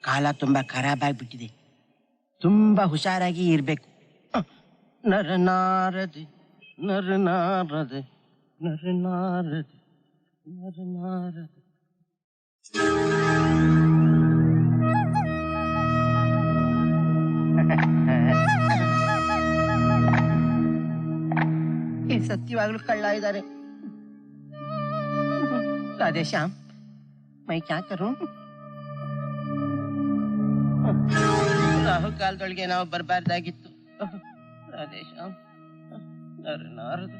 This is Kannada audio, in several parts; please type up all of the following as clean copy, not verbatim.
ಕಾಲ ತುಂಬಾ ಖರಾಬ್ ಆಗ್ಬಿಟ್ಟಿದೆ. ತುಂಬಾ ಹುಷಾರಾಗಿ ಇರ್ಬೇಕು. ನರನಾರದೆ ನರನಾರದೆ ನರನಾರದೆ ನರನಾರದೆ. सत्यवागलू कल्ला इधारे. राधे श्याम, मैं क्या करूं? ರಾಹುಕಾಲದೊಳಗೆ ನಾವು ಬರಬಾರ್ದಾಗಿತ್ತು. ರಾಧೆ ಶ್ಯಾಮ್, ನರನಾರದು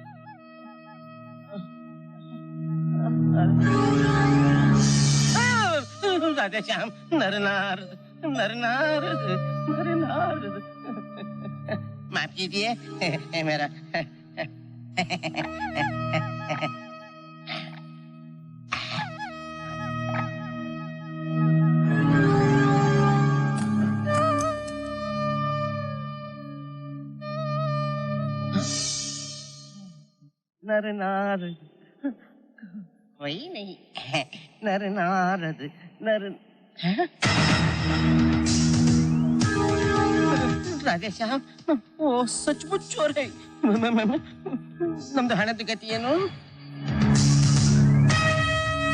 ರಾಧೆ ಶ್ಯಾಮ್, ನರನಾರದು नरनारद नरनारद. माफ कीजिए मेरा नरनारद कोई नहीं. नरनारद नर राधे श्याम, वो सचमुच चोर है. नम्ದು ಹಣದ ಗತಿ ಏನು?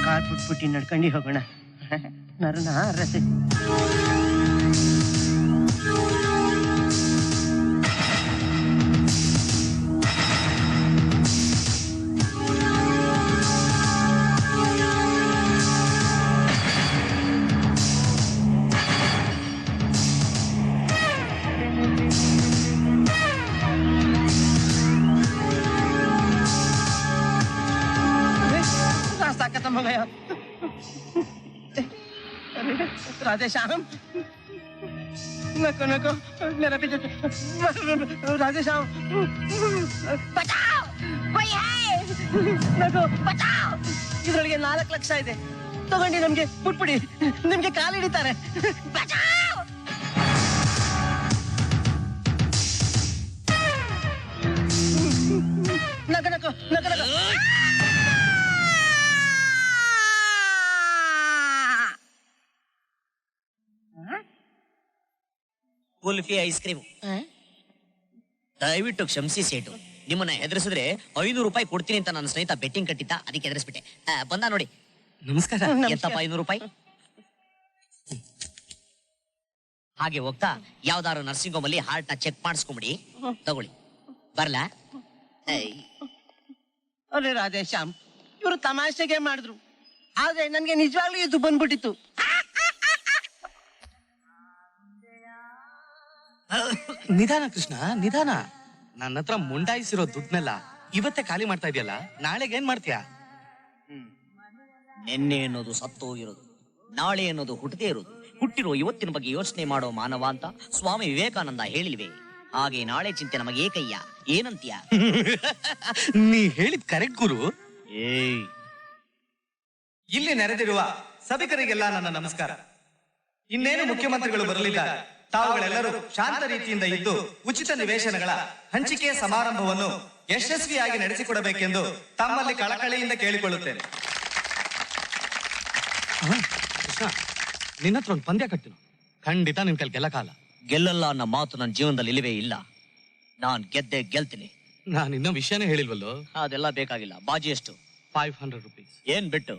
ಕಾರ್ ಪುಟ್ಪುಟ್ಟಿ ನಡ್ಕೊಂಡು ಹೋಗೋಣ. ನರನಾರದೆ खत्म हो गया. राधे श्याम, नको नको मेरा पीछे. राधे श्याम, बचाओ, कोई है? नको बचाओ. ಇದರೊಳಗೆ 4 ಲಕ್ಷ ಇದೆ. ತಗೊಂಡಿ ನಮ್ಗೆ ಪುಟ್ಪುಡಿ, ನಿಮ್ಗೆ ಕಾಲು ಹಿಡಿತಾರೆ. ಬಚಾओ. ನಕ ನಕ ನಕ ನಕ. ಕುಲ್ಫಿ ಐಸ್ ಕ್ರೀಮ್ ದಯವಿಟ್ಟು ಕ್ಷಮಿಸಿ ಸೇಟು. ನಿಮ್ಮನ್ನ ಹೆದರಿಸಿದ್ರೆ 500 ರೂಪಾಯಿ ಕೊಡ್ತೀನಿ ಅಂತ ನನ್ನ ಸ್ನೇಹಿತ ಬೆಟ್ಟಿಂಗ್ ಕಟ್ಟಿದ್ದ, ಅದಕ್ಕೆ ಹೆದರಿಸ್ಬಿಟ್ಟೆ. ಬಂದ ನೋಡಿ. ನಮಸ್ಕಾರ. ಎಂತಪ್ಪ 500 ರೂಪಾಯಿ? ಹಾಗೆ ಹೋಗ್ತಾ ಯಾವ್ದಾರು ನರ್ಸಿಂಗ್ ಹೋಮ್ ಅಲ್ಲಿ ಹಾರ್ಟ್ ನ ಚೆಕ್ ಮಾಡಿಸ್ಕೊಂಬಿಡಿ. ತಗೊಳ್ಳಿ. ಬರ್ಲಾ? ಅರೆ ರಾಧೆ ಶ್ಯಾಮ್, ಇವರು ತಮಾಷೆಗೆ ಮಾಡಿದ್ರು, ಆದ್ರೆ ನನ್ಗೆ ನಿಜವಾಗ್ಲೂ ಇದು ಬಂದ್ಬಿಟ್ಟಿತ್ತು. ನಿಧಾನ ಕೃಷ್ಣ, ನಿಧಾನ. ನನ್ನ ಹತ್ರ ಮುಂಡಾಯಿಸಿರೋ ದುಡ್ಡನ್ನೆಲ್ಲ ಇವತ್ತೇ ಖಾಲಿ ಮಾಡ್ತಾ ಇದೆಯಲ್ಲ, ನಾಳೆಗೆ ಏನ್ ಮಾಡ್ತೀಯಾ? ನಿನ್ನೆ ಅನ್ನೋದು ಸತ್ತೋಗಿರೋದು, ನಾಳೆ ಅನ್ನೋದು ಹುಟ್ಟದೇ ಇರೋದು. ಹುಟ್ಟಿರೋ ಇವತ್ತಿನ ಬಗ್ಗೆ ಯೋಚನೆ ಮಾಡೋ ಮಾನವ ಅಂತ ಸ್ವಾಮಿ ವಿವೇಕಾನಂದ ಹೇಳಿಲ್ವೇ? ಹಾಗೆ ನಾಳೆ ಚಿಂತೆ ನಮಗೆ ಏಕಯ್ಯ. ಏನಂತೀಯ? ನೀ ಹೇಳಿದ್ ಕರೆಕ್ಟ್ ಗುರು. ಇಲ್ಲಿ ನೆರೆದಿರುವ ಸಭಿಕರಿಗೆಲ್ಲ ನನ್ನ ನಮಸ್ಕಾರ. ಇನ್ನೇನು ಮುಖ್ಯಮಂತ್ರಿಗಳು ಬರಲಿದ್ದಾರೆ. ತಾವುಗಳೆಲ್ಲರೂ ಶಾಂತ ರೀತಿಯಿಂದ ಇದ್ದು ಉಚಿತ ನಿವೇಶನಗಳ ಹಂಚಿಕೆ ಸಮಾರಂಭವನ್ನು ಯಶಸ್ವಿಯಾಗಿ ನಡೆಸಿಕೊಡಬೇಕೆಂದು ತಮ್ಮಲ್ಲಿ ಕಳಕಳಿಯಿಂದ ಕೇಳಿಕೊಳ್ಳುತ್ತೇನೆ. ಕೃಷ್ಣ, ನಿನ್ನ ಹತ್ರ ಒಂದು ಪಂದ್ಯ ಕಟ್ಟಿನ, ಖಂಡಿತ ನಿನ್ ಕೈಲಿ ಗೆಲ್ಲಕಾಲ. ಗೆಲ್ಲಲ್ಲ ಅನ್ನೋ ಮಾತು ನನ್ನ ಜೀವನದಲ್ಲಿ ಇಲ್ಲವೇ ಇಲ್ಲ. ನಾನ್ ಗೆದ್ದೆ ಗೆಲ್ತೀನಿ. ನಾನು ಇನ್ನೂ ವಿಷಯನೇ ಹೇಳಿಲ್ವಲ್ಲೋ. ಅದೆಲ್ಲ ಬೇಕಾಗಿಲ್ಲ. ಬಾಜಿ ಎಷ್ಟು? 500 ರೂಪೀಸ್. ಏನ್ ಬಿಟ್ಟು?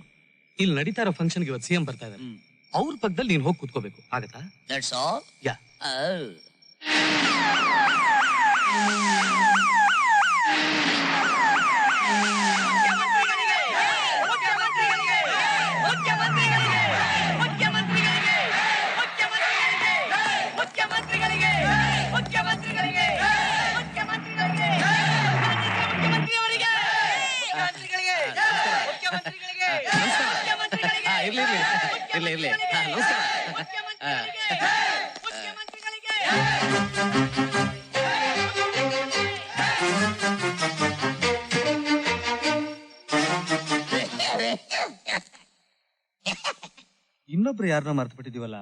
ಇಲ್ಲಿ ನಡೀತಾ ಇರೋ ಫಂಕ್ಷನ್ಗೆ ಇವತ್ತು ಸಿಎಂ ಬರ್ತಾ ಇದ್ದಾರೆ. ಅವ್ರ ಪಕ್ಕದಲ್ಲಿ ನೀನ್ ಹೋಗಿ ಕೂತ್ಕೋಬೇಕು, ಆಗತ್ತಾ? That's all. ಯಾ. ಇರ್ಲಿ ಇರ್ಲಿ. ನಮಸ್ಕಾರ. ಇನ್ನೊಬ್ರು ಯಾರನ್ನ ಮರ್ತು ಬಿಟ್ಟಿದೀವಲ್ಲ.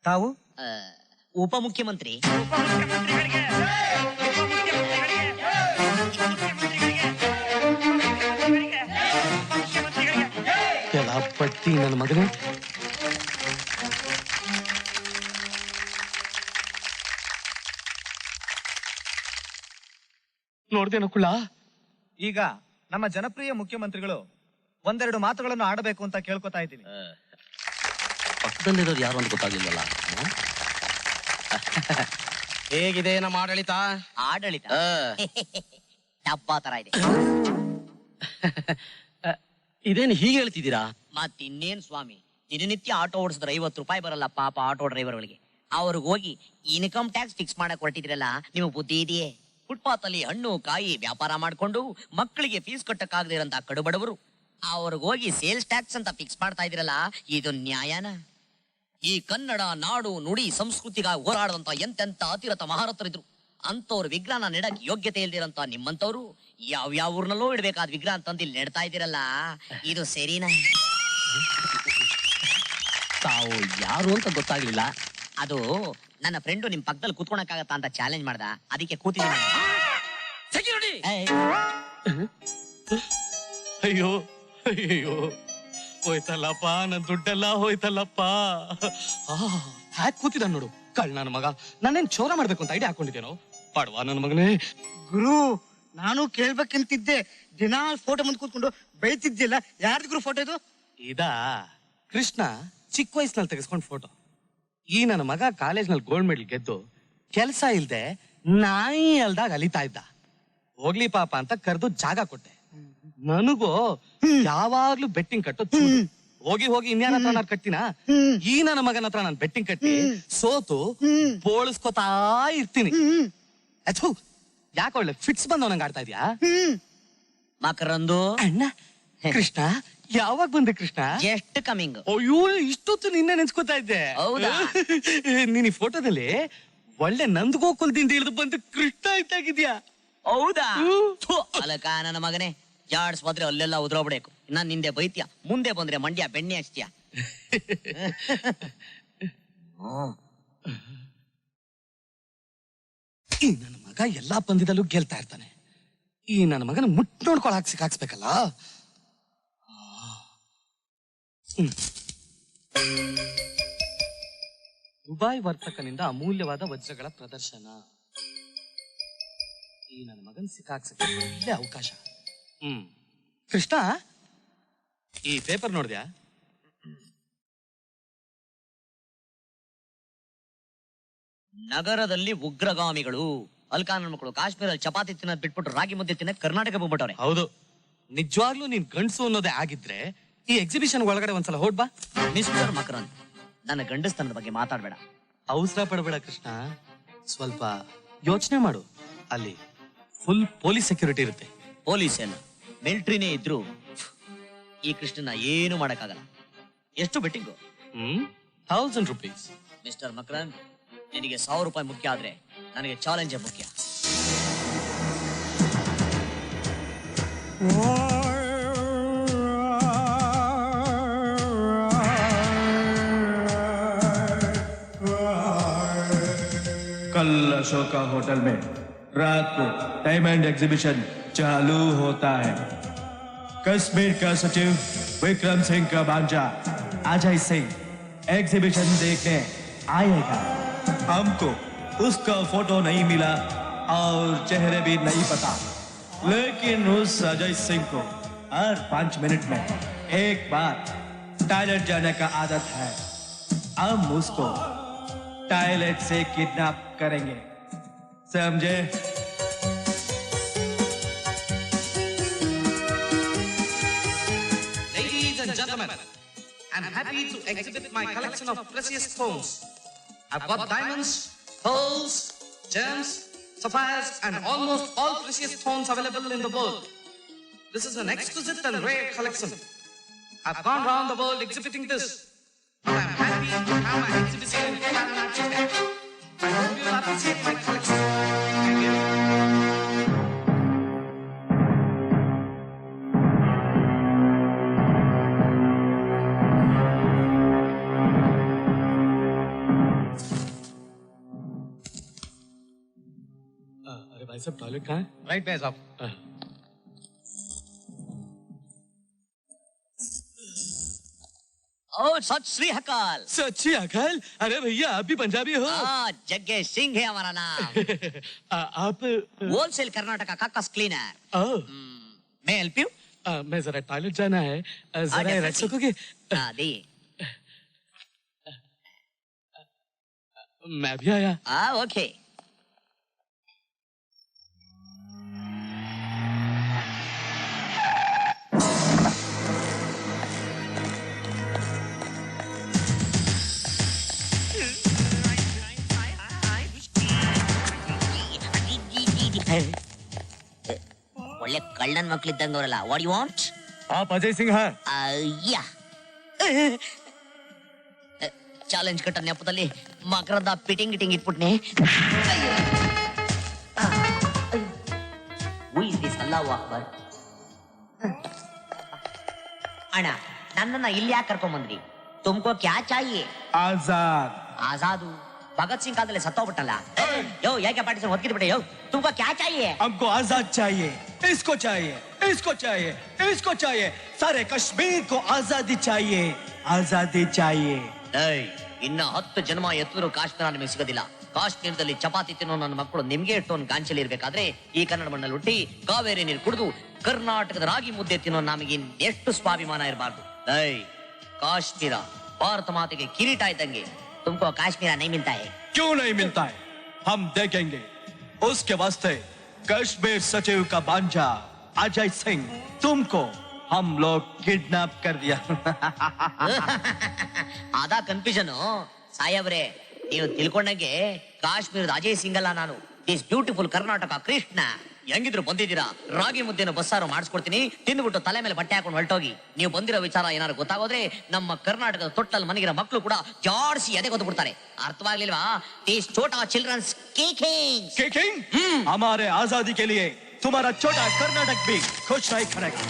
ತಾವು ಉಪಮುಖ್ಯಮಂತ್ರಿ. ಎಲ್ಲ ಪಟ್ಟಿ ನನ್ನ ಮಗನೇ. ನೋಡ್ದೇನ ಕುಳ್ಳ? ಈಗ ನಮ್ಮ ಜನಪ್ರಿಯ ಮುಖ್ಯಮಂತ್ರಿಗಳು ಒಂದೆರಡು ಮಾತುಗಳನ್ನು ಆಡಬೇಕು ಅಂತ ಕೇಳ್ಕೊತಾ ಇದ್ದೀನಿ. ಪಕ್ಕದಲ್ಲಿರೋರು ಯಾರು ಅಂತ ಗೊತ್ತಾಗ್ಲಿಲ್ವಲ್ಲ. ಹೇಗಿದೆ ನಮ್ಮ ಆಡಳಿತ? ಆಡಳಿತ ಡಬ್ಬಾ ತರ ಇದೆ. ಇದೇನು ಹೀಗೆ ಹೇಳ್ತಿದ್ದೀರಾ? ಮತ್ತಿನ್ನೇನ್ ಸ್ವಾಮಿ, ದಿನನಿತ್ಯ ಆಟೋ ಓಡಿಸಿದ್ರೆ 50 ರೂಪಾಯಿ ಬರಲ್ಲ ಪಾಪ ಆಟೋ ಡ್ರೈವರ್ಗಳಿಗೆ. ಅವ್ರಿಗೆ ಹೋಗಿ ಇನ್ಕಮ್ ಟ್ಯಾಕ್ಸ್ ಫಿಕ್ಸ್ ಮಾಡಕ್ ಹೊರಟಿದ್ರಲ್ಲ, ನಿಮಗೆ ಬುದ್ಧಿ ಇದೆಯೇ? ಫುಟ್ಪಾತ್ ಅಲ್ಲಿ ಹಣ್ಣು ಕಾಯಿ ವ್ಯಾಪಾರ ಮಾಡ್ಕೊಂಡು ಮಕ್ಕಳಿಗೆ ಫೀಸ್ ಕಟ್ಟಕ್ಕಾಗದೇ ಇರಂತ ಕಡುಬಡವರು ಅವ್ರಿಗೆ ಹೋಗಿ ಸೇಲ್ಸ್ ಟ್ಯಾಕ್ಸ್ ಅಂತ ಫಿಕ್ಸ್ ಮಾಡ್ತಾ ಇದ್ರಲ್ಲ, ಇದು ನ್ಯಾಯನ? ಈ ಕನ್ನಡ ನಾಡು ನುಡಿ ಸಂಸ್ಕೃತಿಗಾಗಿ ಹೋರಾಡದಂತ ಎಂತೆಂತ ಅತಿರಥ ಮಹಾರಥರಿದ್ರು. ಅಂತವ್ರ ವಿಗ್ರಹನ ನೆಡಕ್ ಯೋಗ್ಯತೆ ಇಲ್ದಿರಂತ ನಿಮ್ಮಂತವ್ರು ಯಾವ್ಯಾವ ಊರ್ನಲ್ಲೋ ಇಡ್ಬೇಕಾದ ವಿಗ್ರಹ ಅಂತಂದು ಇಲ್ಲಿ ನೆಡ್ತಾ ಇದ್ದೀರಲ್ಲ, ಇದು ಸರಿನಾ? ತಾವು ಯಾರು ಅಂತ ಗೊತ್ತಾಗ್ಲಿಲ್ಲ. ಅದು ನನ್ನ ಫ್ರೆಂಡು ನಿಮ್ ಪಕ್ಕದಲ್ಲಿ ಕೂತ್ಕೊಳಕ್ಕಾಗತ್ತಾ ಅಂತ ಚಾಲೆಂಜ್ ಮಾಡ್ದ, ಅದಕ್ಕೆ ಕೂತಿದ್ದೀನಿ. ಏಯ್, ಅಯ್ಯೋ ಅಯ್ಯೋ, ಹೋಯ್ತಲ್ಲಪ್ಪ, ನನ್ ದುಡ್ಡೆಲ್ಲ ಹೋಯ್ತಲ್ಲಪ್ಪ. ಹ್ಯಾಕ್ ಕೂತಿದ ನೋಡು ಕಳ್ ನನ್ನ ಮಗ. ನಾನೇನ್ ಚೋರ ಮಾಡ್ಬೇಕು ಅಂತ ಐಡಿಯಾ ಹಾಕೊಂಡಿದ್ದೇನೋ? ಪಾಡ್ವಾ ನನ್ನ ಮಗನೇ. ಗುರು, ನಾನು ಕೇಳ್ಬೇಕಂತಿದ್ದೆ. ದಿನಾ ಫೋಟೋ ಮುಂದೆ ಕೂತ್ಕೊಂಡು ಬೈತಿದ್ದಿಲ್ಲ. ಯಾರ್ದು ಗುರು ಫೋಟೋ ಇದು? ಇದಾ ಕೃಷ್ಣ ಚಿಕ್ಕ ವಯಸ್ಸಿನಲ್ಲಿ ತೆಗೆಸ್ಕೊಂಡ್ ಫೋಟೋ. ಈ ನನ್ನ ಮಗ ಕಾಲೇಜ್ನಲ್ಲಿ ಗೋಲ್ಡ್ ಮೆಡಲ್ ಗೆದ್ದು ಕೆಲ್ಸ ಇಲ್ದೆ ನಾಯಿ ಅಲ್ದಾಗ ಅಲಿತಾ ಇದ್ದ. ಹೋಗ್ಲಿ ಪಾಪ ಅಂತ ಕರೆದು ಜಾಗ ಕೊಟ್ಟೆ. ನನಗೂ ಯಾವಾಗ್ಲೂ ಬೆಟ್ಟಿಂಗ್ ಕಟ್ಟೋ. ಹೋಗಿ ಹೋಗಿ ಇನ್ಯಾರ ಹತ್ರ ನಾನು ಕಟ್ಟಿನ? ಈ ನನ್ನ ಮಗನ ಹತ್ರ ನಾನು ಬೆಟ್ಟಿಂಗ್ ಕಟ್ಟಿ ಸೋತು ಬೋಳಿಸ್ಕೊತಾ ಇರ್ತೀನಿ. ಯಾಕೆ ಒಳ್ಳೆ ಫಿಟ್ಸ್ ಬಂದವ್ ನಂಗೆ ಆಡ್ತಾ ಇದ್ಯಾ? ಮಕರಂದು ಅಣ್ಣ ಕೃಷ್ಣ, ಯಾವಾಗ ಬಂದೆ ಕೃಷ್ಣ? ಎಷ್ಟು ಕಮಿಂಗ್. ಅಯ್ಯೋ, ಇಷ್ಟೊತ್ತು ನಿನ್ನೆ ನೆನ್ಸ್ಕೊತಾ ಇದ್ದೆ. ಹೌದಾ? ನೀನ್ ಈ ಫೋಟೋದಲ್ಲಿ ಒಳ್ಳೆ ನಂದಗೋಕುಲ್ ದಿಂದ ಇಳಿದು ಬಂದು ಕೃಷ್ಣ ಇದ್ದಾಗಿದ್ಯಾ. ಹೌದಾ? ಅಲಕ ನನ್ನ ಮಗನೇ, ಜಾಡ್ಸ್ ಬಂದ್ರೆ ಅಲ್ಲೆಲ್ಲ ಉದ್ರೋಗ್ಬೇಕು. ನಾನ್ ನಿಂದೆ ಬೈತ್ಯ, ಮುಂದೆ ಬಂದ್ರೆ ಮಂಡ್ಯ ಬೆಣ್ಣೆ ಹಚ್ತೀಯ. ಈ ನನ್ನ ಮಗ ಎಲ್ಲಾ ಪಂದ್ಯದಲ್ಲೂ ಗೆಲ್ತಾ ಇರ್ತಾನೆ. ಈ ನನ್ನ ಮಗನ ಮುಟ್ ನೋಡ್ಕೊಳ ಹಾಕ್ಸ್ಬೇಕಲ್ಲ. ದುಬಾಯ್ ವರ್ತಕನಿಂದ ಅಮೂಲ್ಯವಾದ ವಜ್ರಗಳ ಪ್ರದರ್ಶನ. ಈ ನನ್ನ ಮಗನ್ ಸಿಕ್ಕಾಕ್ಸಕ್ಕೆ ಒಳ್ಳೆ ಅವಕಾಶ. ಕೃಷ್ಣ, ಈ ಪೇಪರ್ ನೋಡ್ದ್ಯಾ? ನಗರದಲ್ಲಿ ಉಗ್ರಗಾಮಿಗಳು ಅಲ್ಕಾನ್ ಮಕ್ಕಳು ಕಾಶ್ಮೀರಲ್ಲಿ ಚಪಾತಿ ತಿನ್ನೋದ್ ಬಿಟ್ಬಿಟ್ಟು ರಾಗಿ ಮುದ್ದೆ ತಿನ್ನಕ್ ಕರ್ನಾಟಕ ಬಂದ್ಬಿಟ್ಟವ್ರೆ. ಹೌದು, ನಿಜವಾಗ್ಲೂ ನೀನ್ ಗಂಡ್ಸು ಅನ್ನೋದೇ ಆಗಿದ್ರೆ ಈ ಎಕ್ಸಿಬಿಷನ್ ಒಳಗಡೆ ಒಂದ್ಸಲ ಹೊಡ್ಬಾ. ಮಿಸ್ಟರ್ ಮಕರಂದ್, ನನ್ನ ಗಂಡಸ್ತನದ ಬಗ್ಗೆ ಮಾತಾಡ್ಬೇಡ. ಅವಸರ ಪಡಬೇಡ ಕೃಷ್ಣ, ಸ್ವಲ್ಪ ಯೋಚನೆ ಮಾಡು. ಅಲ್ಲಿ ಫುಲ್ ಪೊಲೀಸ್ ಸೆಕ್ಯೂರಿಟಿ ಇರುತ್ತೆ. ಪೊಲೀಸ್ ಎಲ್ಲ ಮಿಲಿಟರಿನೇ ಇದ್ರು ಈ ಕೃಷ್ಣನ ಏನು ಮಾಡಕ್ಕಾಗಲ್ಲ. ಎಷ್ಟು ಬೆಟ್ಟಿಂಗು? 1000 rupees. ಮಿಸ್ಟರ್ ಮಕರಂದ್, ನಿನಗೆ 1000 ರೂಪಾಯಿ ಮುಖ್ಯ ಆದ್ರೆ ನನಗೆ ಚಾಲೆಂಜ್ ಮುಖ್ಯ. कल अशोका होटल में रात को डायमंड एग्जीबिशन चालू होता है. कश्मीर का सचिव विक्रम सिंह का भांजा अजय सिंह एग्जीबिशन देखने आएगा. हमको उसका फोटो नहीं मिला और चेहरे भी नहीं पता, लेकिन उस अजय सिंह को हर 5 मिनट में एक बार टॉयलेट जाने का आदत है. हम उसको टॉयलेट से किडनैप करेंगे, समझे? Ladies and gentlemen, I'm happy to exhibit my collection of precious stones. I've got diamonds, pearls, gems, sapphires, and almost all precious stones available in the world. This is an exquisite and rare collection. I've gone around the world exhibiting this, but I'm happy to have my exhibition in Canada. I hope you'll appreciate my collection. Thank you. अरे भाई साहब, टॉयलेट कहाँ है? Right base off. ओ सच श्री अकाल। सच्ची अकल? अरे भैया आप भी पंजाबी हो? हाँ, जग्गे सिंह है हमारा नाम। आप होलसेल कर्नाटका का कस क्लीनर। ओह, मैं हेल्प यू? मैं जरा टॉयलेट जाना है, जरा रख सकोगे? हाँ दी। मैं भी आया। हाँ ओके। ಒಳ್ಳೆ ಕಳ್ಳನ್ ಮಕ್ಳಿದ್ದಂಗವ್ರಲ್ಲ. What you want? आप अजय सिंह हैं? ಅಯ್ಯ ಚಾಲೆಂಜ್ ಕಟ್ಟ ನೆಪದಲ್ಲಿ ಮಕರದ ಪಿಟಿಂಗ್ ಗಿಟಿಂಗ್ ಇಟ್ಬಿಟ್ನೆ. ಅಲ್ಲಾಹು ಅಕ್ಬರ್. ಅಣ್ಣ ನನ್ನನ್ನ ಇಲ್ಲಿ ಯಾಕೆ ಕರ್ಕೊಂಡ್ ಬಂದ್ರಿ? ತುಮ್ಕೋ ಕ್ಯಾ ಚಾಹಿಯೆ? आजाद। ಆಜಾದು ಭಗತ್ ಸಿಂಗ್ ಕಾಲದಲ್ಲಿ ಸತ್ತೋಗ್ಬಿಟ್ಟಲ್ಲ. ಯೋ ಯಾಕೆ ಪಾರ್ಟಿ ಹೊತ್ಕಿದ್ ಬಿಟ್ಟೆ? ಯೋ ತುಮ್ಕೋ ಕ್ಯಾ ಚಾಹಿಯೆ? हमको आजाद चाहिए, इसको चाहिए, इसको चाहिए, इसको चाहिए। सारे कश्मीर को आजादी चाहिए, आजादी चाहिए। ಏಯ್, ಇನ್ನ 10 ಜನ್ಮ ಎತ್ತಿದ್ರು ಕಾಶ್ಮೀರ ನಿಮಗೆ ಸಿಗೋದಿಲ್ಲ. ಕಾಶ್ಮೀರದಲ್ಲಿ ಚಪಾತಿ ತಿನ್ನೋ ನನ್ನ ಮಕ್ಕಳು ನಿಮ್ಗೆ ಇಟ್ಟೊಂದು ಗಾಂಚಲಿ ಇರ್ಬೇಕಾದ್ರೆ ಈ ಕನ್ನಡ ಮಣ್ಣಲ್ಲಿ ಹುಟ್ಟಿ ಕಾವೇರಿ ನೀರು ಕುಡಿದು ಕರ್ನಾಟಕದ ರಾಗಿ ಮುದ್ದೆ ತಿನ್ನೋ ನಮಗೆ ಎಷ್ಟು ಸ್ವಾಭಿಮಾನ ಇರಬಾರ್ದು. ಏಯ್, ಕಾಶ್ಮೀರ ಭಾರತ ಮಾತೆಗೆ ಕಿರೀಟ ಇದ್ದಂಗೆ. ತುಮಕೋ ಕಾಶ್ಮೀರ ನೈ ಮಿಲ್ತಾ ಹೈ. क्यों नहीं मिलता है? हम देखेंगे। उसके वास्ते कश्मीर सचिव का भांजा अजय सिंह तुमको हम लोग किडनैप कर दिया। ಅದ ಕನ್ಫ್ಯೂಷನ್ ಸಾಯಬ್ರೆ. ನೀವು ತಿಳ್ಕೊಂಡಂಗೆ ಕಾಶ್ಮೀರದ ಅಜಯ್ ಸಿಂಗ್ ಅಲ್ಲ ನಾನು. This beautiful Karnataka Krishna. ಹೆಂಗಿದ್ರು ಬಂದಿದ್ದೀರಾ, ರಾಗಿ ಮುದ್ದೆನ ಬಸ್ಸಾರು ಮಾಡಿಸ್ಕೊಡ್ತೀನಿ, ತಿಂದ್ಬಿಟ್ಟು ತಲೆ ಮೇಲೆ ಬಟ್ಟೆ ಹಾಕೊಂಡು ಹೊರಟೋಗಿ. ನೀವು ಬಂದಿರೋ ವಿಚಾರ ಏನಾದ್ರು ಗೊತ್ತಾಗೋದ್ರೆ ನಮ್ಮ ಕರ್ನಾಟಕದ ತೊಟ್ಟಲ್ ಮನೆಗಿರೋ ಮಕ್ಕಳು ಕೂಡ ಜಾಡ್ಸಿ ಎದೆ ಗೊತ್ತು ಬಿಡ್ತಾರೆ. ಅರ್ಥವಾಗ್ಲಿಲ್ವಾ? ದಿಸ್ ಛೋಟಾ ಚಿಲ್ಡ್ರನ್ಸ್ ಕೇಕಿಂಗ್. किंग हमारे आजादी के लिए तुम्हारा छोटा कर्नाटक भी खुश नहीं करेगा।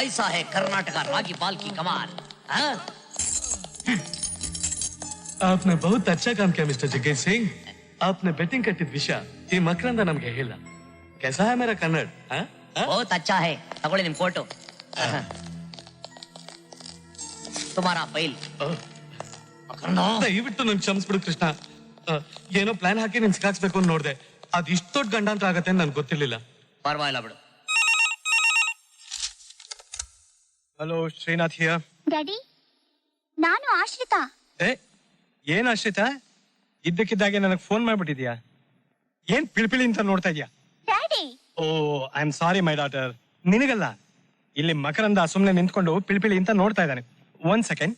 ऐसा है कर्नाटका रागी बाल की कमाल. हाँ? आपने बहुत अच्छा काम किया मिस्टर जग्गेश सिंह. आपने बेटिंग ಕಟ್ಟಿದ ವಿಷಯ ಈ ಮಕರಂದ ನಮಗೆ ಹೇಳಿಲ್ಲ. कैसा है मेरा कन्नड़? हाँ? बहुत अच्छा है. ತಗೊಳ್ಳಿ ನಿಮ್ ಫೋಟೋ. तुम्हारा ಫೈಲ್. ದಯವಿಟ್ಟು ನನ್ ಕ್ಷಮಿಸ್ಬಿಡು ಕೃಷ್ಣ. ಏನೋ ಪ್ಲಾನ್ ಹಾಕಿ ನಿನ್ ಸಿಕ್ಕಾಕ್ಸ್ಬೇಕು ಅಂತ ನೋಡ್ದೆ. ಅದ್ ಇಷ್ಟ ದೊಡ್ಡ ಗಂಡಾಂತರ ಆಗತ್ತೆ ಅಂತ ನನ್ಗೆ ಗೊತ್ತಿರ್ಲಿಲ್ಲ. ಪರವಾಗಿಲ್ಲ ಬಿಡು. Hello, Srinath here. ಡ್ಯಾಡಿ, ನಾನು ಆಶ್ರಿತಾ. ಏನ್ ಆಶ್ರಿತಾ, ಇದ್ದಕ್ಕಿದ್ದಾಗೆ ನನಗೆ ಫೋನ್ ಮಾಡ್ಬಿಟ್ಟಿದ್ಯಾ? ಏನ್ ಪಿಳಿಪಿಳಿ ಅಂತ ನೋಡ್ತಾ ಇದ್ಯಾ? Daddy, oh, I am sorry my daughter. ನಿನಗಲ್ಲ, ಇಲ್ಲಿ ಮಕರಂದ ಸುಮ್ನೆ ನಿಂತ್ಕೊಂಡು ಪಿಳಿಪಿಳಿ ಅಂತ ನೋಡ್ತಾ ಇದ್ದಾನೆ. 1 ಸೆಕೆಂಡ್.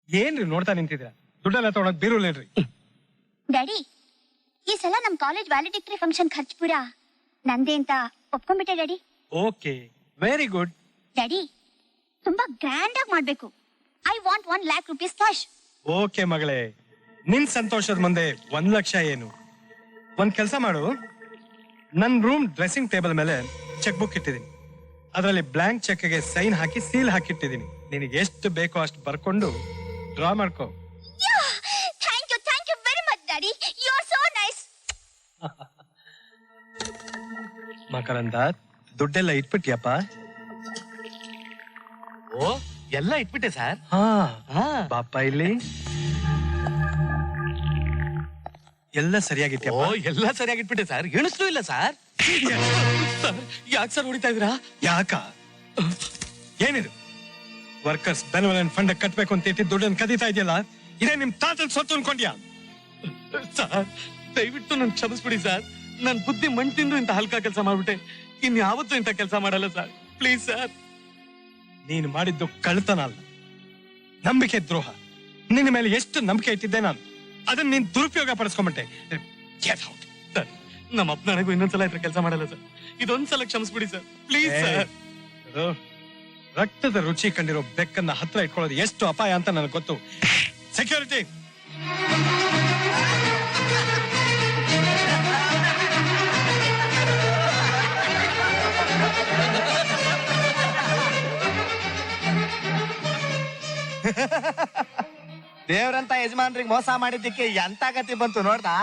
ಏನ್ರಿ ನೋಡ್ತಾ ನಿಂತಿದ್ದೀರಾ? ದುಡ್ಡೆಲ್ಲ ತಗೊಳಕ್ ಬೀರುಲ್ಲೇನ್ರಿ? ಡ್ಯಾಡಿ, ಈ ಸಲ ನಮ್ ಕಾಲೇಜ್ ವ್ಯಾಲಿಡಿಕ್ಟರಿ ಫಂಕ್ಷನ್ ಖರ್ಚು ಪೂರ ನಂದೇ ಅಂತ ಒಪ್ಕೊಂಡ್ಬಿಟ್ಟೆ daddy. Okay, very good. Daddy, ತುಂಬಾ ಗ್ರ್ಯಾಂಡ್ ಆಗಿ ಮಾಡ್ಬೇಕು. I want 1 lakh rupees cash. Okay ಮಗಳೇ, ನಿನ್ ಸಂತೋಷದ ಮುಂದೆ 1 ಲಕ್ಷ ಏನು? ಒಂದ್ ಕೆಲಸ ಮಾಡು, ನನ್ ರೂಮ್ ಡ್ರೆಸ್ಸಿಂಗ್ ಟೇಬಲ್ ಮೇಲೆ ಚೆಕ್ ಬುಕ್ ಇಟ್ಟಿದ್ದೀನಿ. ಅದರಲ್ಲಿ ಬ್ಲಾಂಕ್ ಚೆಕ್ಗೆ ಸೈನ್ ಹಾಕಿ ಸೀಲ್ ಹಾಕಿಟ್ಟಿದ್ದೀನಿ. ನಿನಗೆ ಎಷ್ಟು ಬೇಕೋ ಅಷ್ಟು ಬರ್ಕೊಂಡು ಡ್ರಾ ಮಾಡ್ಕೋ. Thank you very much daddy, you are so nice. Makaranda, ದುಡ್ಡೆಲ್ಲ ಇಟ್ಬಿಟ್ಯಪ್ಪ? ಓ, ಎಲ್ಲ ಇಟ್ಬಿಟ್ಟೆ ಸರ್. ಬಾಪ ಇಲ್ಲಿ. ಎಲ್ಲ ಸರಿಯಾಗಿತ್ಯಪ್ಪ? ಓ, ಎಲ್ಲ ಸರಿಯಾಗಿ ಇಟ್ಬಿಟ್ಟೆ ಸರ್. ಎಣಿಸ್ಲೂ ಇಲ್ಲ ಸರ್. ಯಾಕೆ ಸರ್ ಹೊಡಿತಾ ಇದ್ರಾ? ಯಾಕ? ಏನಿದು? ವರ್ಕರ್ಸ್ ಬೆನಿವಲೆಂಟ್ ಫಂಡ್ ಕಟ್ಬೇಕು ಅಂತ ಇಟ್ಟಿದ್ದು ದುಡ್ಡನ್ನು ಕದೀತಾ ಇದೆಯಲ್ಲ, ಇದೇ ನಿಮ್ ತಾತದ ಸೊತ್ತು ಅನ್ಕೊಂಡ್ಯಾ? ಸರ್, ದಯವಿಟ್ಟು ನನ್ ಕ್ಷಮಿಸ್ಬಿಡಿ ಸರ್. ನನ್ ಬುದ್ಧಿ ಮಣ್ ತಿಂದು ಇಂತ ಹಲ್ಕ ಕೆಲಸ ಮಾಡ್ಬಿಟ್ಟೆ. ಇನ್ಯಾವತ್ತೂ ಇಂತ ಕೆಲಸ ಮಾಡಲ್ಲ ಸರ್. Please sir. ನೀನು ಮಾಡಿದ್ದು ಕಳ್ತನ ಅಲ್ಲ, ನಂಬಿಕೆ ದ್ರೋಹ. ನಿನ್ನ ಮೇಲೆ ಎಷ್ಟು ನಂಬಿಕೆ ಇಟ್ಟಿದ್ದೆ ನಾನು, ಅದನ್ನ ನೀನ್ ದುರುಪಯೋಗ ಪಡಿಸ್ಕೊಂಡ್ಬಿಟ್ಟೆ. ಸರ್, ನಮ್ಮ ಅಪ್ಪ ನನಗೂ ಇನ್ನೊಂದ್ಸಲ ಇದ್ರ ಕೆಲಸ ಮಾಡಲ್ಲ ಸರ್. ಇದೊಂದ್ಸಲ ಕ್ಷಮಿಸ್ಬಿಡಿ ಸರ್, ಪ್ಲೀಸ್ ಸರ್. ರಕ್ತದ ರುಚಿ ಕಂಡಿರೋ ಬೆಕ್ಕನ್ನ ಹತ್ರ ಇಟ್ಕೊಳ್ಳೋದು ಎಷ್ಟು ಅಪಾಯ ಅಂತ ನನಗೆ ಗೊತ್ತು. ಸೆಕ್ಯೂರಿಟಿ, ದೇವ್ರಂತ ಯಜಮಾನ್ರಿಗೆ ಮೋಸ ಮಾಡಿದ್ದಕ್ಕೆ ಎಂತ ಗತಿ ಬಂತು ನೋಡ್ದಾ?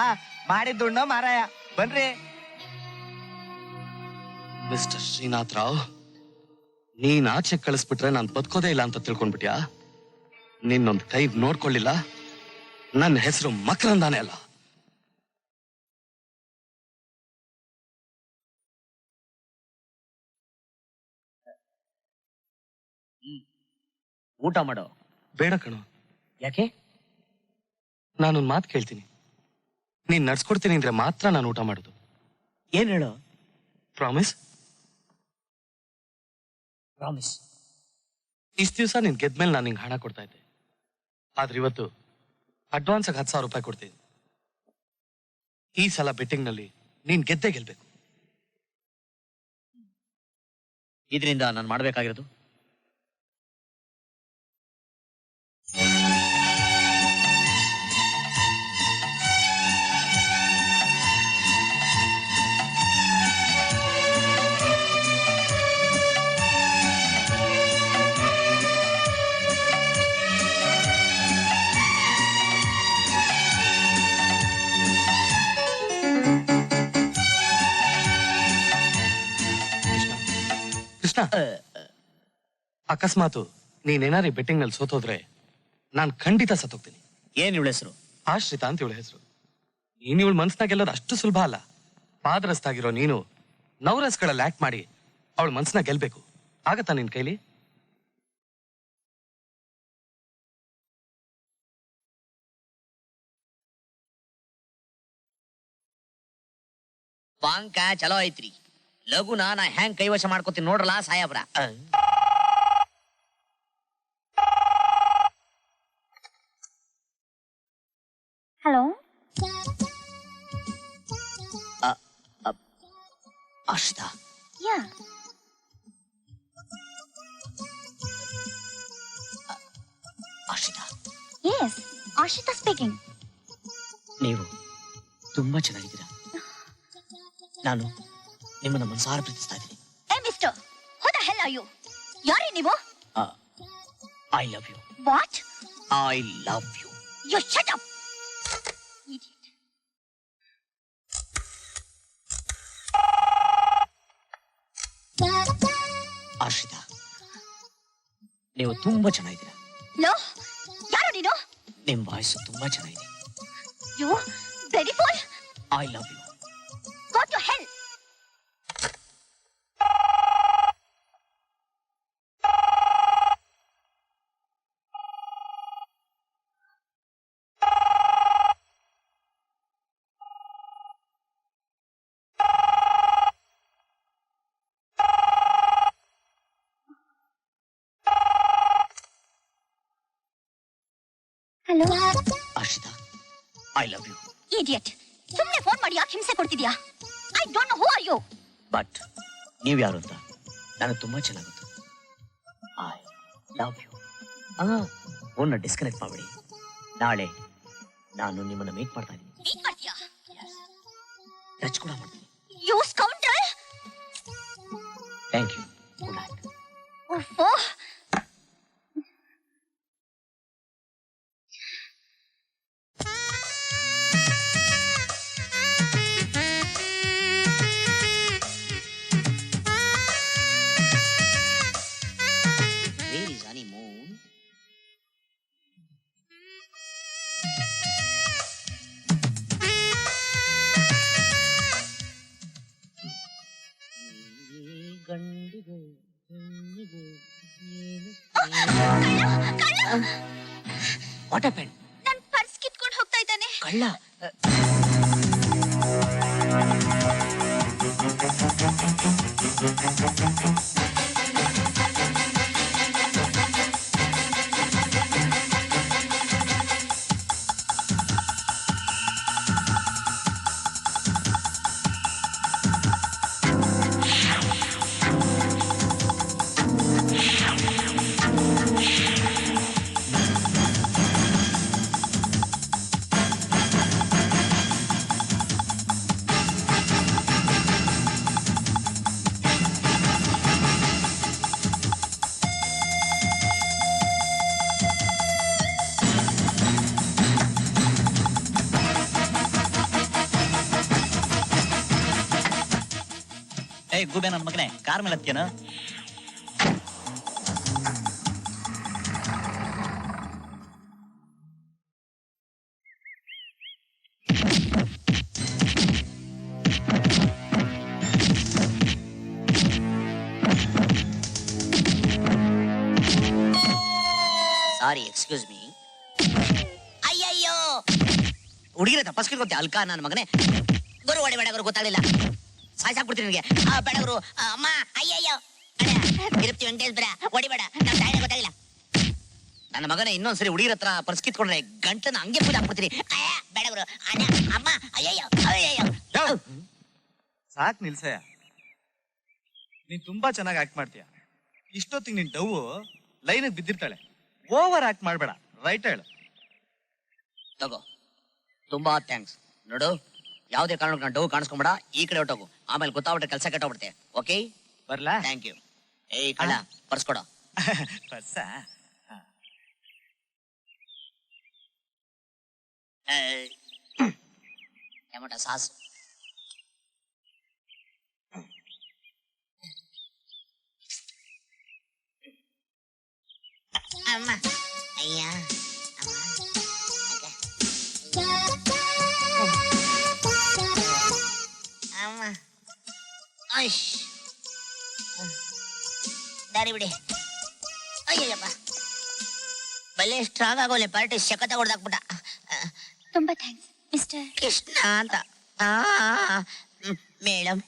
ಮಾಡಿದ್ದುಣ್ಣ ಮಾರಾಯ. ಬನ್ರಿ. ಮಿಸ್ಟರ್ ಶ್ರೀನಾಥ್ ರಾವ್, ನೀನ್ ಆಚೆ ಕಳಿಸ್ಬಿಟ್ರೆ ನಾನ್ ಬದುಕೋದೇ ಇಲ್ಲ ಅಂತ ತಿಳ್ಕೊಂಡ್ಬಿಟ್ಯಾ? ನಿನ್ನೊಂದ್ ಕೈ ನೋಡ್ಕೊಳ್ಳಿಲ್ಲ, ನನ್ನ ಹೆಸರು ಮಕರಂದಾನೇ ಅಲ್ಲ. ಊಟ ಮಾಡೋ. ಬೇಡ ಕಣೋ. ಯಾಕೆ? ನಾನೊಂದ್ ಮಾತು ಕೇಳ್ತೀನಿ. ನೀನ್ ನಡ್ಸ್ಕೊಡ್ತೀನಿ ಅಂದ್ರೆ ಮಾತ್ರ ನಾನು ಊಟ ಮಾಡೋದು. ಏನ್ ಹೇಳೋ? ಪ್ರಾಮಿಸ್? ಪ್ರಾಮಿಸ್. ಇಷ್ಟ ದಿವಸ ನೀನ್ ಗೆದ್ಮೇಲೆ ನಾನು ನಿಂಗೆ ಹಣ ಕೊಡ್ತಾ ಇದ್ದೆ. ಆದ್ರೆ ಇವತ್ತು ಅಡ್ವಾನ್ಸ್ ಆಗಿ 10,000 ರೂಪಾಯಿ ಕೊಡ್ತೀನಿ. ಈ ಸಲ ಬೆಟ್ಟಿಂಗ್ ನಲ್ಲಿ ನೀನ್ ಗೆದ್ದೇ ಗೆಲ್ಬೇಕು. ಇದರಿಂದ ನಾನು ಮಾಡ್ಬೇಕಾಗಿರೋದು ಕೃಷ್ಣ, ಅಕಸ್ಮಾತ್ ನೀನೇನಾರಿ ಬೆಟ್ಟಿಂಗ್ ನಲ್ಲಿ ಸೋತೋದ್ರೆ ನಾನ್ ಖಂಡಿತ ಸತ್ತೋಗ್ತೀನಿ. ಏನ್ ಇವಳ ಹೆಸರು? ಆಶ್ರಿತಾ ಅಂತ ಇವಳ ಹೆಸರು. ನೀನ್ ಇವಳ ಮನ್ಸ್ನಾಗ ಗೆಲ್ಲೋದು ಅಷ್ಟು ಸುಲಭ ಅಲ್ಲ. ಪಾದರಸ್ತಾಗಿರೋ ನೀನು ನವರಸ್ಗಳಲ್ಲಿ ಆಕ್ಟ್ ಮಾಡಿ ಅವಳ ಮನ್ಸ್ನ ಗೆಲ್ಬೇಕು. ಆಗತ್ತಾ ನಿನ್ ಕೈಲಿ? ಪಾಂಕ ಚಲೋ ಐತ್ರಿ. ಲಘುನ ನಾ ಹೆಂಗ್ ಕೈವಶ ಮಾಡ್ಕೋತೀನಿ ನೋಡ್ರಲ್ಲ ಸಾಯಬ್ರ. Hello, Ashrita. Yeah, Ashrita, yes, Ashrita speaking. ನೀವು ತುಂಬಾ ಚೆನ್ನಾಗಿದ್ದೀರಾ. ನಾನು ನಿಮ್ಮನ್ನ ಮನಸಾರ ಪ್ರೀತಿಸ್ತಾ ಇದ್ದೀನಿ. ಏ mister, who the hell are you? ಯಾರೇ ನೀವು? I love you. What? I love you. You shut up. Idiot. Ashrita, ನೀವು ತುಂಬಾ ಚೆನ್ನಾಗಿದ್ದೀರಾ. ಲೋ, ಯಾರು ನೀನು? ನಿಮ್ ವಾಯ್ಸ್ ತುಂಬಾ ಚೆನ್ನಾಗಿದೆ. You bloody fool. I love you. Hello. Arshita, I love you. Idiot, ಸುಮ್ಮನೆ ಫೋನ್ ಮಾಡಿ ಯಾಕೆ ಹಿಂಸೆ ಕೊಡ್ತಿದ್ಯಾ? I don't know who are you. But ನೀವ್ ಯಾರು ಅಂತ ನನಗೆ ತುಂಬಾ ಚೆನ್ನಾಗಿ ಗೊತ್ತು. I love you. ಫೋನ್ನ ಡಿಸ್ಕನೆಕ್ಟ್ ಮಾಡ್ಬಿಡಿ. ನಾಳೆ ನಾನು ನಿಮ್ಮನ್ನ ಮೀಟ್ ಮಾಡ್ತಾ ಇದ್ದೀನಿ. ಮೀಟ್ ಮಾಡ್ತೀಯಾ? ಟಚ್ ಕೂಡ ಮಾಡ್ತೀನಿ. You scoundrel. Thank you. Good night. ಓಹೋ, Where is honeymoon? ಗಂಡಿಗೂ ಹೆಣ್ಣಿಗೂ ಏನು ವಾಟ್ ಹ್ಯಾಪನ್? ನನ್ ಪರ್ಸ್ ಕಿತ್ಕೊಂಡು ಹೋಗ್ತಾ ಇದ್ದಾನೆ. ಕಳ್ಳ? ಏಯ್ ಗೂಬೆ ನನ್ನ ಮಗನೇ, ಕಾರ್ ಮೇಲೆ ಹತ್ಯೇನ? ಸಾರಿ, ಎಕ್ಸ್ಕ್ಯೂಸ್ ಮೀ. ಅಯ್ಯಯ್ಯೋ, ಹುಡುಗಿರ ತಪ್ಪಸ್ಕಿರ್ಕೊತ್ತೆ ಅಲ್ಕಾ ನನ್ನ ಮಗನೇ. ಗುರು ಹೊಡಿಬೇಡ ಗುರು, ಗೊತ್ತಾಗಲಿಲ್ಲ. ಸಾಯ್ಸಾಕ್ಬಿಡ್ತೀನಿ ನಿನಗೆ. ಬೇಡ ಗುರು. ಅಮ್ಮ, ಅಯ್ಯಯ್ಯೋ ತಿರುಪ್ತಿ ವೆಂಕಟೇಶ್ವರ, ಹೊಡಿಬೇಡ, ನಮ್ಮ ತಾಯಿನ ಗೊತ್ತಾಗಿಲ್ಲ. ನನ್ನ ಮಗನೇ ಇನ್ನೊಂದ್ಸರಿ ಹುಡುಗಿರ ಹತ್ರ ಪರ್ಸ್ ಕಿತ್ಕೊಂಡ್ರೆ ಗಂಟನ ಹಂಗೆ ಪೂಜೆ ಹಾಕ್ಬಿಡ್ತೀನಿ. ಬೇಡ ಗುರು. ಅಣ್ಣ, ಅಮ್ಮ, ಅಯ್ಯಯ್ಯೋ ಅಯ್ಯಯ್ಯೋ. ಸಾಕ್ ನಿಲ್ಸಯ್ಯ, ನೀನ್ ತುಂಬಾ ಚೆನ್ನಾಗಿ ಆಕ್ಟ್ ಮಾಡ್ತೀಯ. ಇಷ್ಟೊತ್ತಿಗೆ ನಿನ್ ಡವ್ ಲೈನ್ ಬಿದ್ದಿರ್ತಾಳೆ. ಓವರ್ ಆಕ್ಟ್ ಮಾಡ್ಬೇಡ, ರೈಟ್ ಹೇಳು. ತಗೋ, ತುಂಬಾ ಥ್ಯಾಂಕ್ಸ್. ನೋಡು, ಯಾವುದೇ ಕಾರಣಕ್ಕೆ ನಾನು ಡವ್ ಕಾಣಿಸ್ಕೊಂಬೇಡ, ಈ ಕಡೆ ಹೊಟ್ಟೋಗು. ಆಮೇಲೆ ಗೊತ್ತಾಗ್ಬಿಟ್ರೆ ಕೆಲಸ ಕೆಟ್ಟೋಗ್ಬಿಡುತ್ತೆ. ಓಕೆ, ಬರ್ಲಾ? Thank you. ಏಯ್ ಕಳ್ಳ, ಪರ್ಸ್ ಕೊಡು. ಪರ್ಸ? Tomato sauce. ಅಮ್ಮ, ಅಯ್ಯ, ಅಮ್ಮ, ಐಶ್, ದಾರಿ ಬಿಡಿ. ಅಯ್ಯಯ್ಯಪ್ಪ, ಬಲ್ಲೆ ಸ್ಟ್ರಾಂಗ್ ಆಗೋಲೆ ಪಾರ್ಟಿ ಶಕತ ಹೊಡೆದಾಕ್ಬಿಟ್ಟ. ತುಂಬಾ ಥ್ಯಾಂಕ್ಸ್ ಮಿಸ್ಟರ್ ಕೃಷ್ಣ ಅಂತ. Madam,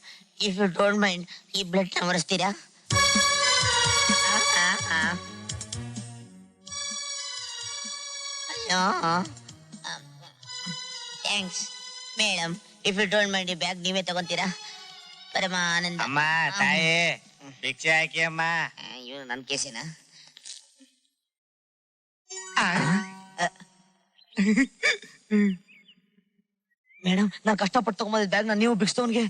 if you don't mind, ಈ ಬ್ಲಡ್ ನ ಒರೆಸ್ತೀರಾ? ಅಯ್ಯೋ, thanks madam. If you don't mind, ಈ ಬ್ಯಾಗ್ ನೀವೇ ತಗೊಂತೀರಾ? ಪರಮಾನಂದ. ಅಮ್ಮ, ತಾಯಿ ಭಿಕ್ಷೆ ಹಾಕಿ ಅಮ್ಮ. ಇವ್ ನನ್ ಕೇಸಿನ. ಮೇಡಮ್, ನಾನು ಕಷ್ಟಪಟ್ಟು ತಗೊಂಬಂದಿದ್ದ ಬ್ಯಾಗ್ ನೀವು ಬಿಡಿಸ್ತವನ್ಗೆ.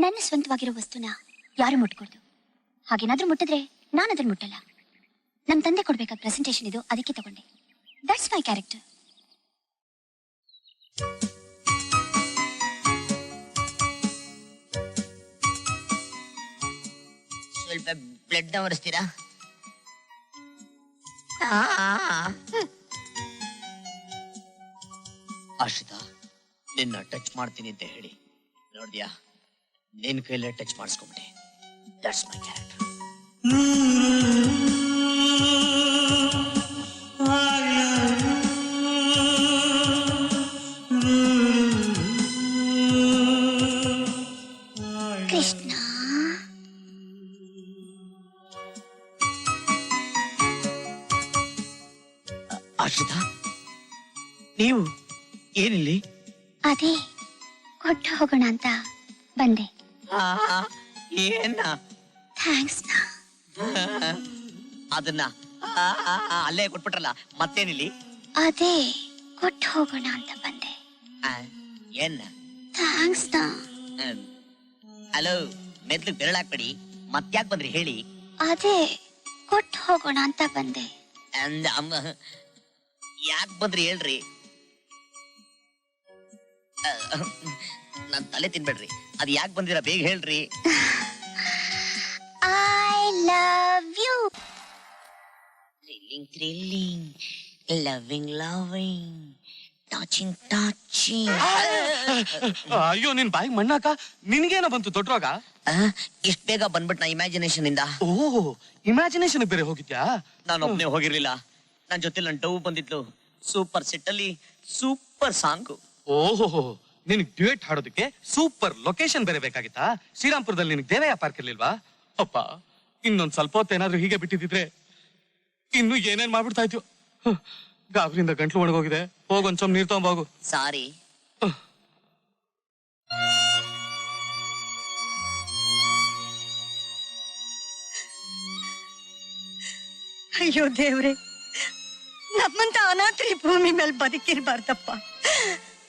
ನನ್ನ ಸ್ವಂತವಾಗಿರೋ ವಸ್ತುನ ಯಾರು ಮುಟ್ಕೊಡ್ದು. ಹಾಗೇನಾದ್ರೂ ಮುಟ್ಟಿದ್ರೆ ನಾನು ಅದನ್ನ ಮುಟ್ಟಲ್ಲ. ನಮ್ ತಂದೆ ಕೊಡ್ಬೇಕಾದ ಪ್ರೆಸೆಂಟೇಶನ್ ಇದು, ಅದಕ್ಕೆ ತಗೊಂಡೆ. That's my character. ಸ್ವಲ್ಪ ಬ್ಲಡ್ ನ ಒರೆಸ್ತೀರಾ? ಆಶ್ರಿತಾ, ನಿನ್ನ ಟಚ್ ಮಾಡ್ತೀನಿ ಅಂತ ಹೇಳಿ ನೋಡ್ದ್ಯಾ, ನಿನ್ ಕೈಲೇ ಟಚ್ ಮಾಡಿಸ್ಕೊಂಬಿಟ್ಟೆ. That's my character. Krishna, Ashrita, ನೀವು ಏನಿಲ್ಲಿ? ಅದೇ ಕೊಟ್ಟು ಹೋಗೋಣ ಅಂತ ಬಂದೆ. ಏನ? ಥ್ಯಾಂಕ್ಸ್ ನಾ. ಅದನ್ನ ಅಲ್ಲೇ ಕೊಟ್ಬಿಟ್ರಲ್ಲ, ಮತ್ತೇನಿಲ್ಲಿ? ಅದೇ ಕೊಟ್ಟು ಹೋಗೋಣ ಅಂತ ಬಂದೆ. ಏನ? ಥ್ಯಾಂಕ್ಸ್ ನಾ. ಹಲೋ, ಮೆದ್ಲಿಗೆ ಬೆರಳಾಕ್ಬೇಡಿ. ಮತ್ತ್ಯಾಕ್ ಬಂದ್ರಿ ಹೇಳಿ? ಅದೇ ಕೊಟ್ಟು ಹೋಗೋಣ ಅಂತ ಬಂದೆ. ಯಾಕೆ ಬಂದ್ರಿ ಹೇಳ್ರಿ? ನನ್ ತಲೆ ತಿನ್ಬೇಡ್ರಿ. ಅದ್ ಯಾಕೆ ಬಂದಿರ ಬೇಗ ಹೇಳ್ರಿ. I love you. Thrilling loving touching. ಅಯ್ಯೋ, ನಿನ್ ಬಾಯಿಗೆ ಮಣ್ಣಾಕ. ನಿನ್ಗೇನ ಬಂತು ದೊಡ್ಡವಾಗ? ಇಷ್ಟ ಬೇಗ ಬಂದ್ಬಿಟ್ ನಾ ಇಮ್ಯಾಜಿನೇಷನ್ ಇಂದ. ಓಹ್, ಇಮ್ಯಾಜಿನೇಷನ್ ಬೇರೆ ಹೋಗಿದ್ಯಾ? ನಾನು ಒಬ್ನೇ ಹೋಗಿರ್ಲಿಲ್ಲ. ನನ್ ಜೊತೆ ನನ್ ಡವ್ ಬಂದಿದ್ಲು. ಸೂಪರ್ ಸೆಟ್ ಅಲ್ಲಿ ಸೂಪರ್ ಸಾಂಗು. ಓಹೋ, ನಿನಗ್ ಡ್ಯೂಯೆಟ್ ಹಾಡೋದಕ್ಕೆ ಸೂಪರ್ ಲೊಕೇಶನ್ ಬೇರೆ ಬೇಕಾಗಿತ್ತಾ? ಶ್ರೀರಾಮ್ಪುರದಲ್ಲಿ ನಿನಗೆ ದೇವಯ್ಯ ಪಾರ್ಕ್ ಇರ್ಲಿಲ್ವಾ? ಅಪ್ಪ, ಇನ್ನೊಂದ್ ಸ್ವಲ್ಪ ಹೊತ್ತು ಏನಾದ್ರೂ ಹೀಗೆ ಬಿಟ್ಟಿದ್ರೆ ಇನ್ನು ಏನೇನ್ ಮಾಡ್ಬಿಡ್ತಾ ಇದ್ಯೋ. ಗಾಬರಿಯಿಂದ ಗಂಟ್ಲು ಒಣಗೋಗಿದೆ. ಹೋಗೊಂದ್ ಸ್ವಲ್ಪ ನೀರ್ ತಗೊಂಬೋಗು. ಸಾರಿ. ಅಯ್ಯೋ ದೇವ್ರೆ, ನಮ್ಮಂತ ಅನಾಥರಿ ಭೂಮಿ ಮೇಲೆ ಬದುಕಿರ್ಬಾರ್ದಪ್ಪ.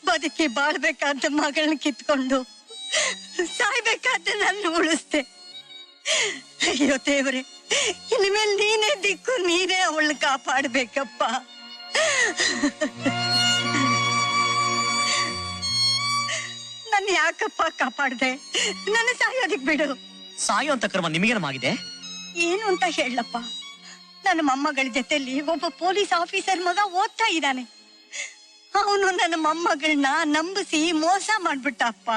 ಬದುಕಿ ಬಾಳ್ಬೇಕಾದ ಮಗಳನ್ನ ಕಿತ್ಕೊಂಡು ಸಾಯ್ಬೇಕಾದ ನನ್ನ ಉಳಿಸ್ದೆ. ಅಯ್ಯೋ ದೇವ್ರೆ, ಇನ್ಮೇಲೆ ನೀನೇ ದಿಕ್ಕು, ನೀನೇ ಅವಳನ್ನ ಕಾಪಾಡ್ಬೇಕಪ್ಪ. ನನ್ನ ಯಾಕಪ್ಪ ಕಾಪಾಡ್ದೆ? ನನ್ನ ಸಾಯೋದಿಕ್ ಬಿಡು. ಸಾಯೋ ಅಂತ ಕರ್ಮ ನಿಮಗೇನಮಾಗಿದೆ? ಏನು ಅಂತ ಹೇಳಪ್ಪ. ನನ್ನ ಮೊಮ್ಮಗಳ ಜೊತೆಲಿ ಒಬ್ಬ ಪೊಲೀಸ್ ಆಫೀಸರ್ ಮಗ ಓದ್ತಾ ಇದ್ದಾನೆ. ಅವನು ನನ್ನ ಮೊಮ್ಮಗಳನ್ನ ನಂಬಿಸಿ ಮೋಸ ಮಾಡ್ಬಿಟ್ಟಪ್ಪ.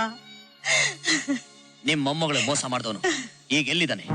ನಿಮ್ ಮೊಮ್ಮಗಳು ಮೋಸ ಮಾಡ್ದವನು ಈಗ ಎಲ್ಲಿದ್ದಾನೆ?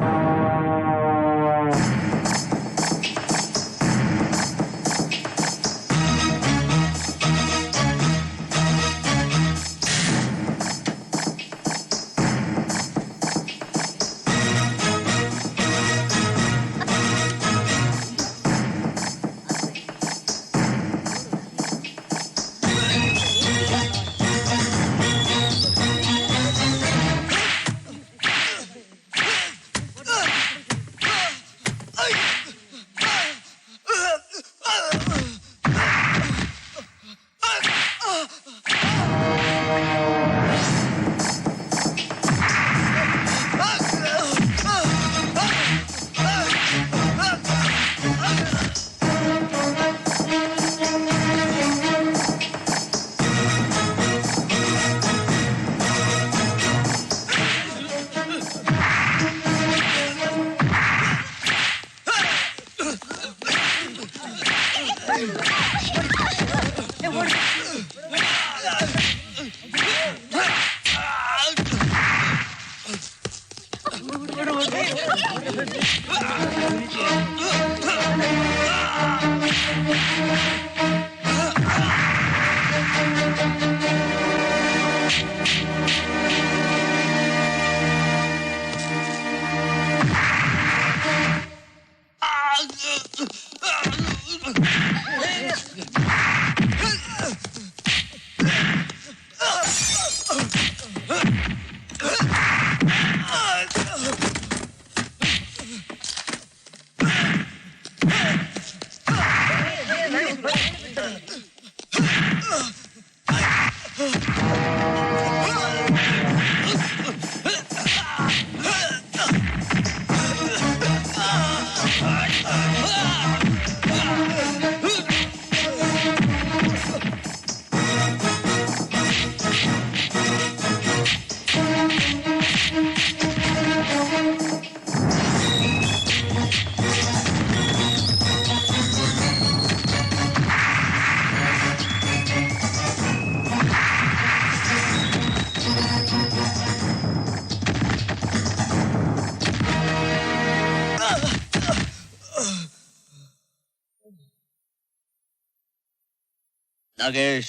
ನಾಗೇಶ್,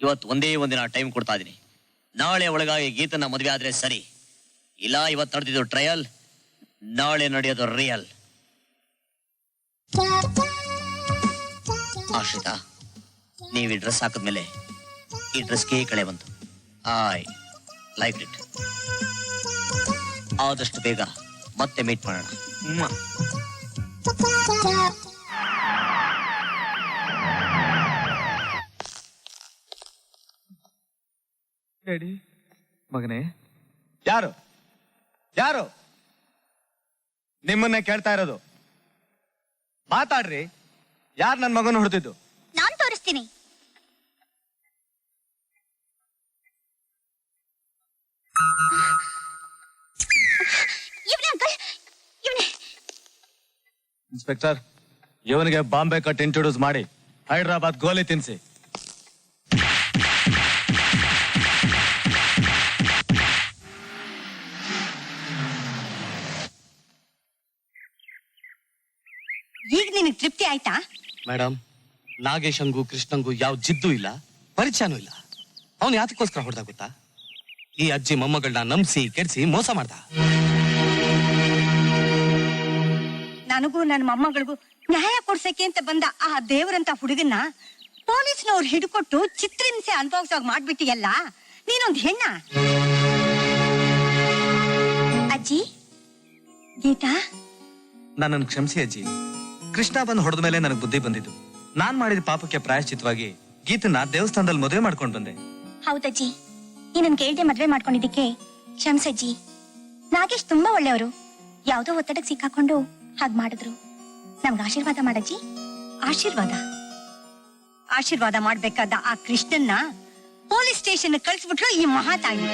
ಇವತ್ತು ಒಂದೇ ಒಂದಿನ ಟೈಮ್ ಕೊಡ್ತಾ ಇದೀನಿ. ನಾಳೆ ಒಳಗಾಗಿ ಗೀತನ ಮದುವೆ ಆದ್ರೆ ಸರಿ, ಇಲ್ಲ ಇವತ್ತು ನಡೆದಿದ್ದು ಟ್ರಯಲ್, ನಾಳೆ ನಡೆಯೋದು ರಿಯಲ್. ಆಶ್ರಿತಾ, ನೀವು ಈ ಡ್ರೆಸ್ ಹಾಕಿದ್ಮೇಲೆ ಈ ಡ್ರೆಸ್ಗೆ ಕಳೆ ಬಂತು. I like it. ಆದಷ್ಟು ಬೇಗ ಮತ್ತೆ ಮೀಟ್ ಮಾಡೋಣ. ಡ್ಯಾಡಿ, ಮಗನೇ, ಯಾರು ಯಾರು ನಿಮ್ಮನ್ನೇ ಕೇಳ್ತಾ ಇರೋದು? ಮಾತಾಡ್ರಿ. ಯಾರು ನನ್ನ ಮಗನ ಹೊಡೆದಿದ್ದು? ನಾನ್ ತೋರಿಸ್ತೀನಿ. ಇವ್ನೇ ಅಂಕಲ್, ಇವ್ನೇ. ಇನ್ಸ್ಪೆಕ್ಟರ್, ಇವನಿಗೆ ಬಾಂಬೆ ಕಟ್ ಇಂಟ್ರೊಡ್ಯೂಸ್ ಮಾಡಿ ಹೈದರಾಬಾದ್ ಗೋಲಿ ತಿನ್ಸಿ. ಈಗ ನಿನಗೆ ತೃಪ್ತಿ ಆಯ್ತಾ? ಮೇಡಮ್, ನಾಗೇಶಂಗೂ ಕೃಷ್ಣಂಗೂ ಯಾವ ಜಿದ್ದು ಇಲ್ಲ, ಪರಿಚಯನೂ ಇಲ್ಲ. ಅವನು ಯಾತಕ್ಕೋಸ್ಕರ ಹೊಡೆದ ಗೊತ್ತಾ? ಈ ಅಜ್ಜಿ ಮೊಮ್ಮಗಳನ್ನ ನಂಬಿಸಿ ಕೆಡಿಸಿ ಮೋಸ ಮಾಡ್ದ. ನನಗೂ ನನ್ನ ಮೊಮ್ಮಗಳಿಗೂ ನ್ಯಾಯ ಕೊಡ್ಸಕ್ಕೆ ಅಂತ ಬಂದ ಆ ದೇವರಂತ ಹುಡುಗನ್ನ ಪೊಲೀಸ್ನವ್ರು ಹಿಡ್ಕೊಟ್ಟು ಚಿತ್ರಹಿಂಸೆ ಅನುಭವಿಸೋಗ್ ಮಾಡ್ಬಿಟ್ಟಿಯಲ್ಲ, ನೀನೊಂದ್ ಹೆಣ್ಣ. ಅಜ್ಜಿ, ಗೀತಾ, ನನ್ನನ್ನು ಕ್ಷಮಿಸಿ ಅಜ್ಜಿ. ಕೃಷ್ಣ ಬಂದು ಹೊಡೆದ ಮೇಲೆ ನನಗೆ ಬುದ್ಧಿ ಬಂದಿದ್ದು. ನಾನ್ ಮಾಡಿದ ಪಾಪಕ್ಕೆ ಪ್ರಾಯಶ್ಚಿತ್ತವಾಗಿ ಗೀತನ್ನ ದೇವಸ್ಥಾನದಲ್ಲಿ ಮದುವೆ ಮಾಡ್ಕೊಂಡು ಬಂದೆ. ಹೌದಜ್ಜಿ, ನೀನನ್ ಕೇಳ್ದೆ ಮದ್ವೆ ಮಾಡ್ಕೊಂಡಿದ್ದಕ್ಕೆ ಕ್ಷಮ್ಸಜ್ಜಿ. ನಾಗೇಶ್ ತುಂಬಾ ಒಳ್ಳೆಯವರು. ಯಾವ್ದೋ ಒತ್ತಡಕ್ಕೆ ಸಿಕ್ಕಾಕೊಂಡು ಹಾಗ್ ಮಾಡಿದ್ರು. ನಮ್ಗೆ ಆಶೀರ್ವಾದ ಮಾಡಜ್ಜಿ. ಆಶೀರ್ವಾದ ಆಶೀರ್ವಾದ ಮಾಡ್ಬೇಕಾದ ಆ ಕೃಷ್ಣನ್ನ ಪೊಲೀಸ್ ಸ್ಟೇಷನ್ ಕಳಿಸ್ಬಿಟ್ರು ಈ ಮಹಾತಾಯಿ.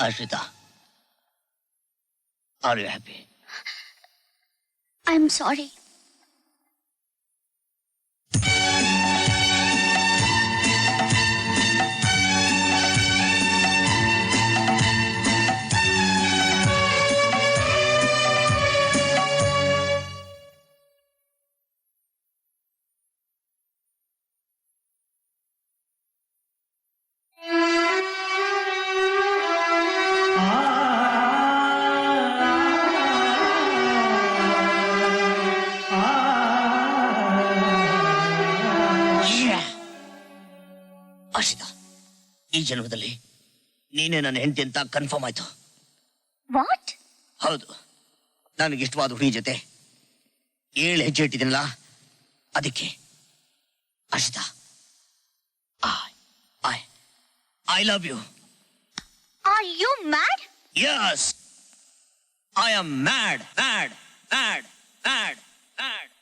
Ashrita, are you happy? I am sorry. Ashrita, ಈ ಜನ್ಮದಲ್ಲಿ ನೀನೇ ನನ್ನ ಹೆಂಡತಿ ಅಂತ ಕನ್ಫರ್ಮ್ ಆಯ್ತು. ವಾಟ್? ಹೌದು, ನನಗಿಷ್ಟವಾದ ಹುಡುಗಿ ಜೊತೆ 7 ಹೆಜ್ಜೆ ಇಟ್ಟಿದ್ದೀನಲ್ಲ, ಅದಕ್ಕೆ. Ashrita, I love you. Are you mad? Yes, I am mad, mad, mad, mad, mad.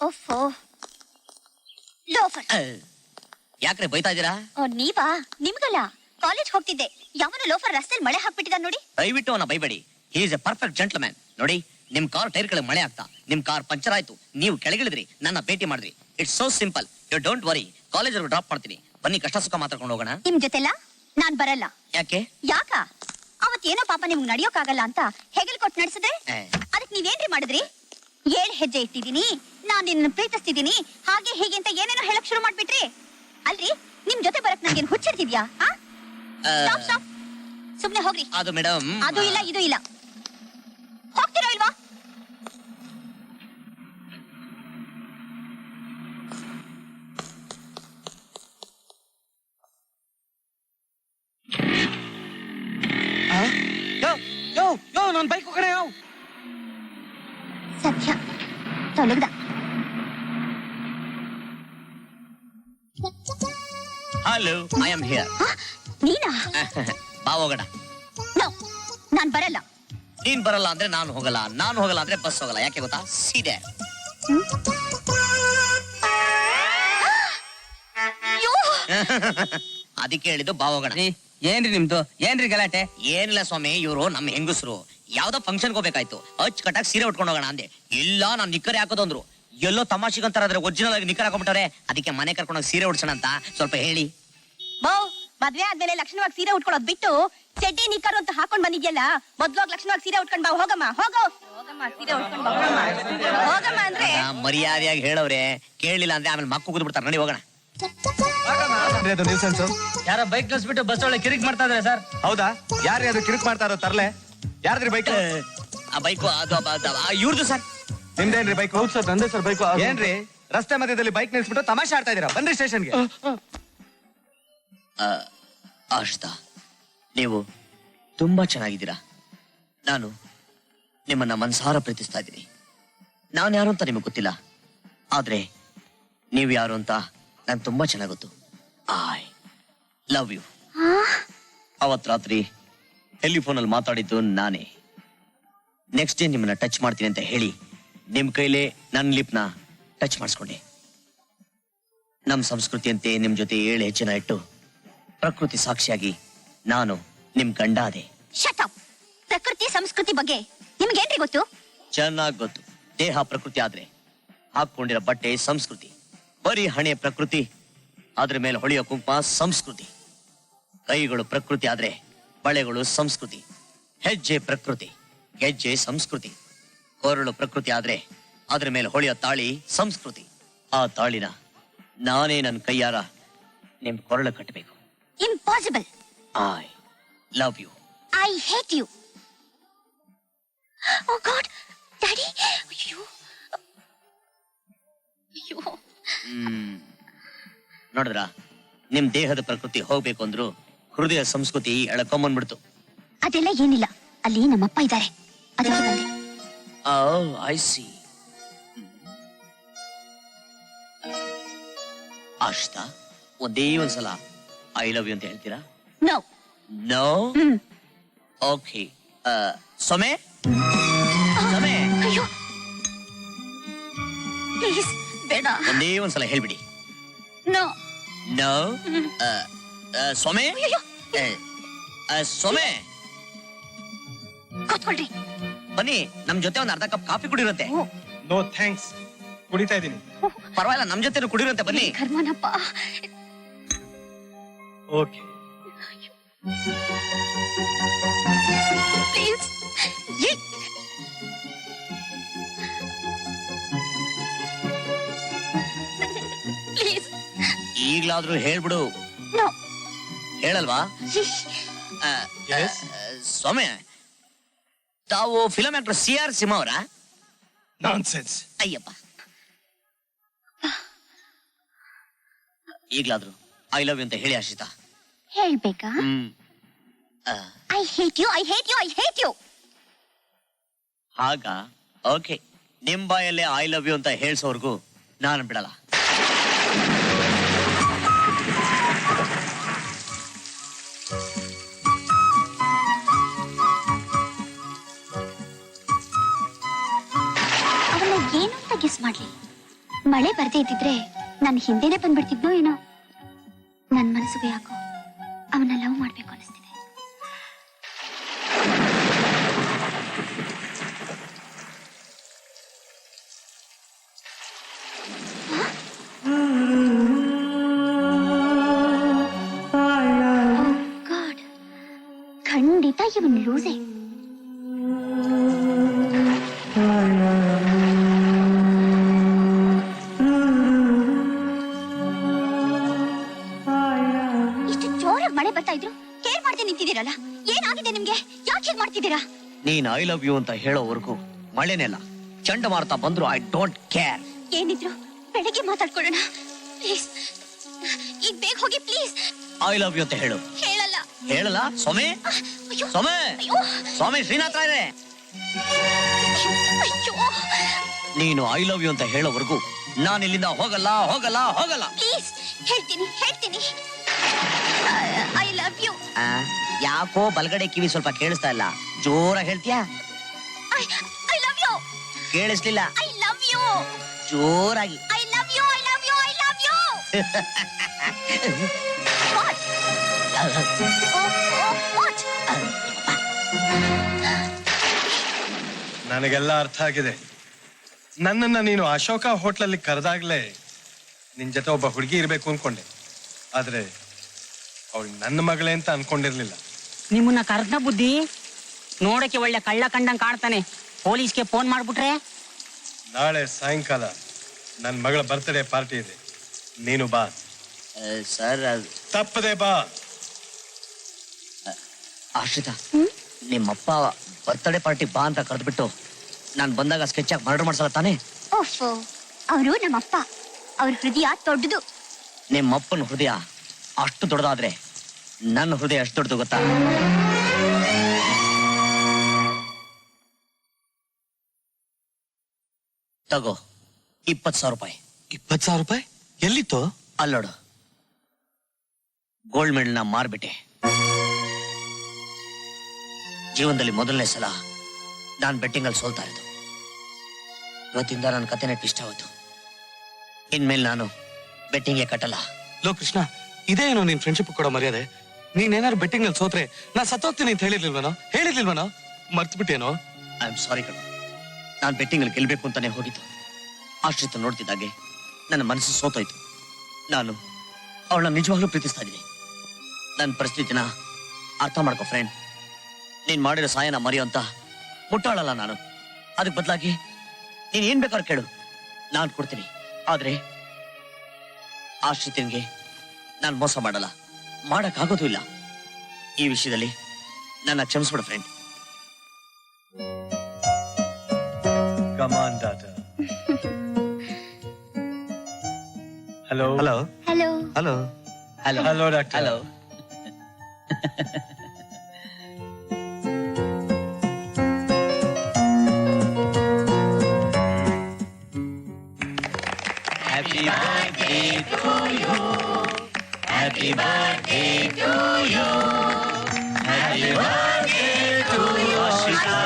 ಓಫೋ, ಲೋಫರ್. ಯಾಕ್ರೆ ಬೈತಾ ಇದ್ದೀರಾ? ನೀವಾ? ನಿಮ್ಗಲ್ಲ, ಕಾಲೇಜ್ ಹೋಗ್ತಿದ್ದೆ, ಯಾವನ ಲೋಫರ್ ರಸ್ತೆಯಲ್ಲಿ ಮಳೆ ಹಾಕ್ಬಿಟ್ಟಿದ ನೋಡಿ. ದಯವಿಟ್ಟು ಅವನ ಬೈಬೇಡಿ. He is a perfect gentleman. ನೋಡಿ, ನಿಮ್ ಕಾರ್ ಟೈರ್ ಕೆಳಗೆ ಮಳೆ ಆಗ್ತಾ, ನಿಮ್ ಕಾರ್ ಪಂಚರ್ ಆಯ್ತು, ನೀವು ಕೆಳಗಿಳಿದ್ರಿ, ನನ್ನ ಭೇಟಿ ಮಾಡಿದ್ರಿ. It's so simple. You don't worry, college drop ಮಾಡ್ತೀನಿ. ಬನ್ನಿ, ಕಷ್ಟ ಸುಖ ಮಾತಾಡ್ಕೊಂಡು ಹೋಗೋಣ. ನಿಮ್ ಜೊತೆಲ್ಲ ನಾನ್ ಬರಲ್ಲ. ಯಾಕೆ? ಯಾಕ? ಅವತ್ತೇನೋ ಪಾಪ ನಿಮ್ಗೆ ನಡಿಯೋಕ್ಕಾಗಲ್ಲ ಅಂತ ಹೆಗಲ್ ಕೊಟ್ಟು ನಡೆಸಿದ್ರೆ ಅದಕ್ಕೆ ನೀವೇನ್ರಿ ಮಾಡಿದ್ರಿ? 7 ಹೆಜ್ಜೆ ಇಟ್ಟಿದೀನಿ, ನಾನ್ ನಿನ್ನ ಪ್ರೀತಿಸ್ತಿದೀನಿ, ಹಾಗೆ ಹೀಗೆ ಅಂತ ಏನೇನೋ ಹೇಳಕ್ ಶುರು ಮಾಡ್ಬಿಟ್ರಿ. ಅಲ್ರಿ, ನಿಮ್ ಜೊತೆ ಬರಕ್ ನನ್ಗೇನ್ ಹುಚ್ಚಿಡ್ತಿದ್ಯಾ? ಸುಮ್ನೆ ಹೋಗ್ರಿ. ಅದು ಮೇಡಮ್, ಅದು ಇಲ್ಲ, ಇದು ಇಲ್ಲ. ಹೋಗ್ತಿರೋ ಇಲ್ವಾ? ನನ್ ಬೈಕ್ ಕಡೆ ಸತ್ಯ ತೊಲಗ್ದ. Hello, I am here. ನೀನಾ? ಬಾ ಹೋಗೋಣ. ನೋ, ನಾನ್ ಬರಲ್ಲ. ನೀನ್ ಬರಲ್ಲ ಅಂದ್ರೆ ನಾನು ಹೋಗಲ್ಲ, ನಾನು ಹೋಗಲ್ಲ ಅಂದ್ರೆ ಬಸ್ ಹೋಗಲ್ಲ. ಯಾಕೆ ಗೊತ್ತಾ? ಸೀದೆ. ಅದಕ್ಕೆ ಹೇಳಿದ್ದು ಬಾ ಹೋಗೋಣ. ಏನ್ರಿ ನಿಮ್ದು? ಏನ್ರಿ ಗಲಾಟೆ? ಏನಿಲ್ಲ ಸ್ವಾಮಿ, ಇವರು ನಮ್ಮ ಹೆಂಗಸರು ಯಾವ್ದೋ ಫಂಕ್ಷನ್ ಹೋಗ್ಬೇಕಾಯ್ತು, ಅಚ್ಚುಕಟ್ಟಾಗಿ ಸೀರೆ ಉಟ್ಕೊಂಡು ಹೋಗೋಣ ಅಂದೆ. ಇಲ್ಲ, ನಾನ್ ನಿಕ್ಕರ್ ಹಾಕೋದು ಅಂದ್ರು. ಎಲ್ಲೋ ತಮಾಷೆಗಂತಾರ ಒರಿಜಿನಲ್ ಆಗಿ ನಿಕ್ಕರ್ ಹಾಕೊಂಡ್ಬಿಟ್ಟವ್ರೆ. ಅದಕ್ಕೆ ಮನೆ ಕರ್ಕೊಂಡೋಗಿ ಸೀರೆ ಉಡ್ಸೋಣ ಅಂತ ಸ್ವಲ್ಪ ಹೇಳಿ. ಮದ್ವೆ ಆದ್ಮೇಲೆ ಲಕ್ಷಣವಾಗಿ ಸೀರೆ ಉಟ್ಕೊಳ್ಳೋದ್ ಬಿಟ್ಟು ಚಡ್ಡಿ ನಿಕ್ಕರು ಅಂತ ಹಾಕೊಂಡ್ ಬಂದಿದ್ಯಲ್ಲ, ಮೊದ್ಲೋಗ್ ಲಕ್ಷಣವಾಗಿ ಸೀರೆ ಉಟ್ಕೊಂಡ್ ಬಾ. ಹೋಗಮ್ಮ, ಹೋಗಮ್ಮ ಸೀರೆ ಉಟ್ಕೊಂಡ್ ಬಾ. ಹೋಗಮ್ಮ ಅಂದ್ರೆ ಮರ್ಯಾದೆಯಾಗಿ ಹೇಳವ್ರೆ, ಕೇಳಿಲ್ಲ ಅಂದ್ರೆ ಆಮೇಲೆ ಮಕ್ಕು ಕೂತ್ ಬಿಡ್ತಾರೆ. ನೋಡಿ ಹೋಗೋಣ. ಅದು ನ್ಯೂಸೆನ್ಸ್. ಯಾರ ಬೈಕ್ ಕಳ್ಸ್ಬಿಟ್ಟು ಬಸ್ ಒಳಗೆ ಕಿರಿಕ್ ಮಾಡ್ತಾ ಇದಾರೆ ಸರ್. ಹೌದಾ? ಯಾರು ಅದು ಕಿರಿಕ್ ಮಾಡ್ತಾ ಇರೋ ತರ್ಲೆ? ಯಾರ್ದ್ರಿ ಬೈಕ್? ಆ ಬೈಕು ಅದು ಇವ್ರದ್ದು ಸರ್. ನಿಮ್ದೇನ್ರಿ ಬೈಕ್? ಹೌದು ಸರ್, ನಂದೇ ಸರ್ ಬೈಕ್. ಏನ್ರಿ ರಸ್ತೆ ಮಧ್ಯದಲ್ಲಿ ಬೈಕ್ ನಿಲ್ಸ್ಬಿಟ್ಟು ತಮಾಷೆ ಆಡ್ತಾ ಇದೀರಾ? ಬನ್ರಿ ಸ್ಟೇಷನ್ಗೆ. ಆಶ್ತಾ, ನೀವು ತುಂಬಾ ಚೆನ್ನಾಗಿದ್ದೀರಾ. ನಾನು ನಿಮ್ಮನ್ನ ಮನಸಾರ ಪ್ರೀತಿಸ್ತಾ ಇದ್ದೀನಿ. ನಾನು ಯಾರು ಅಂತ ನಿಮಗೆ ಗೊತ್ತಿಲ್ಲ, ಆದ್ರೆ ನೀವು ಯಾರು ಅಂತ ನಂಗೆ ತುಂಬಾ ಚೆನ್ನಾಗಿ ಗೊತ್ತು. I love you. ಅವತ್ ರಾತ್ರಿ ಟೆಲಿಫೋನಲ್ಲಿ ಮಾತಾಡಿದ್ದು ನಾನೇ. ನೆಕ್ಸ್ಟ್ ಡೇ ನಿಮ್ಮನ್ನ ಟಚ್ ಮಾಡ್ತೀನಿ ಅಂತ ಹೇಳಿ ನಿಮ್ ಕೈಲೇ ನನ್ನ ಲಿಪ್ನ ಟಚ್ ಮಾಡಿಸ್ಕೊಂಡೆ. ನಮ್ ಸಂಸ್ಕೃತಿಯಂತೆ ನಿಮ್ ಜೊತೆ 7 ಹೆಜ್ಜೆನ ಇಟ್ಟು ಪ್ರಕೃತಿ ಸಾಕ್ಷಿಯಾಗಿ ನಾನು ನಿಮ್ ಗಂಡ ಅದೆ. Shut up. ಪ್ರಕೃತಿ ಸಂಸ್ಕೃತಿ ಬಗ್ಗೆ ನಿಮ್ಗೇನ್ರಿ ಗೊತ್ತು? ಚೆನ್ನಾಗ್ ಗೊತ್ತು. ದೇಹ ಪ್ರಕೃತಿ ಆದ್ರೆ ಹಾಕೊಂಡಿರೋ ಬಟ್ಟೆ ಸಂಸ್ಕೃತಿ. ಬರೀ ಹಣೆ ಪ್ರಕೃತಿ, ಅದ್ರ ಮೇಲೆ ಹೊಳೆಯೋ ಕುಂಕುಮ ಸಂಸ್ಕೃತಿ. ಕೈಗಳು ಪ್ರಕೃತಿ ಆದ್ರೆ ಬಳೆಗಳು ಸಂಸ್ಕೃತಿ. ಹೆಜ್ಜೆ ಪ್ರಕೃತಿ, ಗೆಜ್ಜೆ ಸಂಸ್ಕೃತಿ. ಕೊರಳು ಪ್ರಕೃತಿ ಆದ್ರೆ ಅದ್ರ ಮೇಲೆ ಹೊಳೆಯೋ ತಾಳಿ ಸಂಸ್ಕೃತಿ. ಆ ತಾಳಿನ ನಾನೇ ನನ್ನ ಕೈಯಾರ ನಿಮ್ ಕೊರಳು ಕಟ್ಟಬೇಕು. Impossible. I love you. I hate you. Oh God, daddy. ಅಯ್ಯೋ ಅಯ್ಯೋ. ನೋಡಿದ್ರ, ನಿಮ್ ದೇಹದ ಪ್ರಕೃತಿ ಹೋಗ್ಬೇಕು ಅಂದ್ರು ಹೃದಯ ಸಂಸ್ಕೃತಿ ಎಳ್ಕೊಂಬಂದ್ಬಿಡ್ತು. ಅದೆಲ್ಲ ಏನಿಲ್ಲ, ಅಲ್ಲಿ ನಮ್ಮಪ್ಪ ಇದ್ದಾರೆ, ಅದಕ್ಕೆ ಬಂದೆ. I C. ಆಶ್ತಾ, ಒಂದೇ ಒಂದ್ಸಲ ಐ ಲವ್ ಯು ಅಂತ ಹೇಳ್ತೀರಾ? ನೋ. ನೋ? ಓಕೆ. ಸೊಮೆ, ಸೊಮೆ, ಅಯ್ಯೋ ಪ್ಲೀಸ್ ಬೇಡ. ಒಂದೇ ಒಂದ್ಸಲ ಹೇಳ್ಬಿಡಿ. ನೋ. ನೋ. ಸೊಮೆ, ಅಯ್ಯೋ. ಸೊಮೆ, ಕೂತ್ಕೊಳ್ರಿ. ಬನ್ನಿ, ನಮ್ ಜೊತೆ ಒಂದ್ ಅರ್ಧ ಕಪ್ ಕಾಫಿ ಕುಡಿರುತ್ತೆ. ನೋ ಥ್ಯಾಂಕ್ಸ್, ಕುಡಿತಾ ಇದೀನಿ. ಪರವಾಗಿಲ್ಲ, ನಮ್ ಜೊತೆ ಕುಡಿರುತ್ತೆ. ಬನ್ನಿ. ಕರ್ಮನಪ್ಪ. ಓಕೆ. ಪ್ಲೀಸ್. ಪ್ಲೀಸ್. ಈಗ್ಲಾದ್ರೂ ಹೇಳ್ಬಿಡು. ನೋ. ಹೇಳಲ್ವಾ? ಸೊಮೆ, ತಾವು ಫಿಲಂ ಆಕ್ಟರ್ CR ಸಿಂಹ ಅವರ? ನಾನ್ಸೆನ್ಸ್. ಅಯ್ಯಪ್ಪ, ಈಗ್ಲಾದ್ರು ಐ ಲವ್ ಯು ಅಂತ ಹೇಳಿ ಆಶಿತಾ. ಹೇಳ್ಬೇಕಾ? I hate you, I hate you, I hate you. ಹಾಗ ಓಕೆ, ನಿಮ್ ಬಾಯಲ್ಲೇ ಐ ಲವ್ ಯು ಅಂತ ಹೇಳ್ಸೋರ್ಗು ನಾನು ಬಿಡಲ್ಲ. ಅವನ್ನ ಏನು ಅಂತ ಗೆಸ್ ಮಾಡ್ಲಿ. ಮಳೆ ಬರ್ದೇ ಇದ್ದಿದ್ರೆ ನಾನು ಹಿಂದೆನೆ ಬಂದ್ಬಿಡ್ತಿದ್ನೋ ಏನೋ. ನನ್ ಮನಸ್ಸಿಗೆ ಯಾಕೋ ಅವನ್ನ ಲವ್ ಮಾಡ್ಬೇಕು ಅನಿಸ್ತಿದೆ. ಗಾಡ್, ಖಂಡಿತ ಇವನ್ ಲೂಸೆ. ಮಳೆ ಬರ್ತಾ ಇದ್ರು ಕೇರ್ ಮಾಡ್ದೆ ನಿಂತಿದ್ದೀರಲ್ಲ, ಏನಾಗಿದೆ ನಿಮ್ಗೆ? ಯಾಕೆ ಹೀಗ್ ಮಾಡ್ತಿದ್ದೀರಾ? ನೀನ್ ಐ ಲವ್ ಯು ಅಂತ ಹೇಳೋವರೆಗೂ ಮಳೆನೆಲ್ಲ ಚಂಡಮಾರುತ ಬಂದ್ರು ಐ ಡೋಂಟ್ ಕೇರ್. ಏನಿದ್ರು ಬೆಳಗ್ಗೆ ಮಾತಾಡ್ಕೊಳ್ಳೋಣ ಪ್ಲೀಸ್. ಈಗ ಬೇಗ ಹೋಗಿ ಪ್ಲೀಸ್. ಐ ಲವ್ ಯು ಅಂತ ಹೇಳು. ಹೇಳಲ್ಲ. ಹೇಳಲ್ಲ? ಸೊಮೆ, ಅಯ್ಯೋ. ಸೊಮೆ, ಅಯ್ಯೋ. ಸ್ವಾಮಿ ಶ್ರೀನಾಥ ಇದೆ. ಅಯ್ಯೋ. ನೀನು ಐ ಲವ್ ಯು ಅಂತ ಹೇಳೋವರೆಗೂ ನಾನು ಇಲ್ಲಿಂದ ಹೋಗಲ್ಲ, ಹೋಗಲ್ಲ, ಹೋಗಲ್ಲ. ಪ್ಲೀಸ್, ಹೇಳ್ತೀನಿ ಹೇಳ್ತೀನಿ. I love you. ಯಾಕೋ ಬಲಗಡೆ ಕಿವಿ ಸ್ವಲ್ಪ ಕೇಳಿಸ್ತಾ ಇಲ್ಲ, ಜೋರಾಗಿ ಹೇಳ್ತೀಯಾ? I love you. ಕೇಳಿಸ್ಲಿಲ್ಲ, ಐ ಲವ್ ಯು. ಜೋರಾಗಿ. I love you. I love you. I love you. What? What? ನನಗೆಲ್ಲ ಅರ್ಥ ಆಗಿದೆ. ನನ್ನನ್ನ ನೀನು ಅಶೋಕ ಹೋಟ್ಲಲ್ಲಿ ಕರೆದಾಗ್ಲೇ ನಿನ್ ಜೊತೆ ಒಬ್ಬ ಹುಡುಗಿ ಇರ್ಬೇಕು ಅನ್ಕೊಂಡೆ. ಆದ್ರೆ ಅವಳು ನನ್ನ ಮಗಳೇ ಅಂತ ಅನ್ಕೊಂಡಿರ್ಲಿಲ್ಲ. ನಿಮ್ಮನ್ನ ಕರ್ದ ಬುದ್ಧಿ ನೋಡಕ್ಕೆ ಒಳ್ಳೆ ಕಳ್ಳ ಕಂಡಂಗ್ ಕಾಣ್ತಾನೆ. ಪೊಲೀಸ್ಗೆ ಫೋನ್ ಮಾಡ್ಬಿಟ್ರೆ? ನಾಳೆ ಸಾಯಂಕಾಲ ನನ್ನ ಮಗಳ ಬರ್ತ್ಡೇ ಪಾರ್ಟಿ ಇದೆ, ನೀನು ಬಾ. ಸರ್, ತಪ್ಪದೆ ಬಾ. ಆಶ್ರಿತ, ನಿಮ್ಮಪ್ಪ ಬರ್ತ್ಡೇ ಪಾರ್ಟಿ ಬಾ ಅಂತ ಕರೆದ್ಬಿಟ್ಟು ನಾನು ಬಂದಾಗ ಸ್ಕೆಚ್ ಆಗಿ ಮರ್ಡರ್ ಮಾಡ್ಸಲ್ಲ ತಾನೆ? ಓಫೋ, ಅವರು ನಮ್ಮಪ್ಪ. ಅವ್ರ ಹೃದಯ ದೊಡ್ಡದು. ನಿಮ್ಮಪ್ಪನ ಹೃದಯ ಅಷ್ಟು ದೊಡ್ಡದಾದ್ರೆ ನನ್ನ ಹೃದಯ ಅಷ್ಟು ದೊಡ್ಡದು ಗೊತ್ತಾ? ತಗೋ 20,000 ರೂಪಾಯಿ. 20,000 ರೂಪಾಯಿ ಎಲ್ಲಿತ್ತು? ಅಲ್ಲೋಡು, ಗೋಲ್ಡ್ ಮೆಡಲ್ನ ಮಾರ್ಬಿಟ್ಟೆ. ಜೀವನದಲ್ಲಿ ಮೊದಲನೇ ಸಲ ನಾನು ಬೆಟ್ಟಿಂಗ್ ಅಲ್ಲಿ ಸೋಲ್ತಾ ಇರೋದು. ಇವತ್ತಿಂದ ನನ್ನ ಕತೆನೇ ಟ್ವಿಸ್ಟ್ ಆಗೋದು. ಇನ್ಮೇಲೆ ನಾನು ಬೆಟ್ಟಿಂಗ್ಗೆ ಕಟ್ಟಲ್ಲ. ಲೋ ಕೃಷ್ಣ, ಇದೇನೋ ನಿನ್ ಫ್ರೆಂಡ್ಶಿಪ್ ಕೊಡೋ ಮರ್ಯಾದೆ? ನೀನೇನಾದ್ರು ಬೆಟ್ಟಿಂಗ್ ನಲ್ಲಿ ಸೋತ್ರೆ ನಾ ಸತ್ತೋಗ್ತೀನಿ ಅಂತ ಹೇಳಿರ್ಲಿಲ್ವನೋ? ಮರ್ತು ಬಿಟ್ಟೇನೋ? ಐ ಆಮ್ ಸಾರಿ ಕಣ. ನಾನು ಬೆಟ್ಟಿಂಗ್ ಅಲ್ಲಿ ಗೆಲ್ಬೇಕು ಅಂತಾನೆ ಹೋಗಿದ್ದು. ಆಶ್ರಿತ ನೋಡ್ತಿದ್ದಾಗೆ ನನ್ನ ಮನಸ್ಸು ಸೋತೋಯ್ತು. ನಾನು ಅವಳನ್ನ ನಿಜವಾಗ್ಲೂ ಪ್ರೀತಿಸ್ತಾ ಇದ್ದೀನಿ. ನನ್ನ ಪರಿಸ್ಥಿತಿನ ಅರ್ಥ ಮಾಡ್ಕೊ ಫ್ರೆಂಡ್. ನೀನ್ ಮಾಡಿರೋ ಸಹಾಯನ ಮರೆಯೋ ಅಂತ ಮುಟ್ಟಾಳಲ್ಲ ನಾನು. ಅದಕ್ಕೆ ಬದಲಾಗಿ ನೀನ್ ಏನ್ ಬೇಕಾದ್ರೂ ಕೇಳು, ನಾನು ಕೊಡ್ತೀನಿ. ಆದ್ರೆ ಆಶ್ರಿತನ್ಗೆ ನಾನು ಮೋಸ ಮಾಡಲ್ಲ, ಮಾಡಕ್ಕಾಗೋದು ಇಲ್ಲ. ಈ ವಿಷಯದಲ್ಲಿ ನನ್ನ ಕ್ಷಮಿಸ್ಬಿಡು friend. Come on, daughter. Hello. Hello hello. Hello hello Hello, doctor. Hello. Happy birthday to you. Happy birthday to you. Happy birthday to you, Ashita.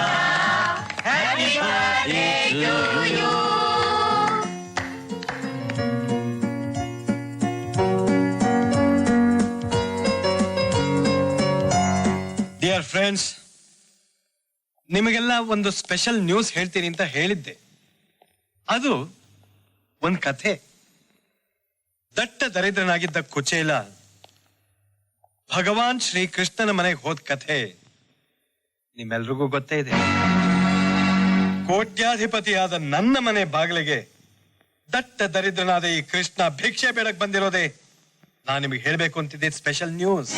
Happy birthday to you. Dear friends, ನಿಮಗೆಲ್ಲ ಒಂದು ಸ್ಪೆಷಲ್ ನ್ಯೂಸ್ ಹೇಳ್ತೀನಿ ಅಂತ ಹೇಳಿದ್ದೆ. ಅದು ಒಂದ್ ಕಥೆ. ದಟ್ಟ ದರಿದ್ರನಾಗಿದ್ದ ಕುಚೇಲ ಭಗವಾನ್ ಶ್ರೀ ಕೃಷ್ಣನ ಮನೆಗೆ ಹೋದ ಕಥೆ ನಿಮ್ಮೆಲ್ರಿಗೂ ಗೊತ್ತೇ ಇದೆ. ಕೋಟ್ಯಾಧಿಪತಿಯಾದ ನನ್ನ ಮನೆ ಬಾಗಿಲಿಗೆ ದಟ್ಟ ದರಿದ್ರನಾದ ಈ ಕೃಷ್ಣ ಭಿಕ್ಷೆ ಬೇಡಕ್ ಬಂದಿರೋದೇ ನಾನು ನಿಮಗೆ ಹೇಳ್ಬೇಕು ಅಂತಿದ್ದೆ ಸ್ಪೆಷಲ್ ನ್ಯೂಸ್.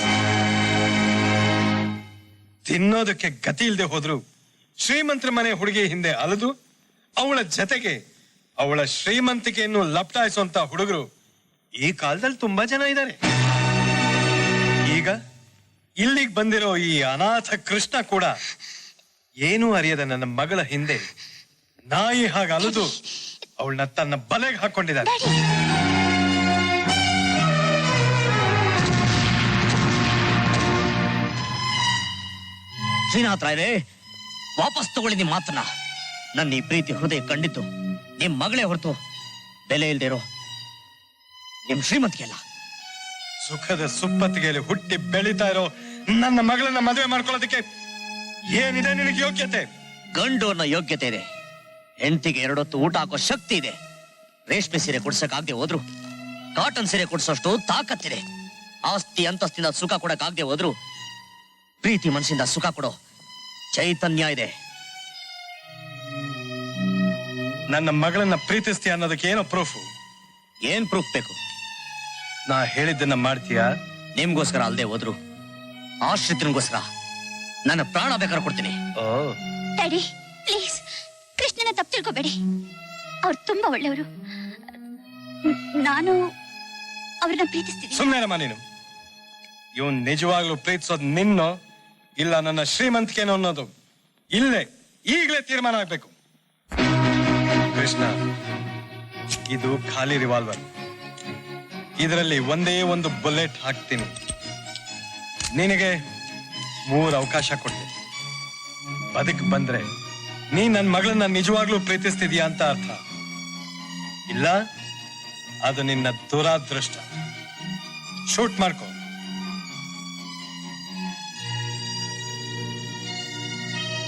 ತಿನ್ನೋದಕ್ಕೆ ಗತಿ ಇಲ್ಲದೆ ಹೋದ್ರು ಶ್ರೀಮಂತರ ಮನೆ ಹುಡುಗಿ ಹಿಂದೆ ಅಲದು ಅವಳ ಜೊತೆಗೆ ಅವಳ ಶ್ರೀಮಂತಿಕೆಯನ್ನು ಲಪ್ಟಾಯಿಸುವಂತ ಹುಡುಗರು ಈ ಕಾಲದಲ್ಲಿ ತುಂಬಾ ಜನ ಇದ್ದಾರೆ. ಈಗ ಇಲ್ಲಿಗೆ ಬಂದಿರೋ ಈ ಅನಾಥ ಕೃಷ್ಣ ಕೂಡ ಏನೂ ಅರಿಯದ ನನ್ನ ಮಗಳ ಹಿಂದೆ ನಾಯಿ ಹಾಗೆ ಅಲದು ಅವಳನ್ನ ತನ್ನ ಬಲೆಗೆ ಹಾಕೊಂಡಿದ್ದಾನೆ. ಶ್ರೀನಾಥ್ ರಾಯ್ರೆ, ವಾಪಸ್ ತಗೊಳ್ಳಿ ನಿಮ್ ಮಾತನ್ನ. ನನ್ನ ಈ ಪ್ರೀತಿ ಹೃದಯ ಕಂಡಿದ್ದು ನಿಮ್ ಮಗಳೇ ಹೊರತು ಬೆಲೆ ಇಲ್ದೇ ಇರೋ ನಿಮ್ ಶ್ರೀಮಂತಿಗೆ ಅಲ್ಲ. ಸುಖದ ಸುಪ್ಪತ್ತಿಗೆಯಲ್ಲಿ ಹುಟ್ಟಿ ಬೆಳೀತಾ ಇರೋ ನನ್ನ ಮಗಳನ್ನ ಮದುವೆ ಮಾಡ್ಕೊಳ್ಳೋದಕ್ಕೆ ಏನಿದೆ ನಿನಗೆ ಯೋಗ್ಯತೆ? ಗಂಡು ಅನ್ನೋ ಯೋಗ್ಯತೆ ಇದೆ. ಹೆಂಡತಿಗೆ 2 ಹೊತ್ತು ಊಟ ಹಾಕೋ ಶಕ್ತಿ ಇದೆ. ರೇಷ್ಮೆ ಸೀರೆ ಕೊಡ್ಸಕ್ಕಾಗದೆ ಹೋದ್ರು ಕಾಟನ್ ಸೀರೆ ಕೊಡ್ಸೋಷ್ಟು ತಾಕತ್ತಿದೆ. ಆಸ್ತಿ ಅಂತಸ್ತಿಂದ ಸುಖ ಕೊಡಕ್ಕಾಗದೆ ಹೋದ್ರು ಪ್ರೀತಿ ಮನಸ್ಸಿಂದ ಸುಖ ಕೊಡೋ ಚೈತನ್ಯ ಇದೆ. ನನ್ನ ಮಗಳನ್ನ ಪ್ರೀತಿಸ್ತೀಯ ಅನ್ನೋದಕ್ಕೆ ಏನೋ ಪ್ರೂಫ್? ಏನ್ ಪ್ರೂಫ್ ಬೇಕು? ನಾ ಹೇಳಿದ್ದನ್ನ ಮಾಡ್ತೀಯಾ? ನಿಮ್ಗೋಸ್ಕರ ಅಲ್ದೆ ಹೋದ್ರು ಆಶ್ರಿತನಿಗೋಸ್ಕರ ನನ್ನ ಪ್ರಾಣ ಬೇಕಾದ್ರೆ ಕೊಡ್ತೀನಿ. ಡ್ಯಾಡಿ ಪ್ಲೀಸ್, ಕೃಷ್ಣನ ತಪ್ಪು ತಿಳ್ಕೊಬೇಡಿ. ಅವ್ರು ತುಂಬಾ ಒಳ್ಳೆಯವರು. ನಾನು ಅವ್ರನ್ನ ಪ್ರೀತಿಸ್ತೀನಿ. ಸುಮ್ಮನೆ ನೀನು. ಇವನ್ ನಿಜವಾಗ್ಲೂ ಪ್ರೀತಿಸೋದು ನಿನ್ನೋ ಇಲ್ಲ ನನ್ನ ಶ್ರೀಮಂತಿಕೆನೋ ಅನ್ನೋದು ಈಗಲೇ ತೀರ್ಮಾನ ಆಗ್ಬೇಕು. ಕೃಷ್ಣ, ಇದು ಖಾಲಿ ರಿವಾಲ್ವರ್. ಇದರಲ್ಲಿ ಒಂದೇ ಒಂದು ಬುಲೆಟ್ ಹಾಕ್ತೀನಿ. ನಿನಗೆ 3 ಅವಕಾಶ ಕೊಡ್ತೀನಿ. ಬದುಕ್ ಬಂದ್ರೆ ನೀ ನನ್ನ ಮಗಳನ್ನ ನಿಜವಾಗ್ಲೂ ಪ್ರೀತಿಸ್ತಿದ್ಯಾ ಅಂತ ಅರ್ಥ. ಇಲ್ಲ ಅದು ನಿನ್ನ ದುರಾದೃಷ್ಟ. ಶೂಟ್ ಮಾಡ್ಕೋ.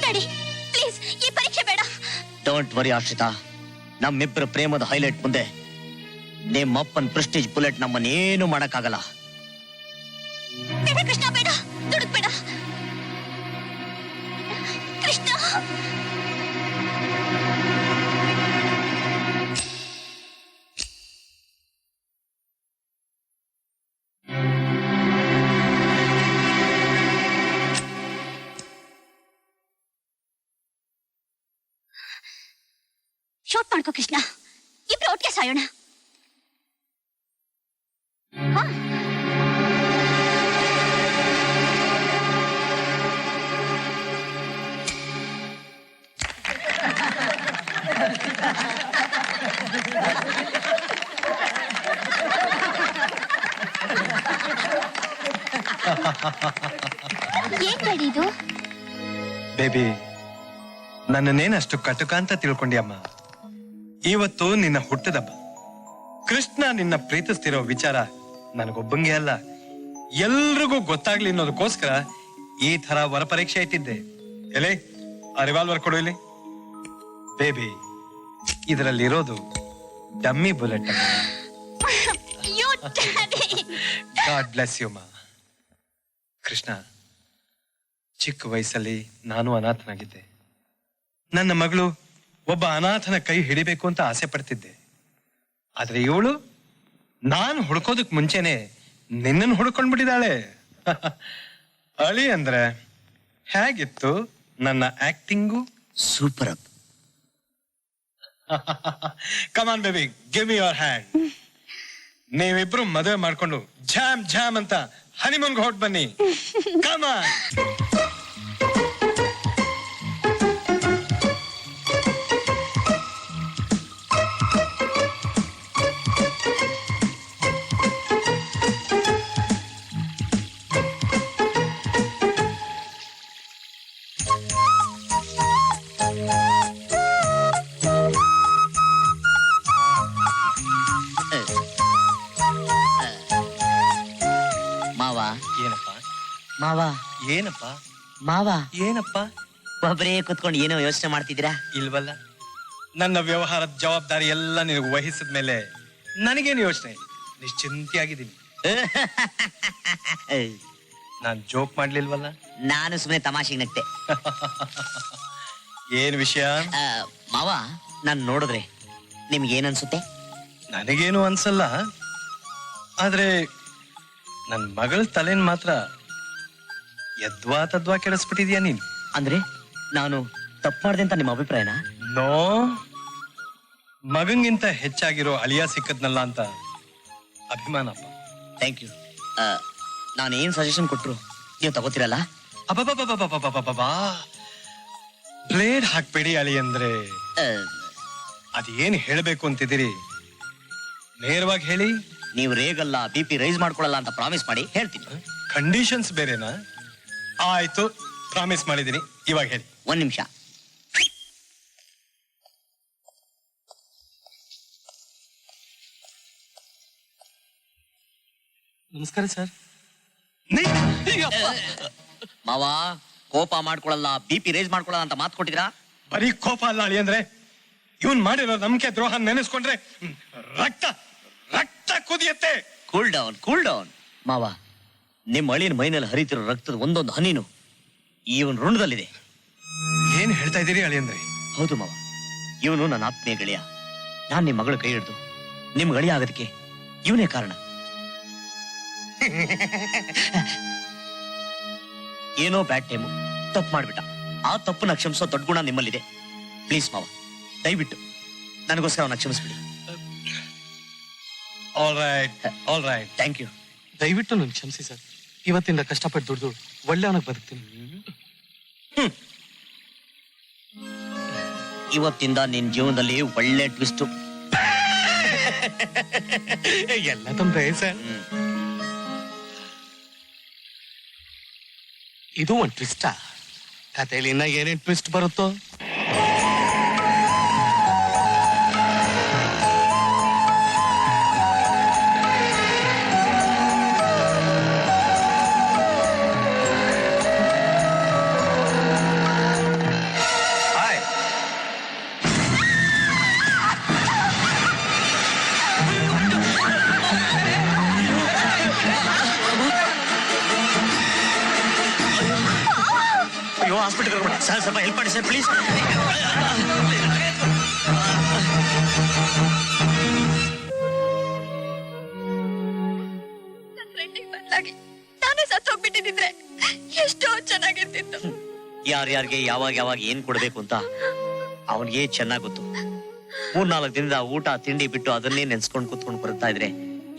ಡ್ಯಾಡಿ ಪ್ಲೀಸ್ ಈ ಪರೀಕ್ಷೆ ಬೇಡ. ಡೋಂಟ್ ವರಿ ಆಶ್ರಿತಾ, ನಮ್ಮಿಬ್ಬರ ಪ್ರೇಮದ ಹೈಲೈಟ್ ಮುಂದೆ ನಿಮ್ಮಪ್ಪನ್ ಪ್ರೆಸ್ಟೀಜ್ ಬುಲೆಟ್ ನಮ್ಮನ್ನೇನು ಮಾಡಕ್ಕಾಗಲ್ಲ. ಬೇಡ ಕೃಷ್ಣ, ಬೇಡ, ದುಡುಕ್ಬೇಡ ಕೃಷ್ಣ. ಶೂಟ್ ಮಾಡ್ಕೋ ಕೃಷ್ಣ, ಇಬ್ರು ಒಟ್ಟಿಗೆ ಸಾಯೋಣ. ಹಾ ಏನ್ ಡ್ಯಾಡಿ ಇದು? ಬೇಬಿ, ನನ್ನನ್ನೇನಷ್ಟು ಕಟುಕ ಅಂತ ತಿಳ್ಕೊಂಡ್ಯಮ್ಮ. ಇವತ್ತು ನಿನ್ನ ಹುಟ್ಟದಬ್ಬ. ಕೃಷ್ಣ ನಿನ್ನ ಪ್ರೀತಿಸ್ತಿರೋ ವಿಚಾರ ನನಗೊಬ್ಬಂಗೆ ಅಲ್ಲ, ಎಲ್ರಿಗೂ ಗೊತ್ತಾಗ್ಲಿ ಅನ್ನೋದಕ್ಕೋಸ್ಕರ ಈ ತರ ವರ ಪರೀಕ್ಷೆ ಇಟ್ಟಿದ್ದೆ. ಎಲೆ ಆ ರಿವಾಲ್ವರ್ ಕೊಡು ಇಲ್ಲಿ. ಬೇಬಿ, ಇದರಲ್ಲಿರೋದು dummy bullet. You daddy. God bless you ಮಾ. ಕೃಷ್ಣ, ಚಿಕ್ಕ ವಯಸ್ಸಲ್ಲಿ ನಾನು ಅನಾಥನಾಗಿದ್ದೆ. ನನ್ನ ಮಗಳು ಒಬ್ಬ ಅನಾಥನ ಕೈ ಹಿಡಿಬೇಕು ಅಂತ ಆಸೆ ಪಡ್ತಿದ್ದೆ. ಆದ್ರೆ ಇವಳು ನಾನು ಹುಡ್ಕೋದಕ್ ಮುಂಚೆನೆ ನಿನ್ನನ್ನು ಹುಡ್ಕೊಂಡ್ಬಿಟ್ಟಿದ್ದಾಳೆ. ಅಳಿ ಅಂದ್ರೆ ಹೇಗಿತ್ತು ನನ್ನ acting? Super up. Come on baby, give me your hand. ನೀವಿಬ್ರು ಮದುವೆ ಮಾಡ್ಕೊಂಡು ಝಾಮ್ ಝಾಮ್ ಅಂತ ಹನಿಮೂನ್ಗೆ ಹೊರಟ್ ಬನ್ನಿ. ಕಮಾನ್. ಮಾವ, ಏನಪ್ಪ ಮಾವ, ಏನಪ್ಪ ಮಾವ, ಏನಪ್ಪ ಒಬ್ಬರೇ ಕುತ್ಕೊಂಡು ಏನೋ ಯೋಚನೆ ಮಾಡ್ತಿದ್ದೀರಾ? ಇಲ್ವಲ್ಲ, ನನ್ನ ವ್ಯವಹಾರದ ಜವಾಬ್ದಾರಿ ಎಲ್ಲ ನಿನಗೆ ವಹಿಸಿದ ಮೇಲೆ ನನಗೇನು ಯೋಚನೆ, ನಿಶ್ಚಿಂತೆಯಾಗಿದ್ದೀನಿ. ನಾನ್ ಜೋಕ್ ಮಾಡ್ಲಿಲ್ವಲ್ಲ? ನಾನು ಸುಮ್ಮನೆ ತಮಾಷೆಗೆ ನಗ್ತೆ. ಏನ್ ವಿಷಯ? ಮಾವ, ನಾನ್ ನೋಡಿದ್ರೆ ನಿಮ್ಗೆ ಏನನ್ಸುತ್ತೆ? ನನಗೇನು ಅನ್ಸಲ್ಲ, ಆದ್ರೆ ನನ್ ಮಗಳ ತಲೆನ್ ಮಾತ್ರ ಯದ್ವಾ ತದ್ವಾ ಕೆಡಿಸ್ಬಿಟ್ಟಿದ್ಯಾ ನೀನ್. ಅಂದ್ರೆ ನಾನು ತಪ್ಪು ಮಾಡ್ದೆ ಅಂತ ನಿಮ್ಮ ಅಭಿಪ್ರಾಯನ? ನೋ, ಮಗಂಗಿಂತ ಹೆಚ್ಚಾಗಿರೋ ಅಳಿಯ ಸಿಕ್ಕದ್ನಲ್ಲ ಅಂತ ಅಭಿಮಾನಪ್ಪ. Thank you. ನಾನು ಏನ್ ಸಜೆಷನ್ ಕೊಟ್ರು ನೀವು ತಗೋತಿರಲ್ಲ? ಅಬ್ಬಬ್ಬಬ್ಬಬ್ಬಬ್ಬಬ್ಬಬ್ಬಬ್ಬಾ, ಬ್ಲೇಡ್ ಹಾಕ್ಬೇಡಿ ಅಳಿ ಅಂದ್ರೆ ಅದೇನ್ ಹೇಳ್ಬೇಕು ಅಂತಿದ್ದೀರಿ ನೇರವಾಗಿ ಹೇಳಿ. ನೀವು ರೇಗಲ್ಲ, BP ರೈಸ್ ಮಾಡ್ಕೊಳಲ್ಲ ಅಂತ ಪ್ರಾಮಿಸ್ ಮಾಡಿ ಹೇಳ್ತೀನಿ. ಕಂಡೀಷನ್ಸ್ ಬೇರೆನಾ? ಆಯ್ತು, ಪ್ರಾಮಿಸ್ ಮಾಡಿದ್ದೀನಿ. ಇವಾಗ ಹೇಳಿ. ಒಂದ್ ನಿಮಿಷ. ನಮಸ್ಕಾರ ಸರ್. ಮಾವ, ಕೋಪ ಮಾಡ್ಕೊಳಲ್ಲ, BP ರೈಸ್ ಮಾಡ್ಕೊಳಲ್ಲ ಅಂತ ಮಾತು ಕೊಟ್ಟಿದ್ರಾ? ಬರೀ ಕೋಪ ಅಲ್ಲ ಅಳಿ ಅಂದ್ರೆ, ಇವನ್ ಮಾಡಿರೋ ನಂಬಿಕೆ ದ್ರೋಹ ನೆನೆಸ್ಕೊಂಡ್ರೆ ರಕ್ತ ರಕ್ತ ಕುದಿಯತ್ತೆ. Cool down, cool down. ಮಾವ, ನಿಮ್ಮ ಅಳಿನ ಮೈನಲ್ಲಿ ಹರಿತಿರೋ ರಕ್ತದ ಒಂದೊಂದು ಹನಿನು ಇವನ್ ಋಣದಲ್ಲಿದೆ. ಏನ್ ಹೇಳ್ತಾ ಇದ್ದೀರಿ ಅಳಿ ಅಂದ್ರೆ? ಹೌದು ಮಾವ, ಇವನು ನನ್ನ ಆತ್ಮೀಯ ಗೆಳೆಯ. ನಾನ್ ನಿಮ್ ಮಗಳ ಕೈ ಹಿಡಿದು ನಿಮ್ ಗೆಳೆಯ ಆಗೋದಕ್ಕೆ ಇವನೇ ಕಾರಣ. ಏನೋ ಬ್ಯಾಡ್ ಟೈಮು, ತಪ್ಪು ಮಾಡ್ಬಿಟ್ಟ. ಆ ತಪ್ಪನ್ನ ಕ್ಷಮಿಸೋ ದೊಡ್ಡ ಗುಣ ನಿಮ್ಮಲ್ಲಿದೆ. ಪ್ಲೀಸ್ ಮಾವ, ದಯವಿಟ್ಟು ನನಗೋಸ್ಕರ ಅವನ್ನ ಕ್ಷಮಿಸ್ಬಿಡಿ. All right, all right. Thank you. ದಯವಿಟ್ಟು ನನ್ ಕ್ಷಮಿಸಿ ಸರ್. ಇವತ್ತಿಂದ ಕಷ್ಟಪಟ್ಟು ದುಡ್ದು ಒಳ್ಳೆಯವನಾಗಿ ಬದುಕ್ತೀನಿ. ಇವತ್ತಿಂದ ನಿನ್ ಜೀವನದಲ್ಲಿ ಒಳ್ಳೆ ಟ್ವಿಸ್ಟ್. ಎಲ್ಲ ತಮ್ಮ ಸರ್. ಇದು ಒಂದು ಟ್ವಿಸ್ಟಾ? ಕಥೆಯಲ್ಲಿ ಇನ್ನ ಏನೇನ್ ಟ್ವಿಸ್ಟ್ ಬರುತ್ತೋ? ಅಯ್ಯೋ ಹಾಸ್ಪಿಟಲ್ ಸರ್, ಸ್ವಲ್ಪ ಹೆಲ್ಪ್ ಮಾಡಿ ಸರ್ ಪ್ಲೀಸ್. ನಾನೇ ಸತ್ತೋಗ್ಬಿಟ್ಟಿದ್ರೆ ಎಷ್ಟೋ ಚೆನ್ನಾಗಿರ್ತಿತ್ತು. ಯಾರ್ಯಾರಿಗೆ ಯಾವಾಗ ಯಾವಾಗ ಏನ್ ಕೊಡ್ಬೇಕು ಅಂತ ಅವನಿಗೆ ಚೆನ್ನಾಗ್ ಗೊತ್ತು. 3-4 ದಿನದ ಊಟ ತಿಂಡಿ ಬಿಟ್ಟು ಅದನ್ನೇ ನೆನ್ಸ್ಕೊಂಡು ಕೂತ್ಕೊಂಡು ಬರ್ತಾ ಇದ್ರೆ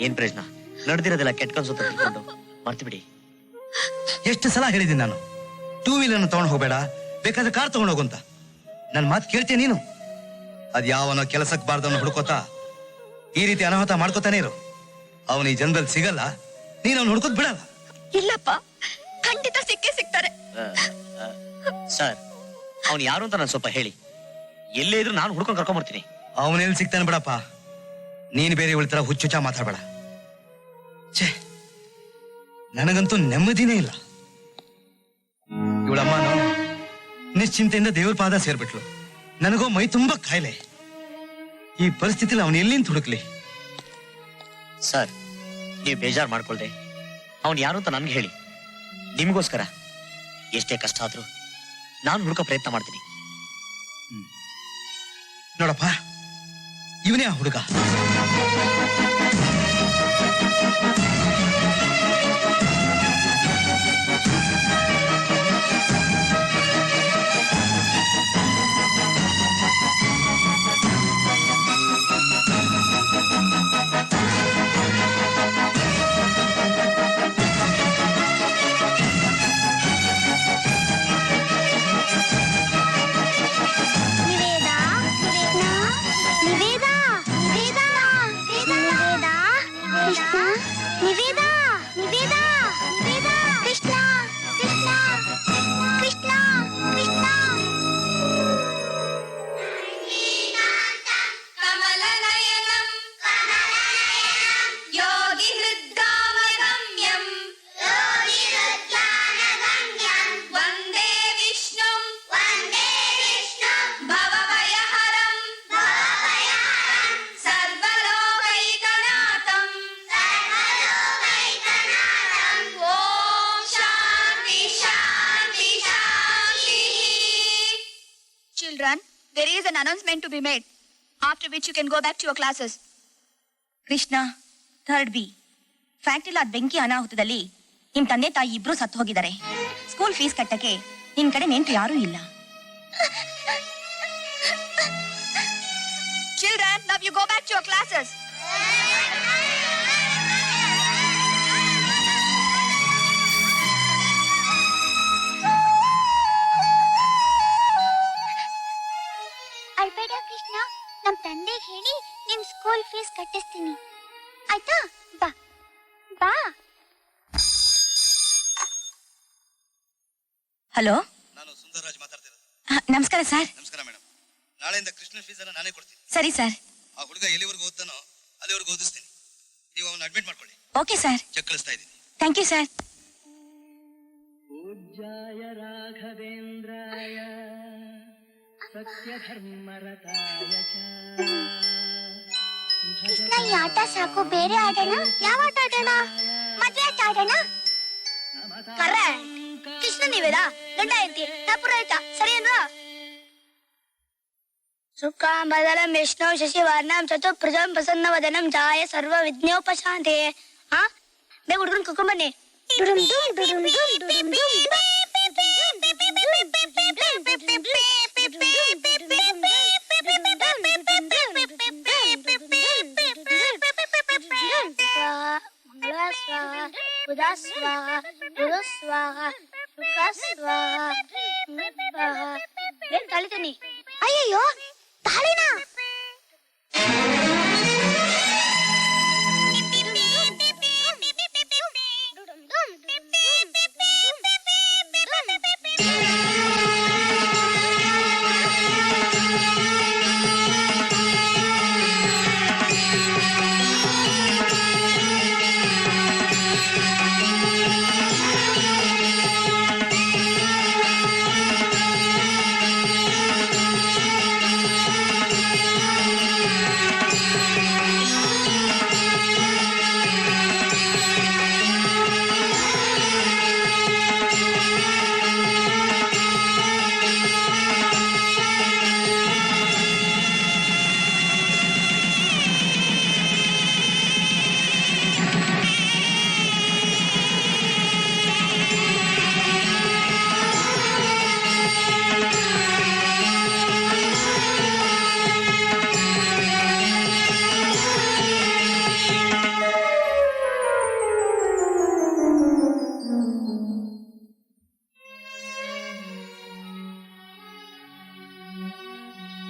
ಏನ್ ಪ್ರಯೋಜನ? ನಡೆದಿರೋದೆಲ್ಲ ಕೆಟ್ಟ ಕನ್ಸುತ್ತ ತಿಳ್ಕೊಂಡು ಮರ್ತು ಬಿಡಿ. ಎಷ್ಟು ಸಲ ಹೇಳಿದ್ದೀನಿ ನಾನು, 2 ವೀಲರ್ ತಗೊಂಡು ಹೋಗ್ಬೇಡ, ಬೇಕಾದ್ರೆ ಕಾರ್ ತಗೊಂಡು ಹೋಗಂತ. ನನ್ ಮಾತು ಕೇಳ್ತೀನಿ ನೀನು? ಅದ್ ಯಾವನೋ ಕೆಲಸಕ್ಕೆ ಬಾರ್ದವನ್ನ ಹುಡ್ಕೋತಾ ಈ ರೀತಿ ಅನಾಹುತ ಮಾಡ್ಕೋತಾನೆ ಇರು. ಅವನ ಈ ಜನ್ಮದಲ್ಲಿ ಸಿಗಲ್ಲ, ನೀನ್ ಅವ್ನು ಹುಡ್ಕೋದ್ ಬಿಡಲ್ಲ. ಇಲ್ಲಪ್ಪ, ಖಂಡಿತ ಸಿಕ್ಕೇ ಸಿಗ್ತಾರೆ. ಸರ್, ಅವ್ನು ಯಾರು ಅಂತ ನಾನು ಸ್ವಲ್ಪ ಹೇಳಿ, ಎಲ್ಲೇ ಇದ್ರು ನಾನು ಹುಡ್ಕೊಂಡು ಕರ್ಕೊಂಡ್ ಬರ್ತೀನಿ. ಅವನೆಲ್ಲಿ ಸಿಗ್ತಾನೆ ಬಿಡಪ್ಪ, ನೀನ್ ಬೇರೆ ಇವಳ ತರ ಹುಚ್ಚುಚ್ಚ ಮಾತಾಡ್ಬೇಡ. ಛೇ, ನನಗಂತೂ ನೆಮ್ಮದಿನೇ ಇಲ್ಲ. ಇವಳಮ್ಮನು ನಿಶ್ಚಿಂತೆಯಿಂದ ದೇವ್ರ ಪಾದ ಸೇರ್ಬಿಟ್ಲು. ನನಗೋ ಮೈ ತುಂಬಾ ಕಾಯಿಲೆ. ಈ ಪರಿಸ್ಥಿತಿಲಿ ಅವನು ಎಲ್ಲಿಂದ ಹುಡುಕ್ಲಿ? ಸರ್, ನೀವು ಬೇಜಾರ್ ಮಾಡ್ಕೊಳ್ದೆ ಅವ್ನು ಯಾರು ಅಂತ ನನ್ಗೆ ಹೇಳಿ. ನಿಮ್ಗೋಸ್ಕರ ಎಷ್ಟೇ ಕಷ್ಟ ಆದ್ರೂ ನಾನು ಹುಡುಕೋ ಪ್ರಯತ್ನ ಮಾಡ್ತೀನಿ. ನೋಡಪ್ಪ, ಇವನೇ ಆ ಹುಡುಗ. Children, there is an announcement to be made, after which you can go back to your classes. Krishna, 3rd B. ಫ್ಯಾಕ್ಟರಿಲ ಬೆಂಕಿ ಅನಾಹುತದಲ್ಲಿ ನಿಮ್ ತಂದೆ ತಾಯಿ ಇಬ್ರು ಸತ್ತು ಹೋಗಿದ್ದಾರೆ. ಸ್ಕೂಲ್ ಫೀಸ್ ಕಟ್ಟಕ್ಕೆ ನಿನ್ ಕಡೆ ನೆಂಟು ಯಾರೂ ಇಲ್ಲ. Children, now you go back to your classes. ಅಳ್ಬೇಡ ಕೃಷ್ಣ, ನಮ್ ತಂದೆಗೆ ಹೇಳಿ ನಿಮ್ ಸ್ಕೂಲ್ ಫೀಸ್ ಕಟ್ಟಿಸ್ತೀನಿ, ಆಯ್ತಾ? ಬಾ ಬಾ. ಹಲೋ, ನಾನು ಸುಂದರರಾಜ್ ಮಾತಾಡ್ತಿರೋದು. ನಮಸ್ಕಾರ ಸರ್. ನಮಸ್ಕಾರ ಮೇಡಮ್. ನಾಳೆಯಿಂದ ಕೃಷ್ಣ ಫೀಸ್ ಅನ್ನ ನಾನೇ ಕೊಡ್ತೀನಿ. ಸರಿ ಸರ್. ಆ ಹುಡುಗ ಎಲ್ಲಿವರೆಗೂ ಓದ್ತಾನೋ ಅಲ್ಲಿವರೆಗೂ ಓದಿಸ್ತೀನಿ. ನೀವು ಅವನ್ನ ಅಡ್ಮಿಟ್ ಮಾಡ್ಕೊಳ್ಳಿ. Okay sir. ಚೆಕ್ ಕಳಿಸ್ತಾ ಇದ್ದೀನಿ. Thank you sir. ಪೂಜ್ಯಾಯ ರಾಘವೇಂದ್ರಾಯ ಸತ್ಯಧರ್ಮರತಾಯ ಚ. ಕೃಷ್ಣ, ಈ ಆಟ ಸಾಕು, ಬೇರೆ ಆಡೋಣ. ಯಾವ ಆಟ ಆಡೋಣ? ಮದ್ವೆ ಆಟ ಆಡೋಣ. ಕೃಷ್ಣ ನೀವೇದಾ ಗಂಡ ಎಂತಿ ತಪ್ಪುರಾಯ್ತ ಸರಿ ಅಲ್ವಾ? ಸುಖಾಂಬದಲಂ ವಿಷ್ಣು ಶಶಿವರ್ಣಂ ಚತುರ್ಭುಜಂ ಪ್ರಸನ್ನವದನಂ ಛಾಯ ಸರ್ವ ವಿಘ್ನೋಪಶಾಂತೆ. ಬೇಗ ಹುಡುಗನ್ ಕರ್ಕೊಂಡ್ ಬನ್ನಿ. ಉದಾ ಸ್ವಾಹ, ಗುರು ಸ್ವಾಹ, ಸುಖ ಸ್ವಾಹ, ಸ್ವಾಹ. ಕಲಿತೀನಿ. ಅಯ್ಯಯ್ಯೋ, ತಾಳಿನಾ?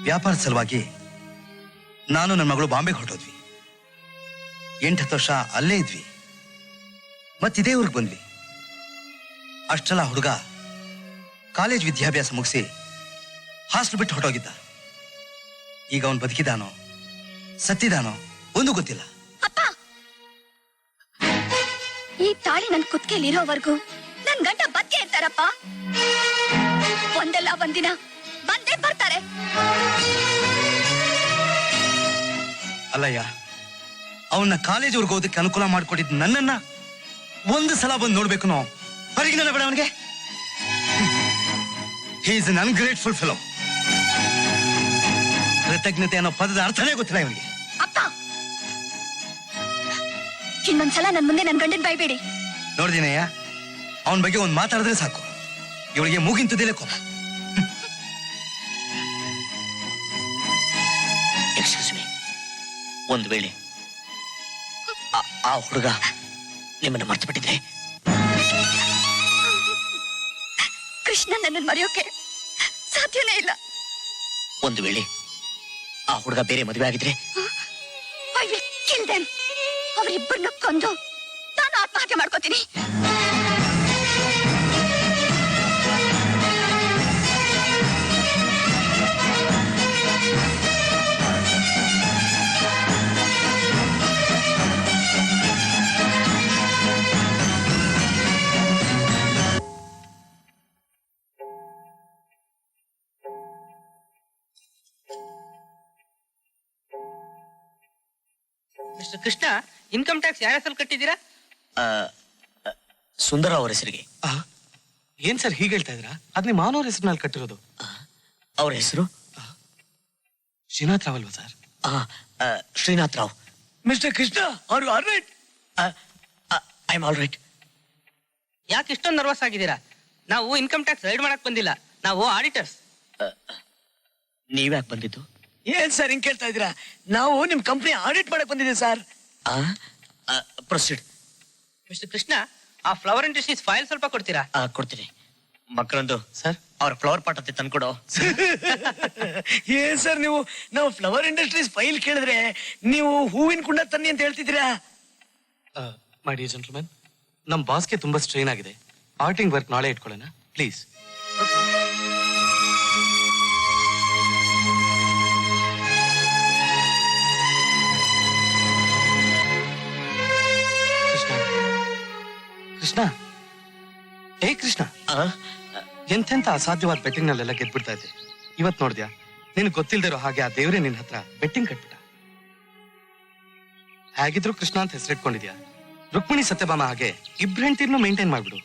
ವ್ಯಾಪಾರದ ಸಲುವಾಗಿ ನಾನು ನನ್ನ ಮಗಳು ಬಾಂಬೆಗೆ ಹೊರಟೋದ್ವಿ. 8 ವರ್ಷ ಅಲ್ಲೇ ಇದ್ವಿ. ಮತ್ತಿದೇ ಊರಿಗೆ ಬಂದ್ವಿ. ಅಷ್ಟೆಲ್ಲ ಹುಡುಗ ಕಾಲೇಜ್ ವಿದ್ಯಾಭ್ಯಾಸ ಮುಗಿಸಿ ಹಾಸ್ಟೆಲ್ ಬಿಟ್ಟು ಹೊರಟೋಗಿದ್ದ. ಈಗ ಅವನು ಬದುಕಿದಾನೋ ಸತ್ತಿದಾನೋ ಒಂದು ಗೊತ್ತಿಲ್ಲ. ಅಪ್ಪ, ಈ ತಾಳಿ ನನ್ ಕುತ್ತಿಗೆಯಲ್ಲಿ ಇರೋವರೆಗೂ ನನ್ ಗಂಡ ಬದುಕೇ ಇರ್ತಾರಪ್ಪ. ಒಂದಲ್ಲ ಒಂದಿನ ಬಂದೇ ಬರ್ತಾರೆ. ಅಲ್ಲಯ್ಯ, ಅವನ್ನ ಕಾಲೇಜ್ ಓದಕ್ಕೆ ಅನುಕೂಲ ಮಾಡಿಕೊಟ್ಟಿದ್ ನನ್ನನ್ನ ಒಂದು ಸಲ ಬಂದು ನೋಡ್ಬೇಕು ನಾವು ಪರಿಗಣನೆ ಬೇಡ ಅವನಿಗೆ. He is an ungrateful fellow. ಕೃತಜ್ಞತೆ ಅನ್ನೋ ಪದದ ಅರ್ಥನೇ ಗೊತ್ತಿಲ್ಲ ಇವನಿಗೆ. ಅಪ್ಪ, ಇನ್ನೊಂದ್ಸಲ ನನ್ ಮುಂದೆ ನನ್ ಗಂಡನ್ ಬೈಬೇಡಿ. ನೋಡ್ದಿನಯ್ಯ, ಅವನ ಬಗ್ಗೆ ಒಂದ್ ಮಾತಾಡಿದ್ರೆ ಸಾಕು ಇವಳಿಗೆ ಮೂಗಿಂತದಿಲ್ಲ ಕೋಪ. ಎಕ್ಸ್ಕ್ಯೂಸ್ ಮೀ, ಒಂದು ವೇಳೆ ಆ ಹುಡುಗ ನಿಮ್ಮನ್ನ ಮರ್ತು ಬಿಟ್ಟಿದ್ರೆ? ಕೃಷ್ಣ ನನ್ನನ್ನು ಮರೆಯೋಕೆ ಸಾಧ್ಯನೇ ಇಲ್ಲ. ಒಂದು ವೇಳೆ ಆ ಹುಡುಗ ಬೇರೆ ಮದುವೆ ಆಗಿದ್ರೆ? I will kill them. ಅವರಿಬ್ಬರನ್ನ ಕೊಂದು ನಾನು ಆತ್ಮಹತ್ಯೆ ಮಾಡ್ಕೋತೀನಿ. ಮಿಸ್ಟರ್ ಕೃಷ್ಣ, ಇನ್ಕಮ್ ಟ್ಯಾಕ್ಸ್ ಯಾರ ಹೆಸರು ಕಟ್ಟಿದ್ದೀರಾ? ಸುಂದರ ಅವರ ಹೆಸರಿಗೆ. ಏನ್ ಸರ್ ಹೀಗೆ ಹೇಳ್ತಾ ಇದ್ರಾ? ಅದ್ ನಿಮ್ಮ ಮಾವನವ್ರ ಹೆಸರಿನಲ್ಲಿ ಕಟ್ಟಿರೋದು. ಅವ್ರ ಹೆಸರು ಶ್ರೀನಾಥ್ ರಾವ್ ಅಲ್ವಾ sir? Srinath Rao. Mister Krishna, are you all right? I am all right. ಯಾಕೆ ಇಷ್ಟೊಂದು ನರ್ವಸ್ ಆಗಿದ್ದೀರಾ? ನಾವು ಇನ್ಕಮ್ ಟ್ಯಾಕ್ಸ್ ರೈಡ್ ಮಾಡಕ್ ಬಂದಿಲ್ಲ, ನಾವು ಆಡಿಟರ್ಸ್. ನೀವ್ಯಾಕೆ ಬಂದಿದ್ದು? ಏನ್ ಸರ್ ಹಿಂಗ್ ಕೇಳ್ತಾ ಇದ್ದೀರಾ? ನಾವು ನಿಮ್ ಕಂಪ್ನಿ ಆಡಿಟ್ ಮಾಡಕ್ ಬಂದಿದ್ದೀವಿ ಸರ್. ಪ್ರೊಸೀಡ್. ಮಿಸ್ಟರ್ ಕೃಷ್ಣ, ಆ ಫ್ಲವರ್ ಇಂಡಸ್ಟ್ರೀಸ್ ಫೈಲ್ ಸ್ವಲ್ಪ ಕೊಡ್ತೀರಾ? ಕೊಡ್ತೀನಿ. ಮಕ್ಕಳೊಂದು ಸರ್, ಅವ್ರ ಫ್ಲವರ್ ಪಾಟ್ ಅಂತ ತಂದ್ಕೊಡು. ಏನ್ ಸರ್ ನೀವು, ನಾವು ಫ್ಲವರ್ ಇಂಡಸ್ಟ್ರೀಸ್ ಫೈಲ್ ಕೇಳಿದ್ರೆ ನೀವು ಹೂವಿನ ಕುಂಡ ತನ್ನಿ ಅಂತ ಹೇಳ್ತಿದ್ದೀರಾ? ಮೈ ಡಿಯರ್ ಜೆಂಟಲ್ಮನ್, ನಮ್ ಬಾಸ್ಗೆ ತುಂಬಾ ಸ್ಟ್ರೈನ್ ಆಗಿದೆ. ಆರ್ಟಿಂಗ್ ವರ್ಕ್ ನಾಳೆ ಇಟ್ಕೊಳ್ಳೋಣ ಪ್ಲೀಸ್. ಕೃಷ್ಣ, ಏ ಕೃಷ್ಣ, ಎಂತೆಂತ ಅಸಾಧ್ಯವಾದ ಬೆಟ್ಟಿಂಗ್ ನಲ್ಲೆಲ್ಲ ಗೆದ್ಬಿಡ್ತಾ ಇದ್ದೆ. ಇವತ್ ನೋಡ್ದ್ಯಾ, ನಿನ್ ಗೊತ್ತಿಲ್ದಿರೋ ಹಾಗೆ ಆ ದೇವ್ರೆ ನಿನ್ ಹತ್ರ ಬೆಟ್ಟಿಂಗ್ ಕಟ್ಬಿಟ್ಟ. ಹೇಗಿದ್ರು ಕೃಷ್ಣ ಅಂತ ಹೆಸರಿಟ್ಕೊಂಡಿದ್ಯಾ, ರುಕ್ಮಿಣಿ ಸತ್ಯಭಾಮ ಹಾಗೆ ಇಬ್ರು ಹೆಂಡ್ತಿರ್ನು ಮೇಂಟೈನ್ ಮಾಡ್ಬಿಡು.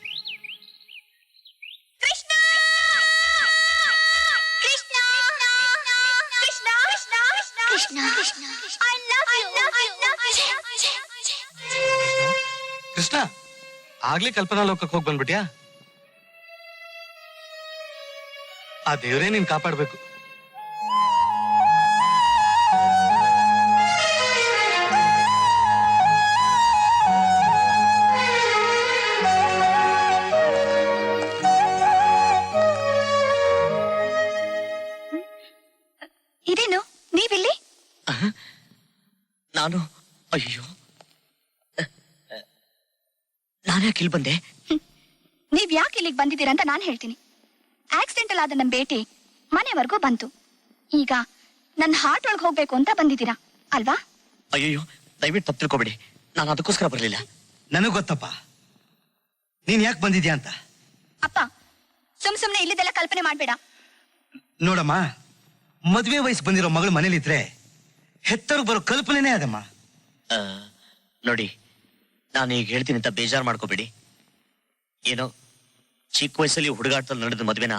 ಕೃಷ್ಣ, ಆಗ್ಲೇ ಕಲ್ಪನಾ ಲೋಕಕ್ಕೆ ಹೋಗಿ ಬಂದ್ಬಿಟ್ಯಾ? ಆ ದೇವ್ರೇ ನೀನ್ ಕಾಪಾಡ್ಬೇಕು. ಇದೇನು ನೀವಿಲ್ಲಿ? ನಾನು ಅಯ್ಯೋ, ನಾನ್ಯಾಕೆ ಇಲ್ಲಿ ಬಂದೆ? ನೀವ್ ಯಾಕೆ ಇಲ್ಲಿಗೆ ಬಂದಿದ್ದೀರಾ ಅಂತ ನಾನು ಹೇಳ್ತೀನಿ. ಆಕ್ಸಿಡೆಂಟಲ್ ಆದ ನಮ್ ಭೇಟಿ ಮನೆವರೆಗೂ ಬಂತು. ಈಗ ನನ್ನ ಹಾರ್ಟ್ ಒಳಗೆ ಹೋಗ್ಬೇಕು ಅಂತ ಬಂದಿದ್ದೀರಾ ಅಲ್ವಾ? ಅಯ್ಯೋ, ದಯವಿಟ್ಟು ತಪ್ಪು ತಿಳ್ಕೊಬೇಡಿ, ನಾನು ಅದಕ್ಕೋಸ್ಕರ ಬರ್ಲಿಲ್ಲ. ನನಗ್ ಗೊತ್ತಪ್ಪ ನೀನ್ ಯಾಕೆ ಬಂದಿದ್ಯಾ ಅಂತ. ಅಪ್ಪ, ಸುಮ್ನೆ ಇಲ್ಲಿದೆಲ್ಲ ಕಲ್ಪನೆ ಮಾಡ್ಬೇಡ. ನೋಡಮ್ಮ, ಮದ್ವೆ ವಯಸ್ಸು ಬಂದಿರೋ ಮಗಳು ಮನೇಲಿದ್ರೆ ಹೆತ್ತರು ಬರೋ ಕಲ್ಪನೆನೇ ಅದಮ್ಮ. ನೋಡಿ, ನಾನು ಈಗ ಹೇಳ್ತೀನಿ ಅಂತ ಬೇಜಾರು ಮಾಡ್ಕೋಬೇಡಿ. ಏನೋ ಚಿಕ್ಕ ವಯಸ್ಸಲ್ಲಿ ಹುಡುಗಾಟದಲ್ಲಿ ನಡೆದ ಮದ್ವೆನ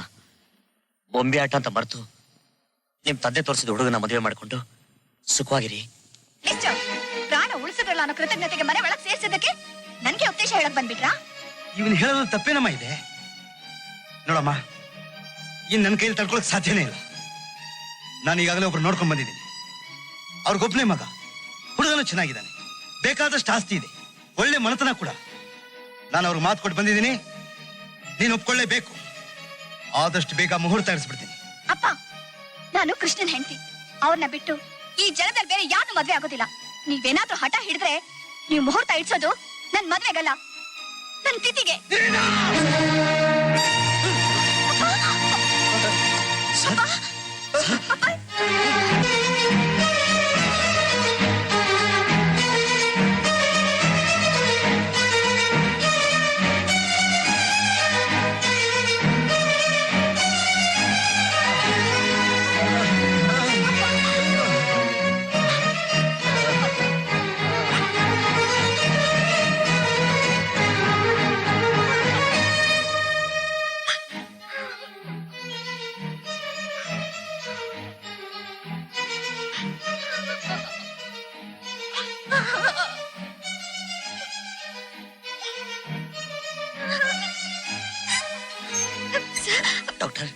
ಬೊಂಬೆ ಆಟ ಅಂತ ಮರೆತು ನಿಮ್ ತಂದೆ ತೋರಿಸಿದ ಹುಡುಗನ ಮದುವೆ ಮಾಡ್ಕೊಂಡು ಸುಖವಾಗಿರಿ. ಪ್ರಾಣ ಉಳಿಸಿದ್ರಲ್ಲ ಅನ್ನೋ ಕೃತಜ್ಞತೆಗೆ ಮನೆ ಒಳಗೆ ಸೇರಿಸಿದ್ದಕ್ಕೆ ನನ್ಗೆ ಉದ್ದೇಶ ಹೇಳಕ್ ಬಂದ್ಬಿಟ್ರಾ? ಇವನ್ ಹೇಳೋದು ತಪ್ಪೇನಮ್ಮ ಇದೆ. ನೋಡಮ್ಮ, ಇನ್ ನನ್ನ ಕೈಯಲ್ಲಿ ತಡ್ಕೊಳಕ್ ಸಾಧ್ಯನೇ ಇಲ್ಲ. ನಾನು ಈಗಾಗಲೇ ಒಬ್ರು ನೋಡ್ಕೊಂಡ್ ಬಂದಿದ್ದೀನಿ. ಅವ್ರಿಗೊಬ್ನೇ ಮಗ, ಹುಡುಗನು ಚೆನ್ನಾಗಿದ್ದಾನೆ, ಬೇಕಾದಷ್ಟು ಆಸ್ತಿ ಇದೆ, ಒಳ್ಳೆ ಮನತನ ಕೂಡ. ನಾನು ಅವ್ರಿಗೆ ಮಾತು ಕೊಟ್ಟು ಬಂದಿದ್ದೀನಿ, ನೀನು ಒಪ್ಕೊಳ್ಳೇಬೇಕು. ಆದಷ್ಟು ಬೇಗ ಮುಹೂರ್ತ ಇರಿಸ್ಬಿಡ್ತೀನಿ. ಅಪ್ಪ, ನಾನು ಕೃಷ್ಣನ್ ಹೆಂಡತಿ. ಅವ್ರನ್ನ ಬಿಟ್ಟು ಈ ಜಗದಲ್ಲಿ ಬೇರೆ ಯಾರು ಮದ್ವೆ ಆಗೋದಿಲ್ಲ. ನೀವೇನಾದ್ರೂ ಹಠ ಹಿಡಿದ್ರೆ ನೀವು ಮುಹೂರ್ತ ಇಡ್ಸೋದು ನನ್ ಮದ್ವೆಗಲ್ಲ, ನನ್ ತಿಥಿಗೆ. Doctor,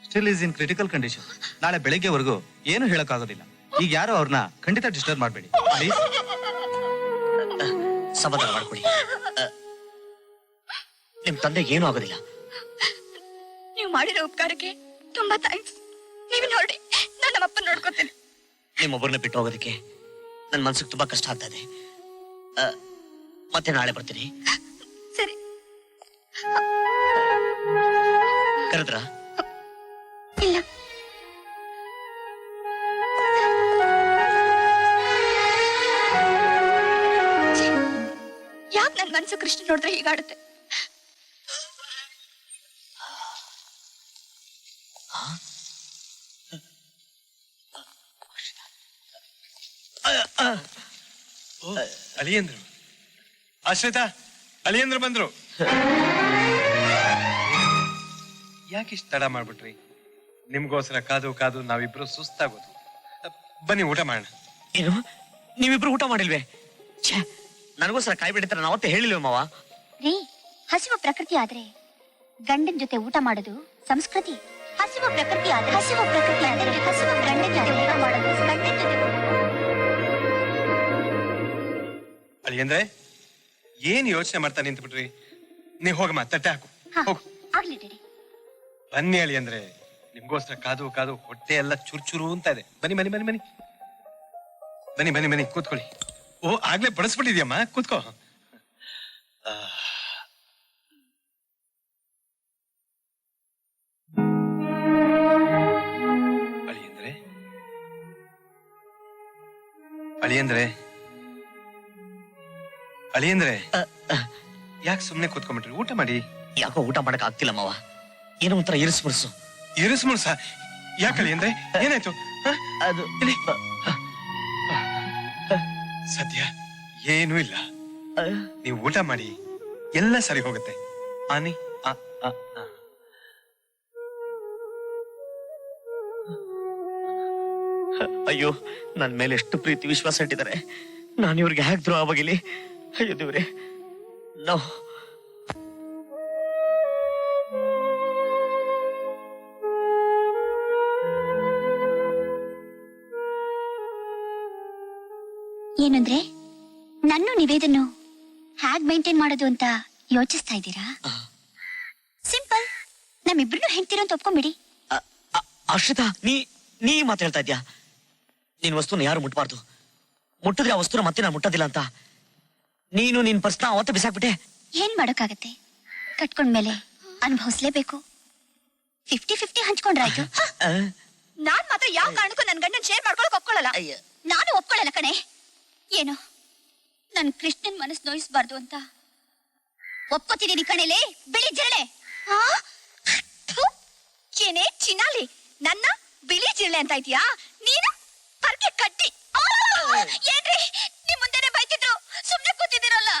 still is in critical condition. ನಾಳೆ ಬೆಳಿಗ್ಗೆವರೆಗೂ ಏನು ಹೇಳಕ್ಕಾಗೋದಿಲ್ಲ. ಈಗ ಯಾರು ಅವ್ರನ್ನ ಖಂಡಿತ ಡಿಸ್ಟರ್ಬ್ ಮಾಡಬೇಡಿ ಪ್ಲೀಸ್. ಸಮಾಧಾನ ಮಾಡ್ಕೊಳ್ಳಿ. ನಿಮ್ ತಂದೆಗೆ ಏನೂ ಆಗೋದಿಲ್ಲ. ನೀವು ಮಾಡಿರೋ ಉಪಕಾರಕ್ಕೆ ತುಂಬಾ ಥ್ಯಾಂಕ್ಸ್. ನೀವು ನೋಡಿ, ನಾನು ನಮ್ಮಪ್ಪನ ನೋಡ್ಕೊತೀನಿ. ನಿಮ್ಮೊಬ್ಬರನ್ನ ಬಿಟ್ಟು ಹೋಗೋದಕ್ಕೆ ನನ್ನ ಮನ್ಸಿಗೆ ತುಂಬಾ ಕಷ್ಟ ಆಗ್ತಾ ಇದೆ. ಮತ್ತೆ ನಾಳೆ ಬರ್ತೀನಿ. ಸರಿ. ಕರೆದ್ರ? ಇಲ್ಲ. ಯಾಕೆ ನನ್ ಮನ್ಸು ಕೃಷ್ಣ ನೋಡಿದ್ರೆ ಹೀಗಾಡುತ್ತೆ? ಅಳಿಯಂದ್ರು, ಅಶ್ರಿತಾ, ಅಳಿಯಂದ್ರು ಬಂದ್ರು. ಯಾಕಿಷ್ಟು ತಡ ಮಾಡ್ಬಿಟ್ರಿ? ನಿಮ್ಗೋಸ್ಕರ ಕಾದು ಕಾದು ನಾವಿಬ್ರು ಸುಸ್ತಾಗೋದು. ಬನ್ನಿ ಊಟ ಮಾಡೋಣ. ಏನು, ನೀವಿಬ್ರು ಊಟ ಮಾಡಿಲ್ವೇ? ನನಗೋಸ್ಕರ ಕಾಯಿ ಬಿಡ್ತಾರೆ ನಾವತ್ತೆ ಹೇಳಿಲ್ವ ಮಾವ? ರೀ, ಹಸಿವು ಪ್ರಕೃತಿ ಆದ್ರೆ ಗಂಡನ ಜೊತೆ ಊಟ ಮಾಡೋದು ಸಂಸ್ಕೃತಿ. ಹಸಿವು ಪ್ರಕೃತಿ ಆದ್ರೆ ಹಸಿವು ಗಂಡನ ಜೊತೆ ಊಟ ಮಾಡೋದು ಗಂಡನ ಜೊತೆ. ಅಳಿಯಂದ್ರೆ, ಏನ್ ಯೋಚನೆ ಮಾಡ್ತಾ ನಿಂತ್ಬಿಟ್ರಿ? ನೀವ್ ಹೋಗಮ್ಮ, ತಟ್ಟೆ ಹಾಕು. ಹೋಗು. ಆಗ್ಲಿ ಡ್ಯಾಡಿ. ಬನ್ನಿ ಅಳಿಯಂದ್ರೆ, ನಿಮ್ಗೋಸ್ಕರ ಕಾದು ಕಾದು ಹೊಟ್ಟೆ ಎಲ್ಲ ಚುರ್ಚುರು ಅಂತ ಇದೆ. ಬನ್ನಿ ಬನ್ನಿ ಬನ್ನಿ ಬನ್ನಿ ಬನ್ನಿ ಬನ್ನಿ ಬನ್ನಿ ಕೂತ್ಕೊಳ್ಳಿ. ಓ, ಆಗ್ಲೇ ಬಡಿಸ್ಬಿಟ್ಟಿದ್ಯಮ್ಮ, ಕೂತ್ಕೋ. ಅಳಿಯಂದ್ರೆ, ಅಳಿಯಂದ್ರೆ, ಅಳಿಯಂದ್ರೆ, ಯಾಕೆ ಸುಮ್ನೆ ಕೂತ್ಕೊಂಡ್ಬಿಟ್ರಿ? ಊಟ ಮಾಡಿ. ಯಾಕೋ ಊಟ ಮಾಡಕ್ ಆಗ್ತಿಲ್ಲ ಮಾವ. ಏನೋ ಒಂಥರ ಇರಿಸ್ಬಿಡ್ಸು. ಇರಿಸ್ಮುಳ್ಸ? ಯಾಕೆ ಅಳಿಯಂದ್ರೆ, ಏನಾಯ್ತು? ಅದು ಸದ್ಯ ಏನೂ ಇಲ್ಲ. ನೀವು ಊಟ ಮಾಡಿ, ಎಲ್ಲ ಸರಿ ಹೋಗುತ್ತೆ. ಆನಿ ಅಯ್ಯೋ, ನನ್ ಮೇಲೆ ಎಷ್ಟು ಪ್ರೀತಿ ವಿಶ್ವಾಸ ಇಟ್ಟಿದ್ದಾರೆ. ನಾನು ಇವ್ರಿಗೆ ಹೇಗೆ ದ್ರೋಹ ಬಗಿಲಿ? ಅಯ್ಯೋ ದೇವ್ರೆ, ನೋ. ಏನಂದ್ರೆ, ನನ್ನ ನೀವೇದನ್ನು ಹ್ಯಾಗ್ ಮೇಂಟೈನ್ ಮಾಡೋದು ಅಂತ ಯೋಚಿಸ್ತಾ ಇದ್ದೀರಾ? ಸಿಂಪಲ್, ನಮ್ಮಿಬ್ರು ಹೆಂಡ್ತಿರೋ ಅಂತ ಒಪ್ಕೊಂಬಿಡಿ. ಅಶ್ರಿತಾ, ನೀ ಮಾತಾಡ್ತಾ ಇದ್ಯಾ? ನಿನ್ ವಸ್ತುನ ಯಾರು ಮುಟ್ಬಾರ್ದು, ಮುಟ್ಟಿದ್ರೆ ಆ ವಸ್ತುನ ಮತ್ತೆ ನಾನು ಮುಟ್ಟೋದಿಲ್ಲ ಅಂತ ನೀನು ನಿನ್ ಪರ್ಸ್ನ ಅವತ್ತ ಬಿಸಾಕ್ಬಿಟ್ಟೆ. ಏನ್ ಮಾಡೋಕ್ಕಾಗತ್ತೆ? ಕಟ್ಕೊಂಡ್ಮೇಲೆ ಅನುಭವಿಸ್ಲೇಬೇಕು. 50-50 ಹಂಚ್ಕೊಂಡ್ರಾಯ್ತು. ನಾನ್ ಮಾತ್ರ ಯಾವ ಕಾರಣಕ್ಕೂ ನನ್ ಗಂಡನ್ ಶೇರ್ ಮಾಡ್ಕೊಳಕ್ ಒಪ್ಕೊಳ್ಳಲ್ಲ. ನಾನು ಒಪ್ಕೊಳ್ಳಲ್ಲ ಕಣೆ. ಏನು, ನನ್ ಕೃಷ್ಣನ್ ಮನಸ್ಸು ನೋಯಿಸ್ಬಾರ್ದು ಅಂತ ಒಪ್ಕೋತಿದ್ದೀನಿ ಕಣೆಲೆ, ಬಿಳಿ ಜಿರಳೆ. ಏನೇ ಚಿನ್ನಾಲಿ, ನನ್ನ ಬಿಳಿ ಜಿರಳೆ ಅಂತ ಇದೀಯಾ ನೀನು? ಪರ್ಕೆ ಕಟ್ಟಿ. ಏನ್ರಿ, ನಿಮ್ ಮುಂದೆನೆ ಬೈತಿದ್ರು, ಸುಮ್ನೆ ಕೂತಿದ್ದೀರಲ್ಲ.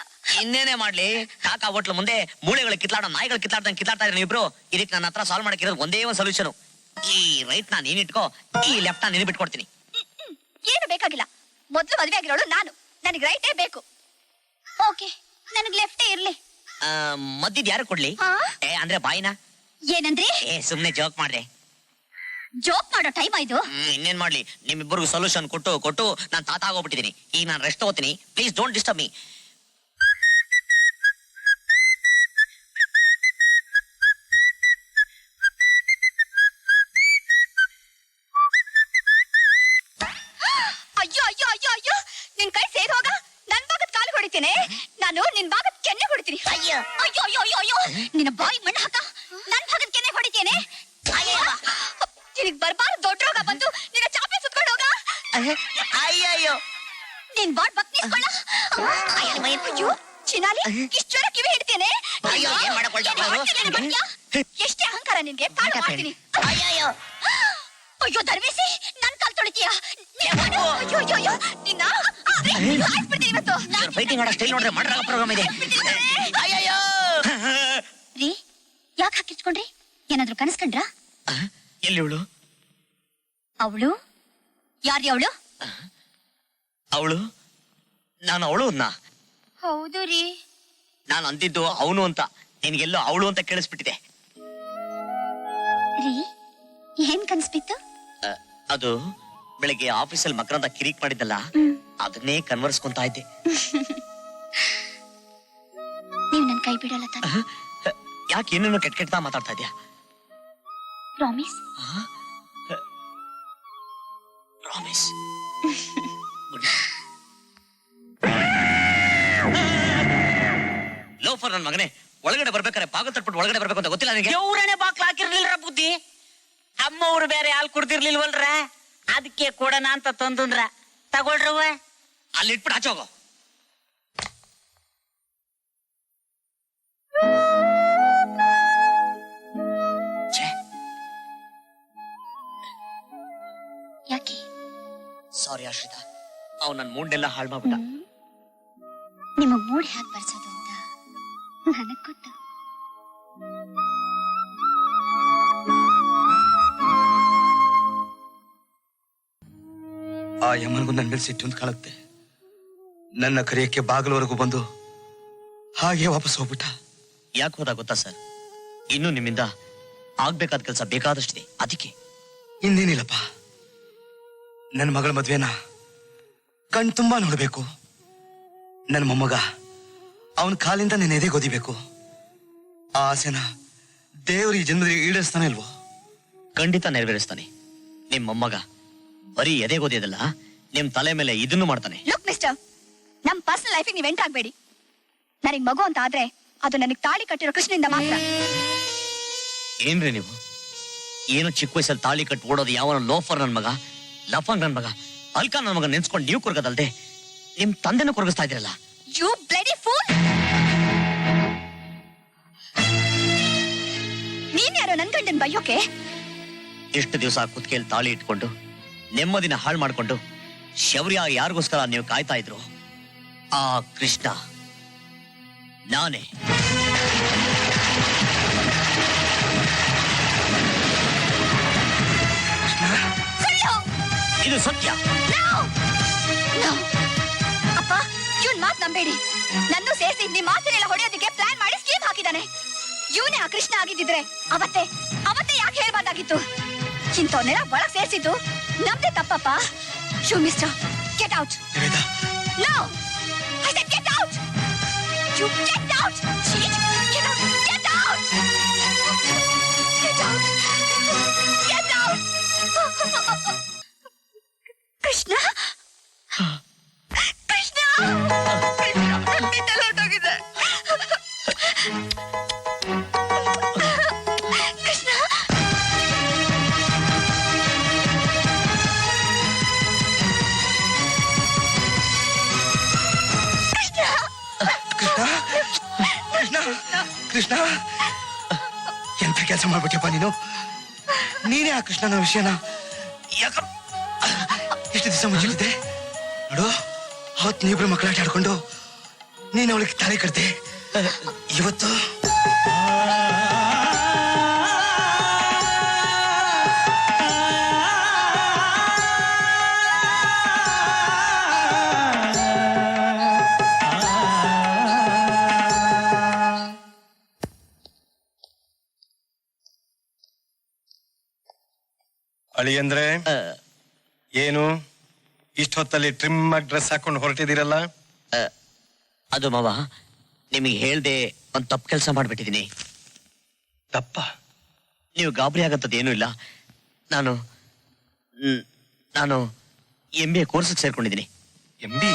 ಇನ್ನೇನೆ ಮಾಡ್ಲಿ, ಕಾಕಾ ಹೋಟ್ಲು ಮುಂದೆ ಮೂಳೆಗಳು ಕಿತ್ಲಾಡೋ ನಾಯಿಗಳು ಕಿತ್ಲಾಡ್ದಂಗೆ ಕಿತ್ಲಾಡ್ತಾ ಇದ್ರೆ ನೀವಿಬ್ರು. ಇದಕ್ಕೆ ನನ್ನ ಹತ್ರ ಸಾಲ್ವ್ ಮಾಡಕ್ಕಿರೋದು ಒಂದೇ ಒಂದು ಸೊಲ್ಯೂಷನ್. ಈ ರೈಟ್ ನಾ ನೀನ್ ಇಟ್ಕೋ, ಈ ಲೆಫ್ಟ್ ನಾ ನೀನು ಬಿಟ್ಕೊಡ್ತೀನಿ. ಏನು ಬೇಕಾಗಿಲ್ಲ. ಮೊದ್ಲು ಮದ್ವೆ ಆಗಿರೋಳು ನಾನು, ನನಗೆ ರೈಟೇ ಬೇಕು. ಓಕೆ, ನನಗೆ ಲೆಫ್ಟೇ ಇರ್ಲಿ. ಮದ್ದಿದ್ ಯಾರು ಕೊಡ್ಲಿ? ಅಂದ್ರೆ ಬಾಯಿನ? ಏನಂದ್ರಿ? ಸುಮ್ನೆ ಜೋಕ್ ಮಾಡ್ದೆ. ಜೋಕ್ ಮಾಡೋ ಟೈಮ್ ಆಯ್ತು. ಇನ್ನೇನ್ ಮಾಡ್ಲಿ, ನಿಮ್ಮಿಬ್ಬರಿಗೂ ಸೊಲ್ಯೂಷನ್ ಕೊಟ್ಟು ನಾನು ತಾತ ಆಗೋಗ್ಬಿಟ್ಟಿದ್ದೀನಿ. ಈಗ ನಾನು ರೆಸ್ಟ್ ತಗೋತೀನಿ. Please don't disturb me. ನಾನು ನಿನ್ ಭಾಗದ ಕೆನ್ನೆ ಹೊಡಿತೀನಿ. ಅಯ್ಯೋ ಅಯ್ಯೋ ಅಯ್ಯೋ ಅಯ್ಯೋ ಅಯ್ಯೋ, ನಿನ್ನ ಬಾಯಿ ಮಣ್ಣು ಹಾಕ. ನನ್ ಭಾಗದ ಕೆನ್ನೆ ಹೊಡಿತೇನೆ. ನಿನಗ್ ಬರ್ಬಾರ ದೊಡ್ಡ ರೋಗ ಬಂದು ನಿನ್ನ ಚಾಪೆ ಸುತ್ಕೊಂಡು ಹೋಗ. ಅಯ್ಯಯ್ಯೋ, ನಿನ್ ಬಾಡ್ ಬಕ್ ನಿಸ್ಕೊಳ್ಳ. ಅಯ್ಯೋ ಚಿನಾಲಿ, ಇಷ್ಟು ಜ್ವರ ಕಿವಿ ಹಿಡ್ತೇನೆ. ಅಯ್ಯೋ, ಏನ್ ಮಾಡಕ್ ಹೊರಟ್ಯಾ ಅವ್ರು? ಎಷ್ಟೇ ಅಹಂಕಾರ ನಿನ್ಗೆ, ತಾಳು ಮಾಡ್ತೀನಿ. ಅಯ್ಯಯ್ಯೋ, ಅಯ್ಯೋ ದರ್ವೇಸಿ, ನನ್ ಕಾಲ್ ತೊಳಿತೀಯ. ಅಯ್ಯೋ ಅಯ್ಯೋ ಅಯ್ಯೋ, ನಿನ್ನ ಹಾಕ್ಬಿಡ್ತೀನಿ ಇವತ್ತು. ಫೈಟಿಂಗ್ ಮಾಡೋ ಸ್ಟೈಲ್ ನೋಡ್ರೆ ಮಾಡ್ರಾಗ ಪ್ರೋಗ್ರಾಮ್ ಇದೆ. ಅಯ್ಯಯ್ಯೋ, ರೀ ಯಾಕೆ ಹಾಕಿಸ್ಕೊಂಡ್ರಿ? ಏನಾದ್ರು ಕನಸ್ಕೊಂಡ್ರಾ? ಎಲ್ಲಿ ಅವಳು? ಅವಳು ಯಾರ್ರಿ? ಅವಳು ಅವಳು ನಾನು ಅವಳು ಅನ್ನ. ಹೌದು ರೀ. ನಾನು ಅಂದಿದ್ದು ಅವನು ಅಂತ, ನಿನ್ಗೆಲ್ಲೋ ಅವಳು ಅಂತ ಕೇಳಿಸ್ಬಿಟ್ಟಿದೆ. ರೀ ಏನ್ ಕನ್ಸ್ಬಿತ್ತು? ಅದು ಬೆಳಿಗ್ಗೆ ಆಫೀಸಲ್ಲಿ ಮಕ್ಕಳಂತ ಕಿರಿಕ್ ಮಾಡಿದ್ದಲ್ಲ, ಅದನ್ನೇ ಕನ್ವರ್ಸ್ಕೊಂತಾ ಇದ್ದೆ. ನೀವ್ ನನ್ ಕೈ ಬಿಡಲ್ಲ ತಾನೆ? ಯಾಕೆ ಏನೇನೋ ಕೆಟ್ಟ ಕೆಟ್ಟ ಮಾತಾಡ್ತಾ ಇದ್ಯಾ? ಪ್ರಾಮಿಸ್? ಪ್ರಾಮಿಸ್. ಲೋಫರ್ ನನ್ ಮಗನೇ, ಒಳಗಡೆ ಬರ್ಬೇಕಾರೆ ಬಾಗಿಲು ತಟ್ಬಿಟ್ಟು ಒಳಗಡೆ ಬರ್ಬೇಕು ಅಂತ ಗೊತ್ತಿಲ್ಲ ನನಗೆ. ದೇವ್ರನೇ ಬಾಕ್ಲ ಹಾಕಿರ್ಲಿಲ್ರ ಬುದ್ಧಿ. ಅಮ್ಮವ್ರು ಬೇರೆ ಹಾಲು ಕುಡ್ದಿರ್ಲಿಲ್ವಲ್ರ, ಅದಕ್ಕೆ ಕೊಡೋಣ ಅಂತ ತಂದುಂದ್ರ. ತಗೊಳ್ರವ. ಅಲ್ಲಿ ಇಟ್ಬಿಟ್ಟು ಆಚೆ ಹೋಗೋ. ಯಾಕೆ? ಸಾರಿ ಆಶ್ರಿತಾ, ಅವ್ ನನ್ ಮೂಡ್ನೆಲ್ಲ ಹಾಳು ಮಾಡ್ಬಿಟ್ಟ. ನಿಮಗ್ ಮೂಡ್ ಹ್ಯಾಕ್ ಬರ್ಸೋದು ಅಂತ ನನಗ್ ಗೊತ್ತು. ಆ ಯಮನ್ಗೂ ನನ್ ಮೇಲೆ ಸಿಟ್ಟು ಅಂತ ಕಾಣುತ್ತೆ. ನನ್ನ ಕರೆಯಕ್ಕೆ ಬಾಗಿಲವರೆಗೂ ಬಂದು ಹಾಗೆ ವಾಪಸ್ ಹೋಗ್ಬಿಟ್ಟ. ಯಾಕೆ ಹೋದ ಗೊತ್ತಾ ಸರ್? ಇನ್ನು ನಿಮ್ಮಿಂದ ಆಗ್ಬೇಕಾದ ಕೆಲಸ ಬೇಕಾದಷ್ಟಿದೆ, ಅದಕ್ಕೆ. ಇನ್ನೇನಿಲ್ಲಪ್ಪ, ನನ್ನ ಮಗಳ ಮದ್ವೆನ ಕಣ್ ತುಂಬಾ ನೋಡ್ಬೇಕು. ನನ್ನ ಮೊಮ್ಮಗ ಅವನ ಕಾಲಿಂದ ನನ್ನ ಎದೆ ಗೊದಿಬೇಕು. ಆ ಆಸೆನ ದೇವ್ರ ಈ ಜನ್ಮದಲ್ಲಿ ಈಡೇರಿಸ್ತಾನೆ ಇಲ್ವೋ? ಖಂಡಿತ ನೆರವೇರಿಸ್ತಾನೆ. ನಿಮ್ ಮೊಮ್ಮಗ ಬರೀ ಎದೆಗೋದಿಯದಲ್ಲ, ನಿಮ್ ತಲೆ ಮೇಲೆ ಇದನ್ನು ಮಾಡ್ತಾನೆ. ಲುಕ್ ಮಿಸ್ಟರ್, ನಮ್ ಪರ್ಸನಲ್ ಲೈಫಿಗೆ ನೀವ್ ಎಂಟರ್ ಆಗ್ಬೇಡಿ. ನನಗ್ ಮಗು ಅಂತ ಆದ್ರೆ ಅದು ನನಗ್ ತಾಳಿ ಕಟ್ಟಿರೋ ಕೃಷ್ಣನಿಂದ ಮಾತ್ರ. ಏನ್ರಿ ನೀವು? ಏನು ಚಿಕ್ಕ ವಯಸ್ಸಲ್ಲಿ ತಾಳಿ ಕಟ್ಟಿ ಓಡೋದು ಯಾವನ ಲೋಫರ್ ನನ್ ಮಗ, ಲಫಂಗ್ ನನ್ ಮಗ, ಅಲ್ಕಾ ನನ್ ಮಗ ನೆನ್ಸ್ಕೊಂಡು ನೀವು ಕೊರಗದಲ್ದೆ ನಿಮ್ ತಂದೆನೂ ಕೊರಗಿಸ್ತಾ ಇದ್ದೀರಲ್ಲ. You bloody fool! ನೀನ್ ಯಾರೋ ನನ್ ಗಂಡನ್ ಬಯ್ಯೋಕೆ? ಎಷ್ಟು ದಿವಸ ಕುತ್ಕೆಯಲ್ಲಿ ತಾಳಿ ಇಟ್ಕೊಂಡು ನೆಮ್ಮದಿನ ಹಾಳು ಮಾಡ್ಕೊಂಡು ಶೌರ್ಯ ಯಾರಿಗೋಸ್ಕರ ನೀವು ಕಾಯ್ತಾ ಇದ್ರು, ಆ ಕೃಷ್ಣ ನಾನೇ. ಇದು ಸತ್ಯ. ಅಪ್ಪ, ಇವನ್ ಮಾತ್ ನಂಬೇಡಿ. ನನ್ನೂ ಸೇರಿಸಿ ನಿಮ್ ಮಾತಿನೆಲ್ಲ ಹೊಡೆಯೋದಕ್ಕೆ ಪ್ಲಾನ್ ಮಾಡಿ ಸ್ಕೀಮ್ ಹಾಕಿದಾನೆ. ಇವನೇ ಆ ಕೃಷ್ಣ ಆಗಿದ್ದಿದ್ರೆ ಅವತ್ತೇ ಯಾಕೆ ಹೇಳ್ಬಾರ್ದಾಗಿತ್ತು? ಇಂಥವನ್ನೆಲ್ಲ ಒಳಗ್ ಸೇರಿಸಿದ್ದು ನಮ್ದೇ ತಪ್ಪಪ್ಪ. You mister, get out. No, I said get out. You get out. Cheat, get out, get out, get out, get out. Krishna, Krishna, ಹೊರಟೋಗಿದೆ. ಕೃಷ್ಣ, ಕೃಷ್ಣ, ಎಂತ ಕೆಲಸ ಮಾಡ್ಬಿಟ್ಟಪ್ಪ ನೀನು. ನೀನೇ ಆ ಕೃಷ್ಣನ ವಿಷಯನ ಯಾಕ ಎಷ್ಟು ದಿವಸ ಮುಚ್ಚಿಟ್ಟಿದ್ದೆ ನೋಡು. ಅವತ್ತು ನೀವಿಬ್ರು ಮಕ್ಕಳಾಟ ಆಡ್ಕೊಂಡು ನೀನು ಅವಳಿಗೆ ತಾಳಿ ಕಟ್ದೆ. ಇವತ್ತು ಅಳಿ ಅಂದ್ರೆ ಏನು ಇಷ್ಟೊತ್ತಲ್ಲಿ ಟ್ರಿಮ್ ಆಗಿ ಡ್ರೆಸ್ ಹಾಕೊಂಡು ಹೊರಟಿದ್ದೀರಲ್ಲ? ಅದು ಮಾವ, ನಿಮಗೆ ಹೇಳ್ದೆ ಒಂದ್ ತಪ್ಪು ಕೆಲಸ ಮಾಡ್ಬಿಟ್ಟಿದೀನಿ. ತಪ್ಪ? ನೀವು ಗಾಬರಿ ಆಗತ್ತದ ಏನೂ ಇಲ್ಲ. ನಾನು MBA ಕೋರ್ಸ್ಗೆ ಸೇರ್ಕೊಂಡಿದ್ದೀನಿ. MBA?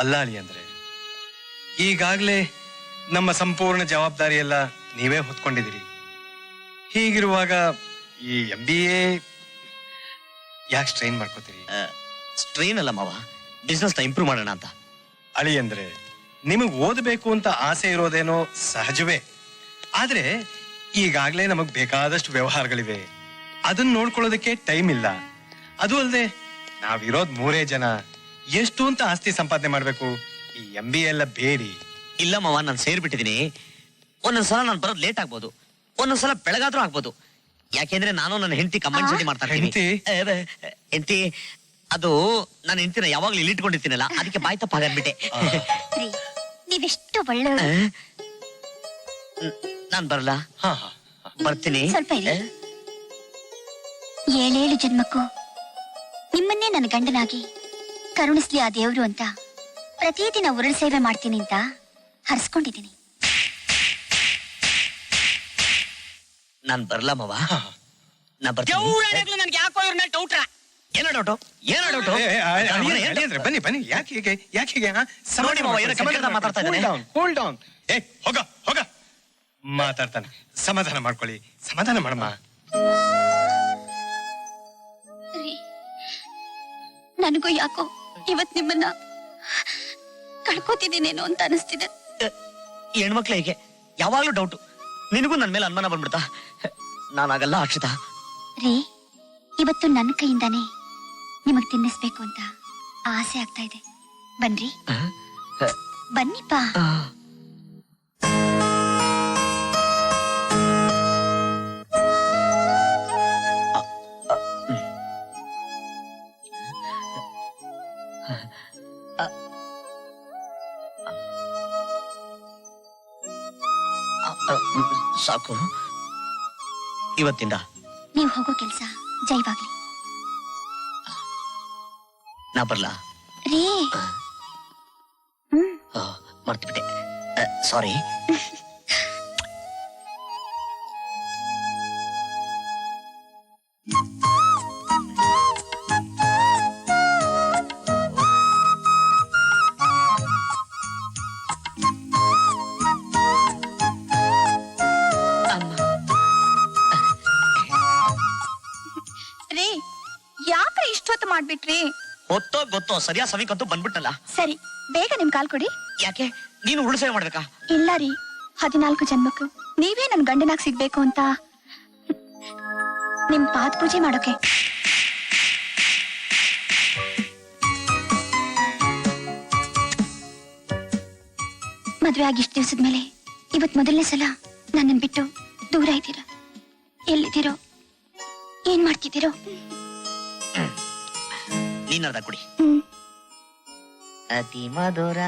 ಅಲ್ಲ ಅಳಿಯಂದ್ರೆ, ಈಗಾಗ್ಲೇ ನಮ್ಮ ಸಂಪೂರ್ಣ ಜವಾಬ್ದಾರಿ ಎಲ್ಲ ನೀವೇ ಹೊತ್ಕೊಂಡಿದ್ದೀರಿ. ಹೀಗಿರುವಾಗ ಈ MBA ಯಾಕೆ ಸ್ಟ್ರೈನ್ ಮಾಡ್ಕೋತೀರಿ? ಸ್ಟ್ರೈನ್ ಅಲ್ಲ ಮಾವ, ಬಿಸ್ನೆಸ್ ನ ಇಂಪ್ರೂವ್ ಮಾಡೋಣ ಅಂತ. ಅಳಿಯಂದ್ರೆ, ನಿಮಗ್ ಓದಬೇಕು ಅಂತ ಆಸೆ ಇರೋದೇನೋ ಸಹಜವೇ. ಆದ್ರೆ ಈಗಾಗ್ಲೇ ನಮಗ್ ಬೇಕಾದಷ್ಟು ವ್ಯವಹಾರಗಳಿವೆ, ಅದನ್ನ ನೋಡ್ಕೊಳ್ಳೋದಕ್ಕೆ ಟೈಮ್ ಇಲ್ಲ. ಅದು ಅಲ್ಲದೆ ನಾವಿರೋದ್ 3 ಜನ, ಎಷ್ಟು ಅಂತ ಆಸ್ತಿ ಸಂಪಾದನೆ ಮಾಡ್ಬೇಕು? ಈ MBA ಎಲ್ಲ ಬೇಡಿ. ಇಲ್ಲ ಮಾವ, ನಾನು ಸೇರ್ಬಿಟ್ಟಿದೀನಿ. ಒಂದೊಂದ್ಸಲ ನಾನು ಬರೋದು ಲೇಟ್ ಆಗ್ಬೋದು, ಒಂದೊಂದ್ಸಲ ಬೆಳಗಾದ್ರೂ ಆಗ್ಬೋದು. ಯಾಕೆಂದ್ರೆ ನಾನು ನನ್ನ ಹೆಂಡತಿ ಕಂಬೈನ್ ಸ್ಟಡಿ ಮಾಡ್ತಾ ಇರ್ತೀನಿ. ಹೆಂಡತಿ ಅದು ನನ್ನ ಹೆಂಡತಿನ ಯಾವಾಗ್ಲೂ ಇಲ್ಲಿ ಇಟ್ಕೊಂಡಿರ್ತೀನಲ್ಲ, ಅದಕ್ಕೆ ಬಾಯ್ ತಪ್ಪ ಹಾಗನ್ಬಿಟ್ಟೆ. ರೀ, ನೀವೆಷ್ಟು ಒಳ್ಳೆಯವರು. ನಾನ್ ಬರಲ್ಲ? ಬರ್ತೀನಿ. ಸ್ವಲ್ಪ ಇರಿ. 7 ಜನ್ಮಕ್ಕೂ ನಿಮ್ಮನ್ನೇ ನನ್ನ ಗಂಡನಾಗಿ ಕರುಣಿಸ್ಲಿ ಆ ದೇವ್ರು ಅಂತ ಪ್ರತಿದಿನ ಉರುಳು ಸೇವೆ ಮಾಡ್ತೀನಿ ಅಂತ ಹರ್ಸ್ಕೊಂಡಿದ್ದೀನಿ. ನಾನ್ ಬರಲ್ಲ ಮಾವ, ನಾ ಬರ್ತೀನಿ. ನನ್ಗೆ ಯಾಕೋ ಇವ್ರ ಮೇಲೆ ಡೌಟ್ರ. ಏನೋ ಡೌಟು? ಏನೋ ಡೌಟು? ಅಳಿಯಂದ್ರೆ ಬನ್ನಿ ಬನ್ನಿ, ಯಾಕೆ ಹೀಗೆ ಯಾಕೆ ಹೀಗೆ? ನೋಡಿ ಮಾವ, ಏನೋ ಸಮಾಧಾನ ಮಾತಾಡ್ತಾ ಇದ್ದಾನೆ. Cool down. ಹೋಗ ಹೋಗ, ಮಾತಾಡ್ತಾನೆ. ಸಮಾಧಾನ ಮಾಡ್ಕೊಳ್ಳಿ, ಸಮಾಧಾನ ಮಾಡಮ್ಮ. ರೀ, ನನಗೂ ಯಾಕೋ ಇವತ್ ನಿಮ್ಮನ್ನ ಕಳ್ಕೊತಿದ್ದೀನೇನೋ ಅಂತ ಅನಿಸ್ತಿದೆ. ಹೆಣ್ಮಕ್ಳು ಹೀಗೆ ಯಾವಾಗ್ಲೂ ಡೌಟು. ನಿನಗೂ ನನ್ ಮೇಲೆ ಅನುಮಾನ ಬಂದ್ಬಿಡ್ತಾ? ನಾನಾಗಲ್ಲ ಅಕ್ಷತಾ. ರೀ, ಇವತ್ತು ನನ್ನ ಕೈಯಿಂದಾನೇ ನಿಮಗ್ ತಿನ್ನಿಸ್ಬೇಕು ಅಂತ ಆಸೆ ಆಗ್ತಾ ಇದೆ. ಬನ್ರಿ, ಬನ್ನಿಪ್ಪ. ಸಾಕು, ಇವತ್ತಿಂದ ನೀವು ಹೋಗೋ ಕೆಲ್ಸ ಜೈವಾಗ್ಲಿ. ನಾ ಬರ್ಲಾ? ರೀ, ಮರ್ತ್ಬಿಟ್ಟೆ, ಸಾರಿ. ರೀ, ಯಾಕ್ರೆ ಇಷ್ಟೊತ್ತು ಮಾಡ್ಬಿಟ್ರಿ? ಹೊತ್ತೋ ಗೊತ್ತೋ ಸರಿಯಾ ಸಮಯಕ್ಕಂತೂ ಬಂದ್ಬಿಟ್ಟಲ್ಲ. ಸರಿ, ಬೇಗ ನಿಮ್ ಕಾಲ್ ಕೊಡಿ. ಯಾಕೆ ನೀನು ಉರುಳು ಸೇವೆ ಮಾಡ್ಬೇಕಾ? ಇಲ್ಲ ರೀ, 14 ಜನ್ಮಕ್ಕೂ ನೀವೇ ನನ್ ಗಂಡನಾಗ್ ಸಿಗ್ಬೇಕು ಅಂತ ನಿಮ್ ಪಾದ ಪೂಜೆ ಮಾಡೋಕೆ. ಮದ್ವೆ ಆಗಿ ಇಷ್ಟು ದಿವಸದ ಮೇಲೆ ಇವತ್ ಮೊದಲನೇ ಸಲ ನನ್ನನ್ ಬಿಟ್ಟು ದೂರ ಇದ್ದೀರಾ. ಎಲ್ಲಿದ್ದೀರೋ, ಏನ್ ಮಾಡ್ತಿದ್ದೀರೋ? ನೀನರ್ಧ ಕುಡಿ. ಅತಿ ಮಧುರ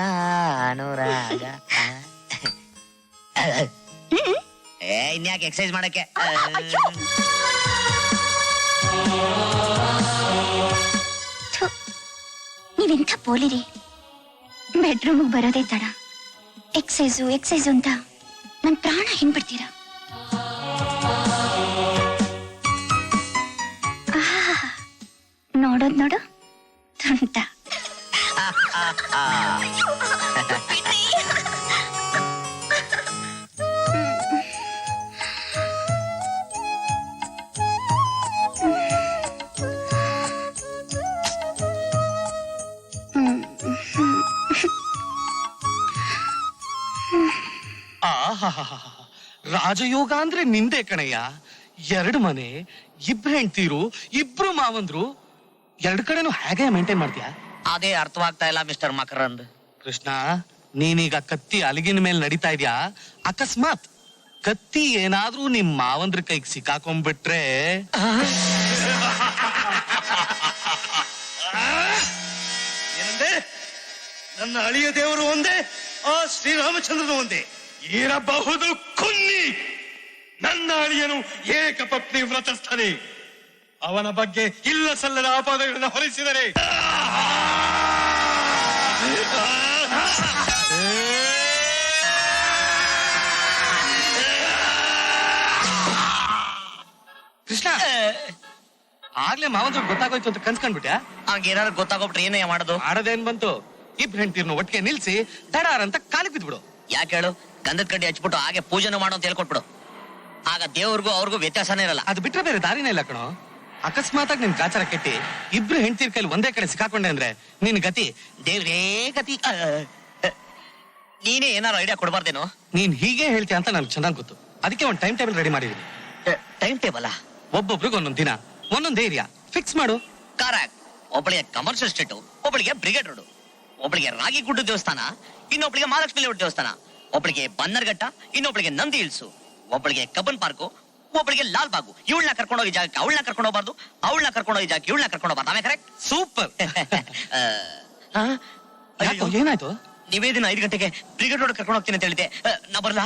ಅನುರಾಗ. ಇನ್ಯಾಕೆ ಎಕ್ಸರ್ಸೈಸ್ ಮಾಡಕ್ಕೆ? ನೀವೆಂಥ ಪೋಲಿರಿ, ಬೆಡ್ರೂಮ್ ಬರೋದೇ ತಡ ಎಕ್ಸೈಸು ಅಂತ ನನ್ ಪ್ರಾಣ ಹಿಂಡ್ಬಿಡ್ತೀರಾ. ನೋಡೋದ್ ನೋಡು ತುಂಟ. ರಾಜಯೋಗ ಅಂದ್ರೆ ನಿಂದೆ ಕಣಯ್ಯ. 2 ಮನೆ, 2 ಹೆಂಡ್ತೀರು, 2 ಮಾವಂದ್ರು, 2 ಕಡೆನೂ ಹೇಗೆ ಮೇಂಟೈನ್ ಮಾಡ್ತೀಯಾ? ಅದೇ ಅರ್ಥವಾಗ್ತಾ ಇಲ್ಲ ಮಿಸ್ಟರ್ ಮಕರಂದ್. ಕೃಷ್ಣ, ನೀನೀಗ ಕತ್ತಿ ಅಲಗಿನ ಮೇಲೆ ನಡೀತಾ ಇದ್ಯಾ. ಅಕಸ್ಮಾತ್ ಕತ್ತಿ ಏನಾದ್ರೂ ನಿಮ್ ಮಾವಂದ್ರ ಕೈಗೆ ಸಿಕ್ಕಾಕೊಂಡ್ಬಿಟ್ರೆ ಏನಂದೆ? ನನ್ನ ಅಳಿಯ ದೇವರು ಒಂದೇ, ಆ ಶ್ರೀರಾಮಚಂದ್ರನು ಒಂದೇ ಇರಬಹುದು. ಕುನ್ನಿ, ನನ್ನ ಅಳಿಯನು ಏಕಪತ್ನಿ ವ್ರತಸ್ಥನೇ. ಅವನ ಬಗ್ಗೆ ಇಲ್ಲ ಸಲ್ಲದ ಆಪಾದಗಳನ್ನು ಹೊರಿಸಿದರೆ ಕೃಷ್ಣ, ಆಗ್ಲೇ ಮಾವಂದ್ರ ಗೊತ್ತಾಗೋಯ್ತು ಅಂತ ಕನ್ಸ್ಕೊಂಡ್ಬಿಟ್ಯಾ? ಹಂಗೇನಾದ್ರು ಗೊತ್ತಾಗೋಬಿಟ್ರೆ ಏನೇ ಮಾಡೋದು? ಆಡೋದೇನ್ ಬಂತು, ಇಬ್ರು ಹೆಂಡ್ತಿರ್ನ ಒಟ್ಟಿಗೆ ನಿಲ್ಸಿ ದಡಾರ್ ಅಂತ ಕಾಲಿಗೆ ಬಿದ್ಬಿಡು. ಯಾಕೆ ಹೇಳು, ಗಂಧದ ಕಡ್ಡಿ ಹಚ್ಬಿಟ್ಟು ಹಾಗೆ ಪೂಜೆನೂ ಮಾಡು ಅಂತ ಹೇಳ್ಕೊಟ್ಬಿಡು. ಆಗ ದೇವ್ರಿಗೂ ಅವ್ರಿಗೂ ವ್ಯತ್ಯಾಸನೇ ಇರಲ್ಲ. ಅದು ಬಿಟ್ರೆ ಬೇರೆ ದಾರಿನೇ ಇಲ್ಲ ಕಣೋ. ಅಕಸ್ಮಾತ್ ಆಗಿ ನಿನ್ ಗಾಚಾರ ಕೆಟ್ಟಿ ಇಬ್ರು ಹೆಂಡ್ತಿರ್ ಕೈಲಿ ಒಂದೇ ಕಡೆ ಸಿಕ್ಕಾಕೊಂಡೆ ಅಂದ್ರೆ ನಿನ್ ಗತಿ ದೇವ್ರೇ ಗತಿ. ನೀನೇ ಏನಾರು ಐಡಿಯಾ ಕೊಡ್ಬಾರ್ದೇನೋ? ನೀನ್ ಹೀಗೆ ಹೇಳ್ತೀಯ ಅಂತ ನನ್ಗೆ ಚೆನ್ನಾಗ್ ಗೊತ್ತು. ಅದಕ್ಕೆ ಒಂದು ಟೈಮ್ ಟೇಬಲ್ ರೆಡಿ ಮಾಡಿದೀನಿ. Time table? ಒಬ್ಬೊಬ್ರಿಗೆ ಒಂದೊಂದ್ ದಿನ ಒಂದೊಂದ್ ಏರಿಯಾ ಫಿಕ್ಸ್ ಮಾಡು. ಕರೆಕ್ಟ್. ಒಬ್ಬಳಿಗೆ ಕಮರ್ಷಿಯಲ್ ಸ್ಟ್ರೀಟ್, ಒಬ್ಬಳಿಗೆ ಬ್ರಿಗೇಡ್ ರೋಡ್, ಒಬ್ಬಳಿಗೆ ರಾಗಿಗುಡ್ಡು ದೇವಸ್ಥಾನ, ಇನ್ನೊಬ್ಳಿಗೆ ಮಹಾಲಕ್ಷ್ಮಿ ಲೇಔಟ್ ದೇವಸ್ಥಾನ, ಒಬ್ಬಳಿಗೆ ಬನ್ನರ್ಘಟ್ಟ, ಇನ್ನೊಬ್ಳಿಗೆ ನಂದಿ ಹಿಲ್ಸು, ಒಬ್ಬಳಿಗೆ ಕಬ್ಬನ್ ಪಾರ್ಕು, ಒಬ್ಬಳಿಗೆ ಲಾಲ್ ಬಾಗು. ಇವಳನ್ನ ಕರ್ಕೊಂಡೋಗಿ ಜಾಗಕ್ಕೆ ಅವಳನ್ನ ಕರ್ಕೊಂಡು ಹೋಗ್ಬಾರ್ದು, ಅವಳನ್ನ ಕರ್ಕೊಂಡೋಗಿ ಜಾಗಕ್ಕೆ ಇವಳನ್ನ ಕರ್ಕೊಂಡು ಹೋಗ್ಬಾರ್ದು. ಆಮೇಲೆ ಕರೆಕ್ಟ್? ಸೂಪರ್. ಏನಾಯ್ತು? ನೀವೇ ದಿನ 5 ಗಂಟೆಗೆ ಬ್ರಿಗೇಡ್ ರೋಡ್ ಕರ್ಕೊಂಡು ಹೋಗ್ತೀನಿ ಅಂತ ಹೇಳಿದೆ. ನಾ ಬರ್ಲಾ?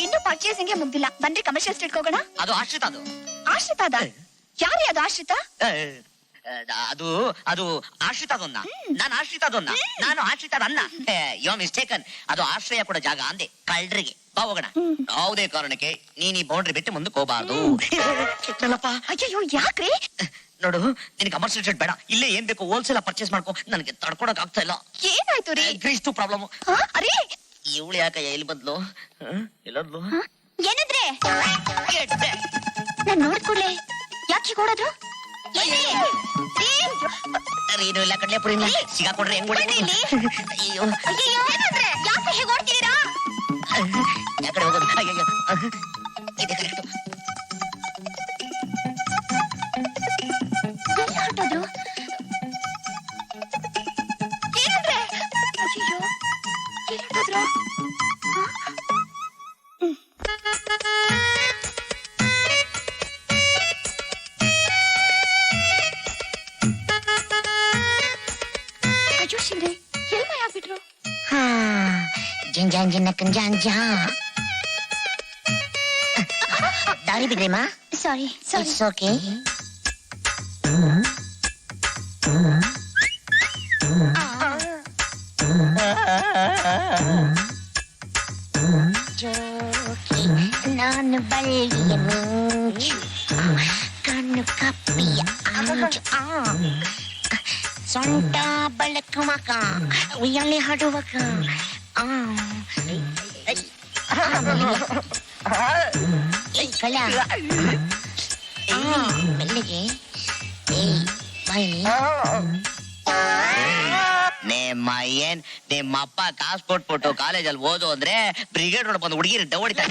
ಇನ್ನು ಪರ್ಚೇಸಿಂಗ್ ಮುಗ್ದಿಲ್ಲ, ಬನ್ರಿ ಕಮರ್ಷಿಯಲ್ ಸ್ಟ್ರೀಟ್ ಹೋಗೋಣ. ಅದು ಆಶ್ರಿತ. ಅದು ಆಶ್ರಿತ ಅದ? ಯಾರೇ ಅದು ಆಶ್ರಿತ? ಅದು ಅದು ಆಶ್ರಿತ ಅದನ್ನ. ನಾನು ಆಶ್ರಿತ ಅದನ್ನ. ನಾನು ಆಶ್ರಿತ ಅನ್ನ. You are mistaken. ಅದು ಆಶ್ರಯ ಕೊಡೋ ಜಾಗ ಅಂದೆ ಕಳ್ಳರಿಗೆ. ಬಾ ಹೋಗೋಣ. ಯಾವುದೇ ಕಾರಣಕ್ಕೆ ನೀನ್ ಈ ಬೌಂಡ್ರಿ ಬಿಟ್ಟು ಮುಂದಕ್ಕೆ ಹೋಗಬಾರ್ದು. ಅಯ್ಯೋ ಯಾಕ್ರಿ? ನೋಡು, ನಿನ್ ಕಮರ್ಷಿಯಲ್ ಸ್ಟ್ರೀಟ್ ಬೇಡ, ಇಲ್ಲೇ ಏನ್ ಬೇಕು ಹೋಲ್ಸೇಲ್ ಪರ್ಚೇಸ್ ಮಾಡ್ಕೊ. ನನಗೆ ತಡ್ಕೊಳಕ್ ಆಗ್ತಾ ಇಲ್ಲ. ಏನಾಯ್ತು ರೀ? ಗ್ರೀಸ್ತು ಪ್ರಾಬ್ಲಮ್. ಅರೇ ಇವಳು ಯಾಕ ಎಲ್ಲಿ ಬಂದ್ಲು? ಎಲ್ಲದ್ಲು? ಏನಂದ್ರೆ ನಾನ್ ನೋಡಿದ ಕೂಡ್ಲೆ ಯಾಕೆ ಓಡೋದ್ರು? ನೀನು ಇಲ್ಲ ಕಡ್ಲೆ ಪುರಿ ಇಲ್ಲ ಸಿಗಾಕೊಂಡ್ರೆ ಹೆಂಗ್ ಅಯ್ಯೋ ಅಯ್ಯೋ ಏನಂದ್ರೆ ಯಾಕೆ ಹೇಗೆ ಓಡ್ತೀರಾ? ಯಾಕಡೆ ಹೋಗೋದು? ಅಯ್ಯೋ ಇದೆ ಕರೆಕ್ಟ್. ಎಲ್ಲಿ ಹೊರಟೋದ್ರು? ಏನಂದ್ರೆ? ಅಯ್ಯೋ ಎಲ್ಲಿ ಹೊರಟೋದ್ರು? ಅಯ್ಯೋ ಶಿಂದೆ ಎಲ್ಲಿ ಮೈ ಆಗ್ಬಿಟ್ರು? ದಾರಿ ಬಿದ್ರಿಮಾ? ಸಾರಿ ಸಾರಿ. It's okay. ನಾನು ಬಳ್ಳಿಯ ಮಿಂಚು, ಕಣ್ಣು ಕಪ್ಪಿಯ ಅಂಚು, ಸೊಂಟ ಬಳಕುವಕ ಉಯ್ಯಾಲೆ ಹಾಡುವಕ ಕಳ ಮೆಲ್ಲಿಗೆ ನಿಮ್ಮ ಏನ್ ನಿಮ್ಮಪ್ಪ ಕಾಸು ಕೊಟ್ಬಿಟ್ಟು ಕಾಲೇಜಲ್ಲಿ ಓದು ಅಂದ್ರೆ ಬ್ರಿಗೇಡ್ ರೋಡ್ ಬಂದು ಹುಡುಗಿರಿ ಡೌಡಿತಾ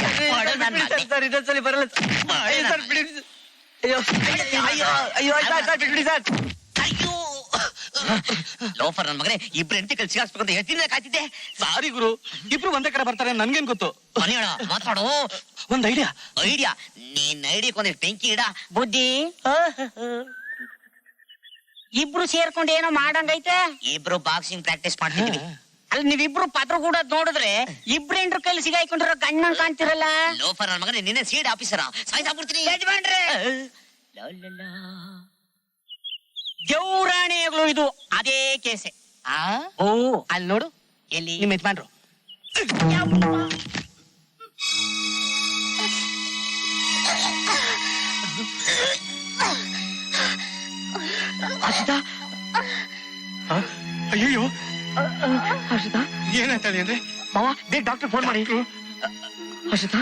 ಇನ್ನೊಂದ್ಸಲಿ ಬರಲ್ಲ. ಅಯ್ಯೋ ಅಯ್ಯೋ ಅಯ್ಯೋ ಬಿಟ್ಬಿಡಿ ಸರ್. ಅಯ್ಯೋ ಲೋಫರ್ ನನ್ ಮಗನೇ, ಇಬ್ರು ಹೆಂಡತಿ ಕಲ್ ಸಿಗಾಕ್ಸ್ಬೇಕು ಅಂತ ಹೇಳ್ತೀನಿ ಕಾಯ್ತಿದ್ದೆ. ಸಾರಿ ಗುರು, ಇಬ್ರು ಒಂದೇ ಕಡೆ ಬರ್ತಾರೆ ನನ್ಗೇನ್ ಗೊತ್ತು. ಮನೆಯೊಳ ಮಾತಾಡು. ಒಂದ್ ಐಡಿಯಾ. ಐಡಿಯಾ? ನೀನ್ ಐಡಿಯಾಕ್ ಒಂದಿಷ್ಟು ಬೆಂಕಿ ಇಡ. ಬುದ್ಧಿ ಇಬ್ರು ಸೇರ್ಕೊಂಡು ಏನೋ ಮಾಡಂಗೈತೆ. ಇಬ್ರು ಬಾಕ್ಸಿಂಗ್ ಪ್ರಾಕ್ಟೀಸ್ ಮಾಡ್ತಿದ್ವಿ. ಅಲ್ಲಿ ನೀವಿಬ್ರು ಪತ್ರ ಕೂಡ ನೋಡಿದ್ರೆ ಇಬ್ರು ಹೆಂಡ್ರ ಕೈಲಿ ಸಿಗಾಯ್ಕೊಂಡಿರೋ ಗಣ್ಣ ಕಾಣ್ತಿರಲ್ಲ. ಲೋಫರ್ ನನ್ ಮಗನೇ, ನಿನ್ನೆ ಸೀಡ್ ಆಫೀಸರ ಸಾಯ್ಸಾಕ್ಬಿಡ್ತೀನಿ. ಯಜಮಾನ್ರೆ, ದೇವ್ರಾಣಿಗಳು ಇದು ಅದೇ ಕೇಸೆ. ಓ ಅಲ್ಲಿ ನೋಡು, ಎಲ್ಲಿ ನಿಮ್ ಯಜಮಾನ್ರು. ಅಯ್ಯೋ ಹರ್ಷಿತಾ ಏನಾಯ್ತಳಿ ಅಂದ್ರೆ? ಮಾವ ಬೇಗ ಡಾಕ್ಟರ್ ಫೋನ್ ಮಾಡಿ. ಹರ್ಷಿತಾ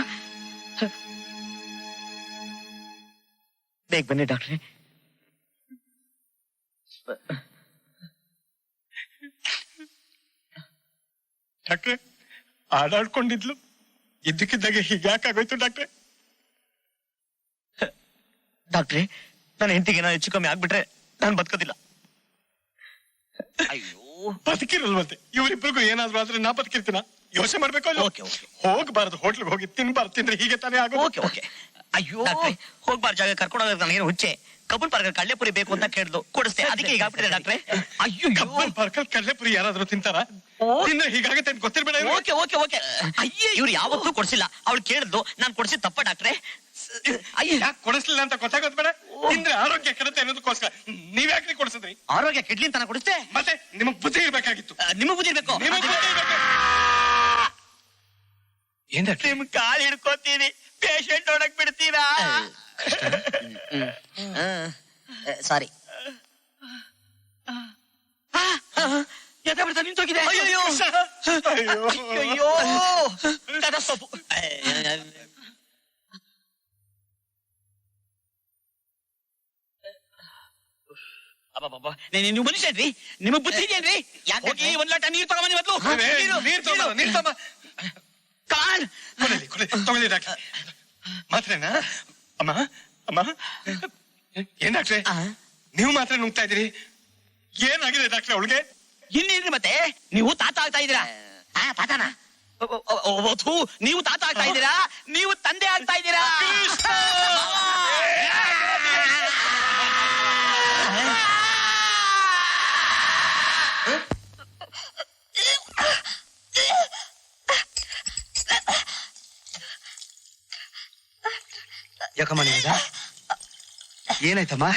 ಬೇಗ ಬನ್ನಿ ಡಾಕ್ಟ್ರೆ. ಡಾಕ್ಟ್ರೆ ಆಡಾಡ್ಕೊಂಡಿದ್ಲು, ಇದ್ದಕ್ಕಿದ್ದಾಗೆ ಹೀಗೆ ಯಾಕಾಗೋಯ್ತು ಡಾಕ್ಟ್ರೆ? ಡಾಕ್ಟ್ರೆ, ನನ್ನ ಹೆಂಡತಿಗೆ ಏನೋ ಹೆಚ್ಚು ಕಮ್ಮಿ ಆಗ್ಬಿಟ್ರೆ ನಾನು ಬದುಕೋದಿಲ್ಲ. ಅಯ್ಯೋ ಬದುಕಿರಲ್ವಂತೆ. ಇವರಿಬ್ಬರಿಗೂ ಏನಾದ್ರು ಆದ್ರೆ ನಾ ಬದುಕಿರ್ತೀನ? ಯೋಚನೆ ಮಾಡ್ಬೇಕು. ಹೋಗ್ಬಾರ್ದು, ಹೋಟ್ಲಿಗೆ ಹೋಗಿ ತಿನ್ಬಾರ್ದು. ತಿಂದ್ರೆ ಹೀಗೆ ತಾನೇ ಆಗೋ. Okay okay. ಅಯ್ಯೋ ಹೋಗ್ಬಾರ್ದು ಜಾಗ ಕರ್ಕೊಂಡು ಹೋಗೋದು ನನಗೇನು ಹುಚ್ಚೆ. ಕಬ್ಬನ್ ಪಾರ್ಕ್ ಕಡ್ಲೆಪುರಿ ಬೇಕು ಅಂತ ಕೇಳಿದ್ಲು, ಕೊಡಿಸ್ತೆ. ಅದಕ್ಕೆ ಈಗ ಆಗ್ಬಿಟ್ಟಿದೆ ಡಾಕ್ಟ್ರೆ. ಅಯ್ಯೋ ಕಬ್ಬನ್ ಪಾರ್ಕಲ್ಲಿ ಕಡ್ಲೆಪುರಿ ಯಾರಾದ್ರೂ ತಿಂತಾರ? ತಿಂದ್ರೆ ಹೀಗಾಗತ್ತೆ ಅಂತ ಗೊತ್ತಿರ್ಬೇಡ. Okay okay okay. ಅಯ್ಯೋ ಇವ್ರು ಯಾವತ್ತೂ ಕೊಡ್ಸಿಲ್ಲ. ಅವಳು ಕೇಳಿದ್ಲು, ನಾನು ಕೊಡ್ಸಿದ್ ತಪ್ಪ ಡಾಕ್ಟ್ರೆ. ಅಯ್ಯ ಯಾಕೆ ಕೊಡಿಸ್ಲಿಲ್ಲ ಅಂತ ಗೊತ್ತಾಗೋದ್ ಬೇಡ. ತಿಂದ್ರೆ ಆರೋಗ್ಯ ಕೆಡುತ್ತೆ ಅನ್ನೋದಕ್ಕೋಸ್ಕರ ನೀವ್ಯಾಕ್ರಿ ಕೊಡಿಸಿದ್ರಿ? ಆರೋಗ್ಯ ಕೆಡ್ಲಿ ಅಂತ ಕೊಡಿಸ್ತೆ. ಮತ್ತೆ ನಿಮಗ್ ಬುದ್ಧಿ ಇರ್ಬೇಕಾಗಿತ್ತು. ನಿಮಗ್ ಬುದ್ಧಿ ಇರ್ಬೇಕು. ಏನ್ ನಿಮ್ ಕಾಲ್ ಹಿಡ್ಕೋತೀನಿ, ಪೇಷಂಟ್ ನೋಡಕ್ ಬಿಡ್ತೀರಾ? ಸಾರಿ ಎದೆ ಬಿಡ್ತಾ ನಿಂತೋಗಿದೆ. ಅಯ್ಯೋ ಅಯ್ಯೋ ಕದಸ್ಸೊಪ್ಪು. ಅಬ್ಬಬ್ಬಬ್ಬ. ನೀವು ಮನುಷ್ಯನ್ರಿ, ನಿಮಗ್ ಬುದ್ಧಿ ಇದೆಯೇನ್ರಿ? ಯಾಕೆ ಒಂದ್ ಲೋಟ ನೀರ್ ತಗೊಂಬನ್ನಿ ಮೊದ್ಲು. ನೀರ್ ತಗೊಂಬ. ಕಾಲ್ ತಗೊಳ್ಳಿ ಡಾಕ್ಟ್ರೆ. ಮಾತ್ರೆನಾ? ಅಮ್ಮ ಅಮ್ಮ ಏನ್ ಡಾಕ್ಟ್ರೆ ನೀವು ಮಾತ್ರ ನುಗ್ತಾ ಇದೀರಿ? ಏನಾಗಿದೆ ಡಾಕ್ಟ್ರೆ ಅವಳಿಗೆ? ಇನ್ನೇನ್ರಿ ಮತ್ತೆ ನೀವು ತಾತ ಆಗ್ತಾ ಇದ್ದೀರಾ? ತಾತನ ನೀವು ತಾತ ಆಗ್ತಾ ಇದ್ದೀರಾ? ನೀವು ತಂದೆ ಆಗ್ತಾ ಇದ್ದೀರಾ? ಯಾಕಮ್ಮ ನಿಮಗ ಏನಾಯ್ತಮ್ಮ?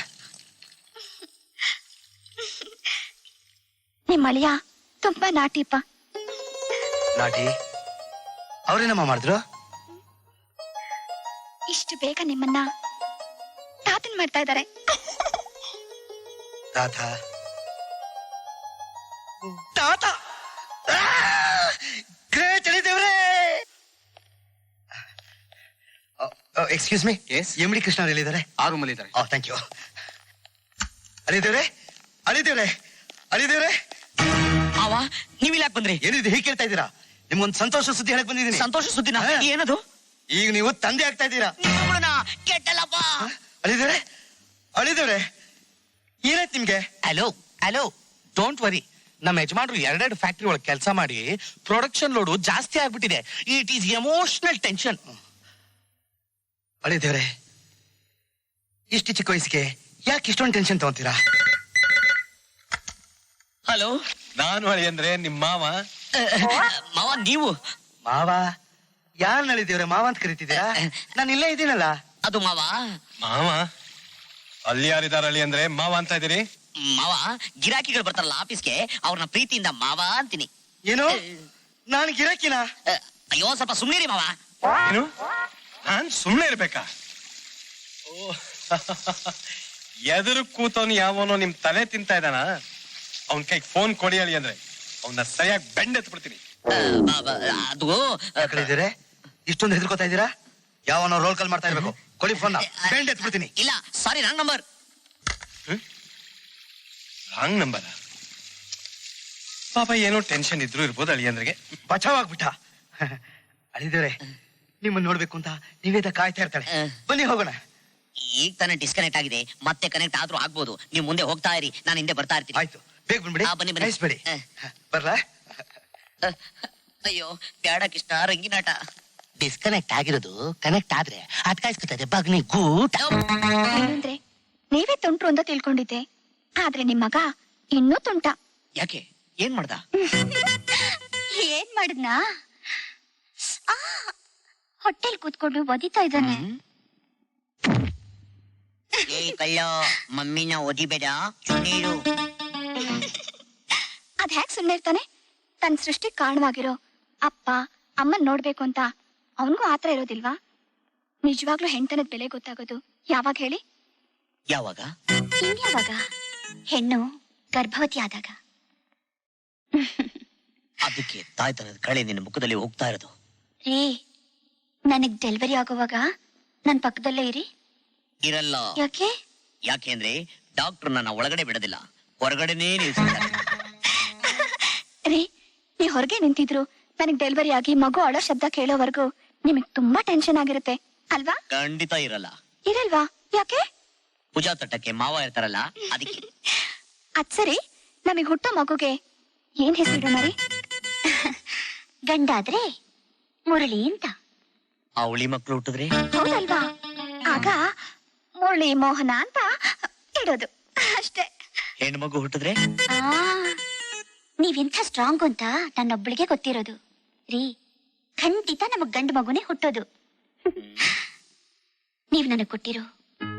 ನಿಮ್ಮ ಅಳಿಯ ತುಂಬಾ ನಾಟಿಪ್ಪ. ನಾಟಿ ಅವ್ರೇನಮ್ಮ ಮಾಡಿದ್ರು? ಇಷ್ಟು ಬೇಗ ನಿಮ್ಮನ್ನ ತಾತನ್ ಮಾಡ್ತಾ ಇದ್ದಾರೆ. ತಾತ ತಾತ ಗ್ರೇಟ್ ಹೇಳಿದೇವ್ರೆ. Excuse me, M D Krishna ಹೇಳಿದ್ದಾರೆ. ಆ ರೂಮಲ್ಲಿ ಇದ್ದಾರೆ. Thank you. ಅಳಿದೇವ್ರೆ ಅಳಿದೇವ್ರೆ ಅಳಿದೇವ್ರೆ. ಅವ ನೀವಿಲ್ಲ ಯಾಕೆ ಬಂದ್ರಿ? ಏನಿದೆ ಹೀಗೆ ಕೇಳ್ತಾ ಇದ್ದೀರಾ? ನಿಮ್ಗೊಂದು ಸಂತೋಷ ಸುದ್ದಿ ಹೇಳಕ್ ಬಂದಿದ್ದೀನಿ. ಸಂತೋಷ ಸುದ್ದಿನ? ಏನದು? ಈಗ ನೀವು ತಂದೆ ಆಗ್ತಾ ಇದ್ದೀರಾ. ಕೆಟ್ಟಲ್ಲಪ್ಪ. ಅಳಿದೇವ್ರೆ ಅಳಿದೇವ್ರೆ ಏನಾಯ್ತು ನಿಮ್ಗೆ? ಹಲೋ ಡೋಂಟ್ ವರಿ, ನಮ್ಮ ಯಜಮಾನ್ರು 2 ಫ್ಯಾಕ್ಟ್ರಿ ಒಳಗೆ ಕೆಲಸ ಮಾಡಿ ಪ್ರೊಡಕ್ಷನ್ ಲೋಡು ಜಾಸ್ತಿ ಆಗ್ಬಿಟ್ಟಿದೆ. It is emotional tension. ಅಳಿದೇವ್ರೆ ಇಷ್ಟು ಚಿಕ್ಕ ವಯಸ್ಸಿಗೆ ಯಾಕೆ ಇಷ್ಟೊಂದು ಟೆನ್ಷನ್ ತಗೊಂತೀರಾ? ಹಲೋ, ನಾನು ಅಳಿ ಅಂದ್ರೆ ನಿಮ್ಮ ಮಾವ. ಮಾವ ನೀವು? ಮಾವ ಯಾರು ಅಳಿದೇವ್ರೆ ಮಾವ ಅಂತ ಕರಿತಿದ್ದೀರಾ? ನಾನು ಇಲ್ಲೇ ಇದ್ದೀನಲ್ಲ. ಅದು ಮಾವ. ಮಾವ ಅಲ್ಲಿ ಯಾರಿದಾರ ಅಳಿ ಅಂದ್ರೆ ಮಾವ ಅಂತ ಇದೀರಿ? ಮಾವ ಗಿರಾಕಿಗಳು ಬರ್ತಾರಲ್ಲ ಆಫೀಸ್ಗೆ, ಅವ್ರನ್ನ ಪ್ರೀತಿಯಿಂದ ಮಾವ ಅಂತೀನಿ. ಏನು ನಾನು ಗಿರಾಕಿನ? ಅಯ್ಯೋ ಸ್ವಲ್ಪ ಸುಮ್ಮನಿರಿ ಮಾವ. ಏನು ನಾನ್ ಸುಮ್ನೆ ಇರ್ಬೇಕಾ? ಓ ಎದುರು ಕೂತವನು ಯಾವನೋ ನಿಮ್ ತಲೆ ತಿಂತಾ ಇದ್ದಾನ. ಅವನ್ ಕೈಗೆ ಫೋನ್ ಕೊಡಿ ಅಳಿ ಅಂದ್ರೆ ಅವನ್ನ ಸರಿಯಾಗಿ ಬೆಂಡೆತ್ಬಿಡ್ತೀನಿ. ಅದು ಕಳಿದ್ದೀರೆ ಇಷ್ಟೊಂದು ಹೆದರ್ಕೋತಾ ಇದ್ದೀರಾ? ಯಾವನೋ ರೋಲ್ ಕಾಲ್ ಮಾಡ್ತಾ ಇರ್ಬೇಕು. ಕೊಡಿ ಫೋನ್, ಬೆಂಡ್ ಎತ್ಬಿಡ್ತೀನಿ. ಇಲ್ಲ sorry, wrong number. Wrong number? ಪಾಪ ಏನೋ ಟೆನ್ಷನ್ ಇದ್ರು ಇರ್ಬೋದು ಅಳಿಯಂದ್ರಿಗೆ. ಬಚಾವ್ ಆಗ್ಬಿಟ್ಟ. ಅಳಿದೇವ್ರೆ ನಿಮ್ಮನ್ನ ನೋಡ್ಬೇಕು ಅಂತ ನೀವೇದ ಕಾಯ್ತಾ ಇರ್ತಾಳೆ. ಬನ್ನಿ ಹೋಗೋಣ. ಈಗ ತಾನೇ ಡಿಸ್ಕನೆಕ್ಟ್ ಆಗಿದೆ, ಮತ್ತೆ ಕನೆಕ್ಟ್ ಆದ್ರೂ ಆಗ್ಬೋದು. ನೀವು ಮುಂದೆ ಹೋಗ್ತಾ ಇರಿ, ನಾನು ಹಿಂದೆ ಬರ್ತಾ ಇರ್ತೀನಿ. ಆಯ್ತು, ಬೇಗ ಬಂದ್ಬಿಡಿ. ಬನ್ನಿ ಬೇಡಿ ಬರ್ಲಾ? ಅಯ್ಯೋ ಬೇಡ ಕೃಷ್ಣ, ರಂಗಿನಾಟ. ಡಿಸ್ಕನೆಕ್ಟ್ ಆಗಿರೋದು ಕನೆಕ್ಟ್ ಆದ್ರೆ ಅದ್ ಕಾಯಿಸ್ಕೊತದೆ ಬಗ್ನಿ ಗೂಟ. ಏನಂದ್ರೆ ನೀವೇ ತುಂಟ್ರು ಅಂತ ತಿಳ್ಕೊಂಡಿದ್ದೆ, ಆದ್ರೆ ನಿಮ್ ಮಗ ಇನ್ನೂ ತುಂಟ. ಯಾಕೆ, ಏನ್ ಮಾಡ್ದ? ಏನ್ ಮಾಡಿದ್ನಾ? ಹೊಟ್ಟೆಲ್ ಕೂತ್ಕೊಂಡು ಒದಿತಾ ಇದ್ದಾನೆ. ಏ ಕಳ್ಳ, ಮಮ್ಮಿನ ಒದಿಬೇಡ, ಸುಮ್ಮನಿರು. ಅದ್ ಹ್ಯಾಕ್ ಸುಮ್ನೆ ಇರ್ತಾನೆ? ತನ್ನ ಸೃಷ್ಟಿ ಕಾರಣವಾಗಿರೋ ಅಪ್ಪ ಅಮ್ಮನ್ ನೋಡ್ಬೇಕು ಅಂತ ಅವನ್ಗೂ ಆತರ ಇರೋದಿಲ್ವಾ? ನಿಜವಾಗ್ಲೂ ಹೆಣ್ತನದ ಬೆಲೆ ಗೊತ್ತಾಗೋದು ಯಾವಾಗ ಹೇಳಿ? ಯಾವಾಗ? ಇನ್ಯಾವಾಗ? ಹೆಣ್ಣು ಗರ್ಭವತಿ ಆದಾಗ. ಅದಕ್ಕೆ ತಾಯ್ತನದ ಕಳೆ ನಿನ್ನ ಮುಖದಲ್ಲಿ ಹೋಗ್ತಾ ಇರೋದು. ರೇ, ನನಗ್ ಡೆಲಿವರಿ ಆಗುವಾಗ ನನ್ ಪಕ್ಕದಲ್ಲೇ ಇರಿ. ಇರಲ್ಲ. ಯಾಕೆ? ಯಾಕೆಂದ್ರೆ ಡಾಕ್ಟರ್ ನನ್ನ ಒಳಗಡೆ ಬಿಡೋದಿಲ್ಲ, ಹೊರಗಡೆನೇ ನಿಲ್ಸಿದ್ದಾರೆ. ರೀ, ನೀ ಹೊರಗೆ ನಿಂತಿದ್ರು ನನಗ್ ಡೆಲಿವರಿ ಆಗಿ ಮಗು ಅಳೋ ಶಬ್ದ ಕೇಳೋವರೆಗೂ ನಿಮಗ್ ತುಂಬಾ ಟೆನ್ಷನ್ ಆಗಿರುತ್ತೆ ಅಲ್ವಾ? ಖಂಡಿತ ಇರಲ್ಲ. ಇರಲ್ವಾ? ಯಾಕೆ? ಪೂಜಾ ತಟ್ಟಕ್ಕೆ ಮಾವ ಇರ್ತಾರಲ್ಲ, ಅದಕ್ಕೆ. ಅದ್ ಸರಿ, ನಮಗ್ ಹುಟ್ಟೋ ಮಗುಗೆ ಏನ್ ಹೆಸರಿಡೋಣ ರೀ? ಗಂಡಾದ್ರೆ ಮುರಳಿ ಅಂತ. ಅವಳಿ ಮಕ್ಳು ಹುಟ್ಟಿದ್ರೆ? ಹೌದಲ್ವಾ? ಆಗ ಮುರಳಿ ಮೋಹನ ಅಂತ ಇಡೋದು ಅಷ್ಟೇ. ಹೆಣ್ಣು ಮಗು ಹುಟ್ಟಿದ್ರೆ? ನೀವೆಂಥ ಸ್ಟ್ರಾಂಗ್ ಅಂತ ನನ್ನೊಬ್ಬಳಿಗೆ ಗೊತ್ತಿರೋದು ರೀ. ಖಂಡಿತ ನಮಗ್ ಗಂಡು ಮಗುನೇ ಹುಟ್ಟೋದು. ನೀವ್ ನನಗ್ ಕೊಟ್ಟಿರೋ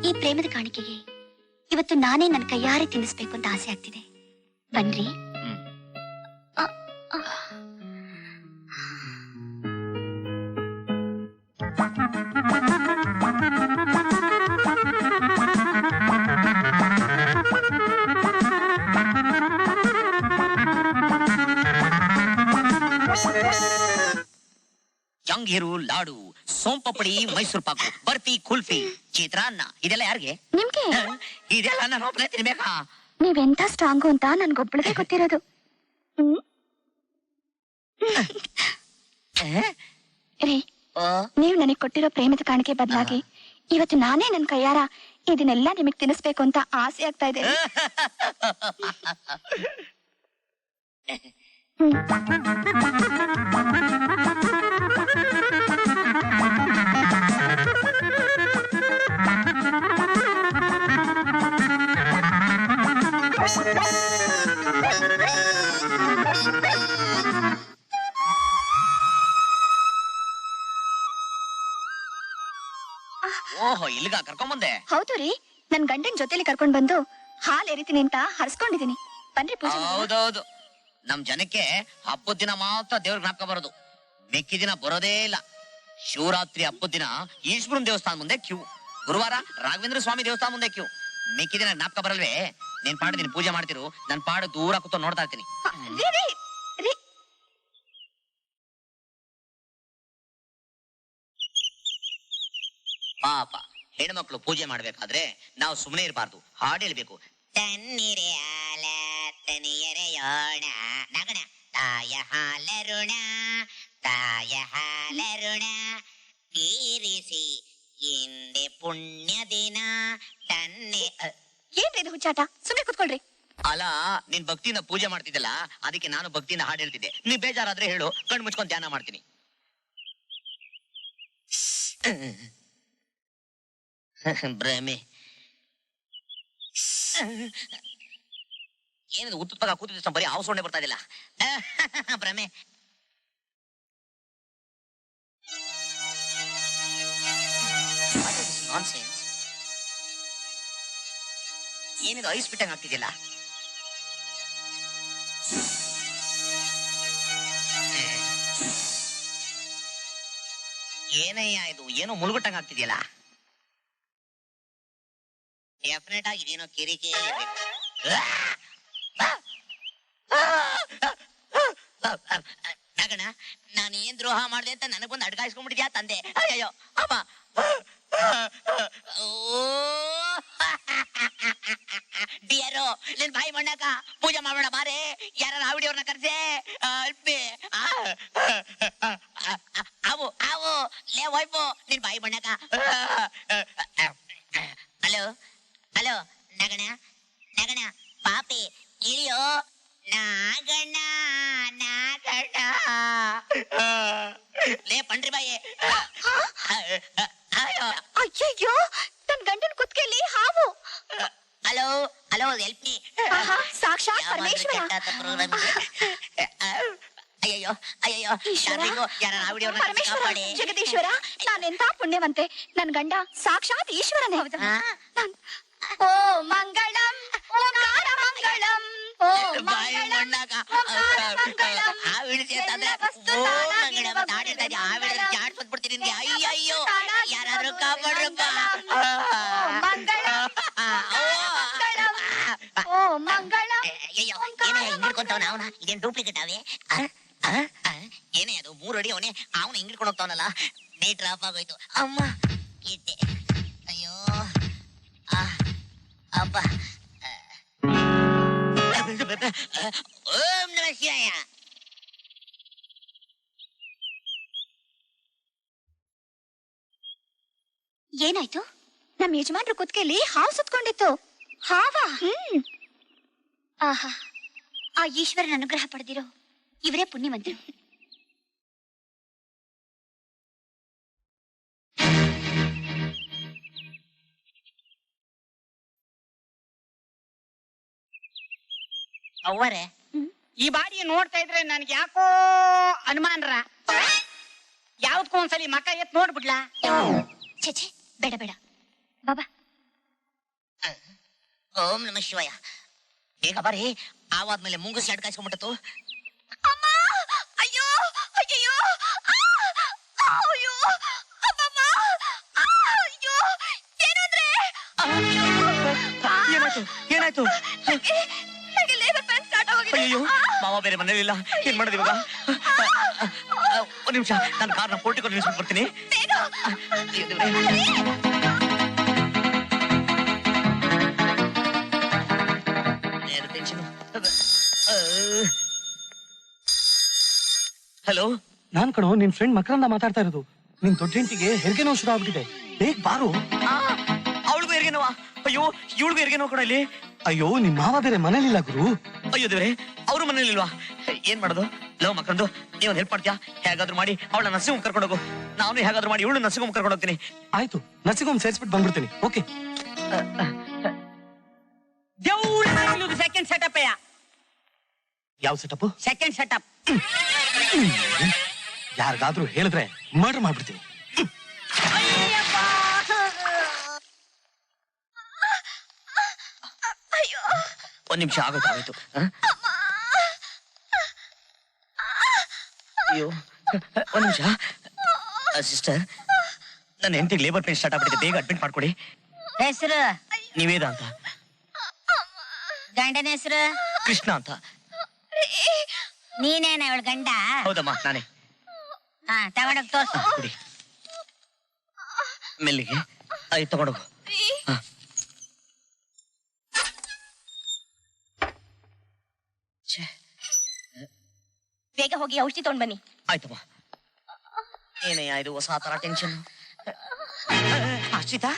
ಈ ಪ್ರೇಮದ ಕಾಣಿಕೆಗೆ ಇವತ್ತು ನಾನೇ ನನ್ನ ಕೈಯಾರೆ ತಿನ್ನಿಸ್ಬೇಕು ಅಂತ ಆಸೆ ಆಗ್ತಿದೆ. ಬನ್ರಿ. ಜಂಗೀರು ಲಾಡು, ಸೋಂಪಪಡಿ, ಮೈಸೂರು ಪಾಕು, ಬರ್ಫಿ, ಕುಲ್ಫಿ, ಚಿತ್ರಾನ್ನ ಇದೆಲ್ಲ ಯಾರಿಗೆ? ನಿಮ್ಗೆ ಇದೆಲ್ಲ ನಾನು ಒಬ್ಬನೇ ತಿನ್ಬೇಕಾ? ನೀವೆಂತ ಸ್ಟ್ರಾಂಗು ಅಂತ ನನ್ಗೊಬ್ಳಿಗೆ ಗೊತ್ತಿರೋದು. ರೀ, ನೀವ್ ನನಗ್ ಕೊಟ್ಟಿರೋ ಪ್ರೇಮದ ಕಾಣಿಕೆ ಬದಲಾಗಿ ಇವತ್ತು ನಾನೇ ನನ್ ಕೈಯಾರ ಇದನ್ನೆಲ್ಲ ನಿಮಗ್ ತಿನ್ನಿಸ್ಬೇಕು ಅಂತ ಆಸೆ ಆಗ್ತಾ ಇದೆ. ಓಹೋ, ಇಲ್ಲಿಗ ಕರ್ಕೊಂಬಂದೆ? ಹೌದು ರೀ, ನನ್ ಗಂಡನ್ ಜೊತೆಲಿ ಕರ್ಕೊಂಡ್ ಬಂದು ಹಾಲ್ ಎರಿತೀನಿ ಅಂತ ಹರ್ಸ್ಕೊಂಡಿದೀನಿ. ಬನ್ರಿ ಪೂಜೆ ಮಾಡೋಣ. ಹೌದೌದು, ನಮ್ ಜನಕ್ಕೆ ಹಬ್ಬದ ದಿನ ಮಾತ್ರ ದೇವ್ರ ಜ್ಞಾಪಕ ಬರೋದು, ಮಿಕ್ಕಿ ದಿನ ಬರೋದೇ ಇಲ್ಲ. ಶಿವರಾತ್ರಿ ಹಬ್ಬದ ದಿನ ಈಶ್ವರನ್ ದೇವಸ್ಥಾನ ಮುಂದೆ ಕ್ಯೂ, ಗುರುವಾರ ರಾಘವೇಂದ್ರ ಸ್ವಾಮಿ ದೇವಸ್ಥಾನ ಮುಂದೆ ಕ್ಯೂ. ಮಿಕ್ಕಿ ದಿನ ಜ್ಞಾಪಕ ಬರಲ್ವೇ? ನೀನ್ ಪಾಡು ನೀನ್ ಪೂಜೆ ಮಾಡ್ತಿರು, ನನ್ ಪಾಡು ದೂರ ಕೂತ್ಕೊಂಡು ನೋಡ್ತಾ ಇರ್ತೀನಿ. ರೀ, ರೀ, ರೀ. ಪಾಪ ಹೆಣ್ಮಕ್ಳು ಪೂಜೆ ಮಾಡ್ಬೇಕಾದ್ರೆ ನಾವು ಸುಮ್ಮನೆ ಇರಬಾರ್ದು, ಹಾಡು ಹೇಳ್ಬೇಕು. ತನ್ನಿರೆ ಆಲ ತನಿಯರೆಯೋಣ ನಗಣ ತಾಯ ಹಾಲರುಣ ತಾಯ ಹಾಲರುಣ ತೀರಿಸಿ ಹಿಂದೆ ಪುಣ್ಯ ದಿನ ತನ್ನೆ. ಏನ್ರಿ ಇದು ಹುಚ್ಚಾಟ? ಸುಮ್ನೆ ಕುತ್ಕೊಳ್ರಿ. ಅಲ್ಲ, ನೀನ್ ಭಕ್ತಿಯಿಂದ ಪೂಜೆ ಮಾಡ್ತಿದ್ದಲ್ಲ, ಅದಕ್ಕೆ ನಾನು ಭಕ್ತಿಯಿಂದ ಹಾಡು ಹೇಳ್ತಿದ್ದೆ. ನೀ ಬೇಜಾರಾದ್ರೆ ಹೇಳು, ಕಣ್ಣು ಮುಚ್ಕೊಂಡು ಧ್ಯಾನ ಮಾಡ್ತೀನಿ. ಭ್ರಮೆ ಏನಿದು ಉತ್ತುತ್ತಾಗ ಕೂತಿದ್ದ ಬರೀ ಹಾವು ಸೊಂಡೆ ಬರ್ತಾ ಇದಿಲ್ಲ. ಭ್ರಮೆ. ಏನಿದು ಐಸ್ ಬಿಟ್ಟಂಗ್ ಆಗ್ತಿದ್ಯಲ್ಲ? ಏನಯ್ಯ ಇದು, ಏನೋ ಮುಳುಗುಟ್ಟಂಗ್ ಆಗ್ತಿದ್ಯಲ್ಲ? ಡೆಫಿನೆಟ್ ಆಗಿ ಇದೇನೋ ಕಿರಿಕೆ ಇರ್ಬೇಕು. ನಗಣ, ನಾನು ಏನ್ ದ್ರೋಹ ಮಾಡಿದೆ ಅಂತ ನನಗೊಂದು ಅಡ್ಗಾಯಿಸ್ಕೊಂಡ್ಬಿಟ್ಟಿದ್ಯಾ ತಂದೆ? ಅಯ್ಯೋ ಅಮ್ಮ, ಡಿಯರೋ ನಿನ್ ಬಾಯಿ ಮಣ್ಣಾಕ ಪೂಜೆ ಮಾಡೋಣ ಬಾರೆ. ಯಾರ ಆವಿಡಿಯವ್ರನ್ನ ಕರ್ಸೆ ಅವು ಅವು ಲೇ ವೈಪು ನಿನ್ ಬಾಯಿ ಮಣ್ಣಾಕ. ಹಲೋ ಹಲೋ, ನಗಣ ನಗಣ ಪಾಪಿ ಇಳಿಯೋ. ನಾಗಣ್ಣ ನಾಗಣ್ಣ ಲೇ ಪಂಡ್ರಿ ಬಾಯಿ. ಅಯ್ಯಯ್ಯೋ, ನನ್ ಗಂಡನ್ ಕುತ್ಕೆಲಿ ಹಾವು. Hello hello, help me. ಸಾಕ್ಷಾತ್ ಪರಮೇಶ್ವರ. ಅಯ್ಯಯ್ಯೋ ಅಯ್ಯಯ್ಯೋ, ಪರಮೇಶ್ವರ, ಜಗದೀಶ್ವರ, ನಾನೆಂತ ಪುಣ್ಯವಂತೆ. ನನ್ ಗಂಡ ಸಾಕ್ಷಾತ್ ಈಶ್ವರನೇ. ಹೌದಾ? ಓ ಮಂಗಳಂ ಓಂಕಾರ ಮಂಗಳಂ, ಓ ಮಂಗಳಂ ಓಂಕಾರ ಮಂಗಳಂ. ಅಯ್ಯಯ್ಯೋ, ಯಾರಾದ್ರೂ ಕಾಪಾಡ್ರಪ್ಪ. ಓ ಮಂಗಳಂ. ಅಯ್ಯೋ, ಏನೇ ಹಿಂಗಿಡ್ಕೊಂತವನ ಅವನ? ಇದೇನ್ ಡೂಪ್ಲಿಕೇಟ್ ಅವೇ? ಏನೇ ಅದು 3 ಅಡಿ ಅವನೇ, ಅವನ ಹಿಂಗಿಡ್ಕೊಂಡು ಹೋಗ್ತಾವನಲ್ಲ. ಮೀಟರ್ ಆಫ್ ಆಗೋಯ್ತು. ಅಮ್ಮ ಕಿಟ್ಟೆ. ಅಯ್ಯೋ ಅಪ್ಪ. ಓಂ ನಮಃ ಶಿವಾಯ. ಏನಾಯ್ತು? ನಮ್ ಯಜಮಾನ್ರ ಕುತ್ಕೆಲಿ ಹಾವು ಸುತ್ಕೊಂಡಿತ್ತು. ಹಾವಾ? ಆಹಾ, ಆ ಈಶ್ವರನ ಅನುಗ್ರಹ ಪಡೆದಿರೋ ಇವರೇ ಪುಣ್ಯವಂತರು. ಅವ್ವರೇ, ಈ ಬಾಡಿ ನೋಡ್ತಾ ಇದ್ರೆ ನನ್ಗೆ ಯಾಕೋ ಅನುಮಾನ್ರ. ಯಾವ್ದಕ್ಕೂ ಒಂದ್ಸಲಿ ಮಕ್ಕ ಎತ್ ನೋಡ್ಬಿಡ್ಲಾ? ಛೆ, ಬೇಡ ಬೇಡ ಬಾಬಾ. ಓಂ ನಮಃ ಶಿವಾಯ. ಬೇಗ ಬರ್ರಿ, ಆವಾದ್ಮೇಲೆ ಮುಂಗುಸಿ ಅಡ್ಕಾಯಿಸ್ಕೊಂಡ್ಬಿಟ್ಟು. ಅಮ್ಮ, ಅಯ್ಯೋ ಅಯ್ಯೋ, ಅಯ್ಯೋ ಅಮ್ಮಮ್ಮ, ಅಯ್ಯೋ ಏನಂದ್ರೆ? ಏನಾಯ್ತು ಏನಾಯ್ತು? ನನಗೆ ಲೇಬರ್ ಪೇನ್ ಸ್ಟಾರ್ಟ್ ಆಗೋಗಿದೆ. ಅಯ್ಯೋ, ಮಾವ ಬೇರೆ ಮನೇಲಿಲ್ಲ, ಏನ್ ಮಾಡೋದು ಇವಾಗ? ಒಂದ್ ನಿಮಿಷ ನಾನು ಕಾರ್ನ ಪೋರ್ಟಿಕಲ್ ನಿಲ್ಸ್ಬಿಟ್ಟು ಬರ್ತೀನಿ. ಅಯ್ಯೋ ದೇವ್ರೇ. ಟೆನ್ಷನ್. ಹಲೋ, ನಾನ್ ಕಣೋ ನಿನ್ ಫ್ರೆಂಡ್ ಮಕರಂದ ಮಾತಾಡ್ತಾ ಇರೋದು. ನಿನ್ ದೊಡ್ಡ ಹೆಂಡತಿಗೆ ಹೆರಿಗೆ ನೋವು ಶುರು ಆಗ್ಬಿಟ್ಟಿದೆ, ಬೇಗ ಬಾರು. ಅವಳಿಗೂ ಹೆರಿಗೆ ನೋವಾ? ಅಯ್ಯೋ, ಇವಳಿಗೂ ಹೆರಿಗೆ ನೋವು ಕಣ ಇಲ್ಲಿ. ಅಯ್ಯೋ, ನಿಮ್ ಮಾವ ಬೇರೆ ಮನೇಲಿಲ್ಲ ಗುರು. ಅಯ್ಯೋ ದೇವ್ರೆ, ಅವರು ಮನೇಲಿಲ್ವಾ? ಏನ್ ಮಾಡೋದು? ಲವ್ ಮಕ್ಕಂದು ನೀವ್ ಹೆಲ್ಪ್ ಮಾಡ್ತೀಯಾ? ಹೇಗಾದ್ರೂ ಮಾಡಿ ಅವಳ ನರ್ಸಿಂಗ್ ಹೋಮ್ ಕರ್ಕೊಂಡು ಹೋಗು. ನಾನು ಹೇಗಾದ್ರೂ ಮಾಡಿ ಇವಳು ನರ್ಸಿಂಗ್ ಹೋಮ್ ಕರ್ಕೊಂಡು ಹೋಗ್ತೀನಿ. ಆಯ್ತು, ನರ್ಸಿಂಗ್ ಹೋಮ್ ಸೇರಿಸ್ಬಿಟ್ಟು ಬಂದ್ಬಿಡ್ತೀನಿ. ಓಕೆ. ಸೆಕೆಂಡ್ ಸೆಟಪ್ ಯಾವ ಸೆಟಪ್? Second setup. ಯಾರಿಗಾದ್ರೂ ಹೇಳಿದ್ರೆ ಮರ್ಡರ್ ಮಾಡ್ಬಿಡ್ತೀನಿ. ಒಂದ್ ನಿಮಿಷ ಆಗೋಯ್ತು. ಅಯ್ಯೋ, ಒಂದ್ ನಿಮಿಷ ಸಿಸ್ಟರ್, ನನ್ನ ಹೆಂಡತಿಗೆ ಲೇಬರ್ ಪೇನ್ ಸ್ಟಾರ್ಟ್ ಆಗ್ಬಿಟ್ಟಿದೆ, ಬೇಗ ಅಡ್ಮಿಟ್ ಮಾಡ್ಕೊಡಿ. ಹೆಸರು? ನೀವೇದ ಅಂತ. ಗಂಡನ ಹೆಸರು? ಕೃಷ್ಣ ಅಂತ. ನೀನೇನ ಅವಳ ಗಂಡ? ಹೌದಮ್ಮ, ನಾನೇ. ಹಾ, ತಗೊಂಡೋಗ್ ತೋರ್ಸು. ಕುಡಿ ಮೆಲ್ಲಿಗೆ. ಆಯ್ತು, ತಗೊಂಡೋಗು. ಬೇಗ ಹೋಗಿ ಔಷಧಿ ತಗೊಂಡ್ ಬನ್ನಿ. ಆಯ್ತಮ್ಮ. ಏನಯ್ಯ ಇದು ಹೊಸ ತರ ಟೆನ್ಷನ್? ಅಶ್ವಿತಾ,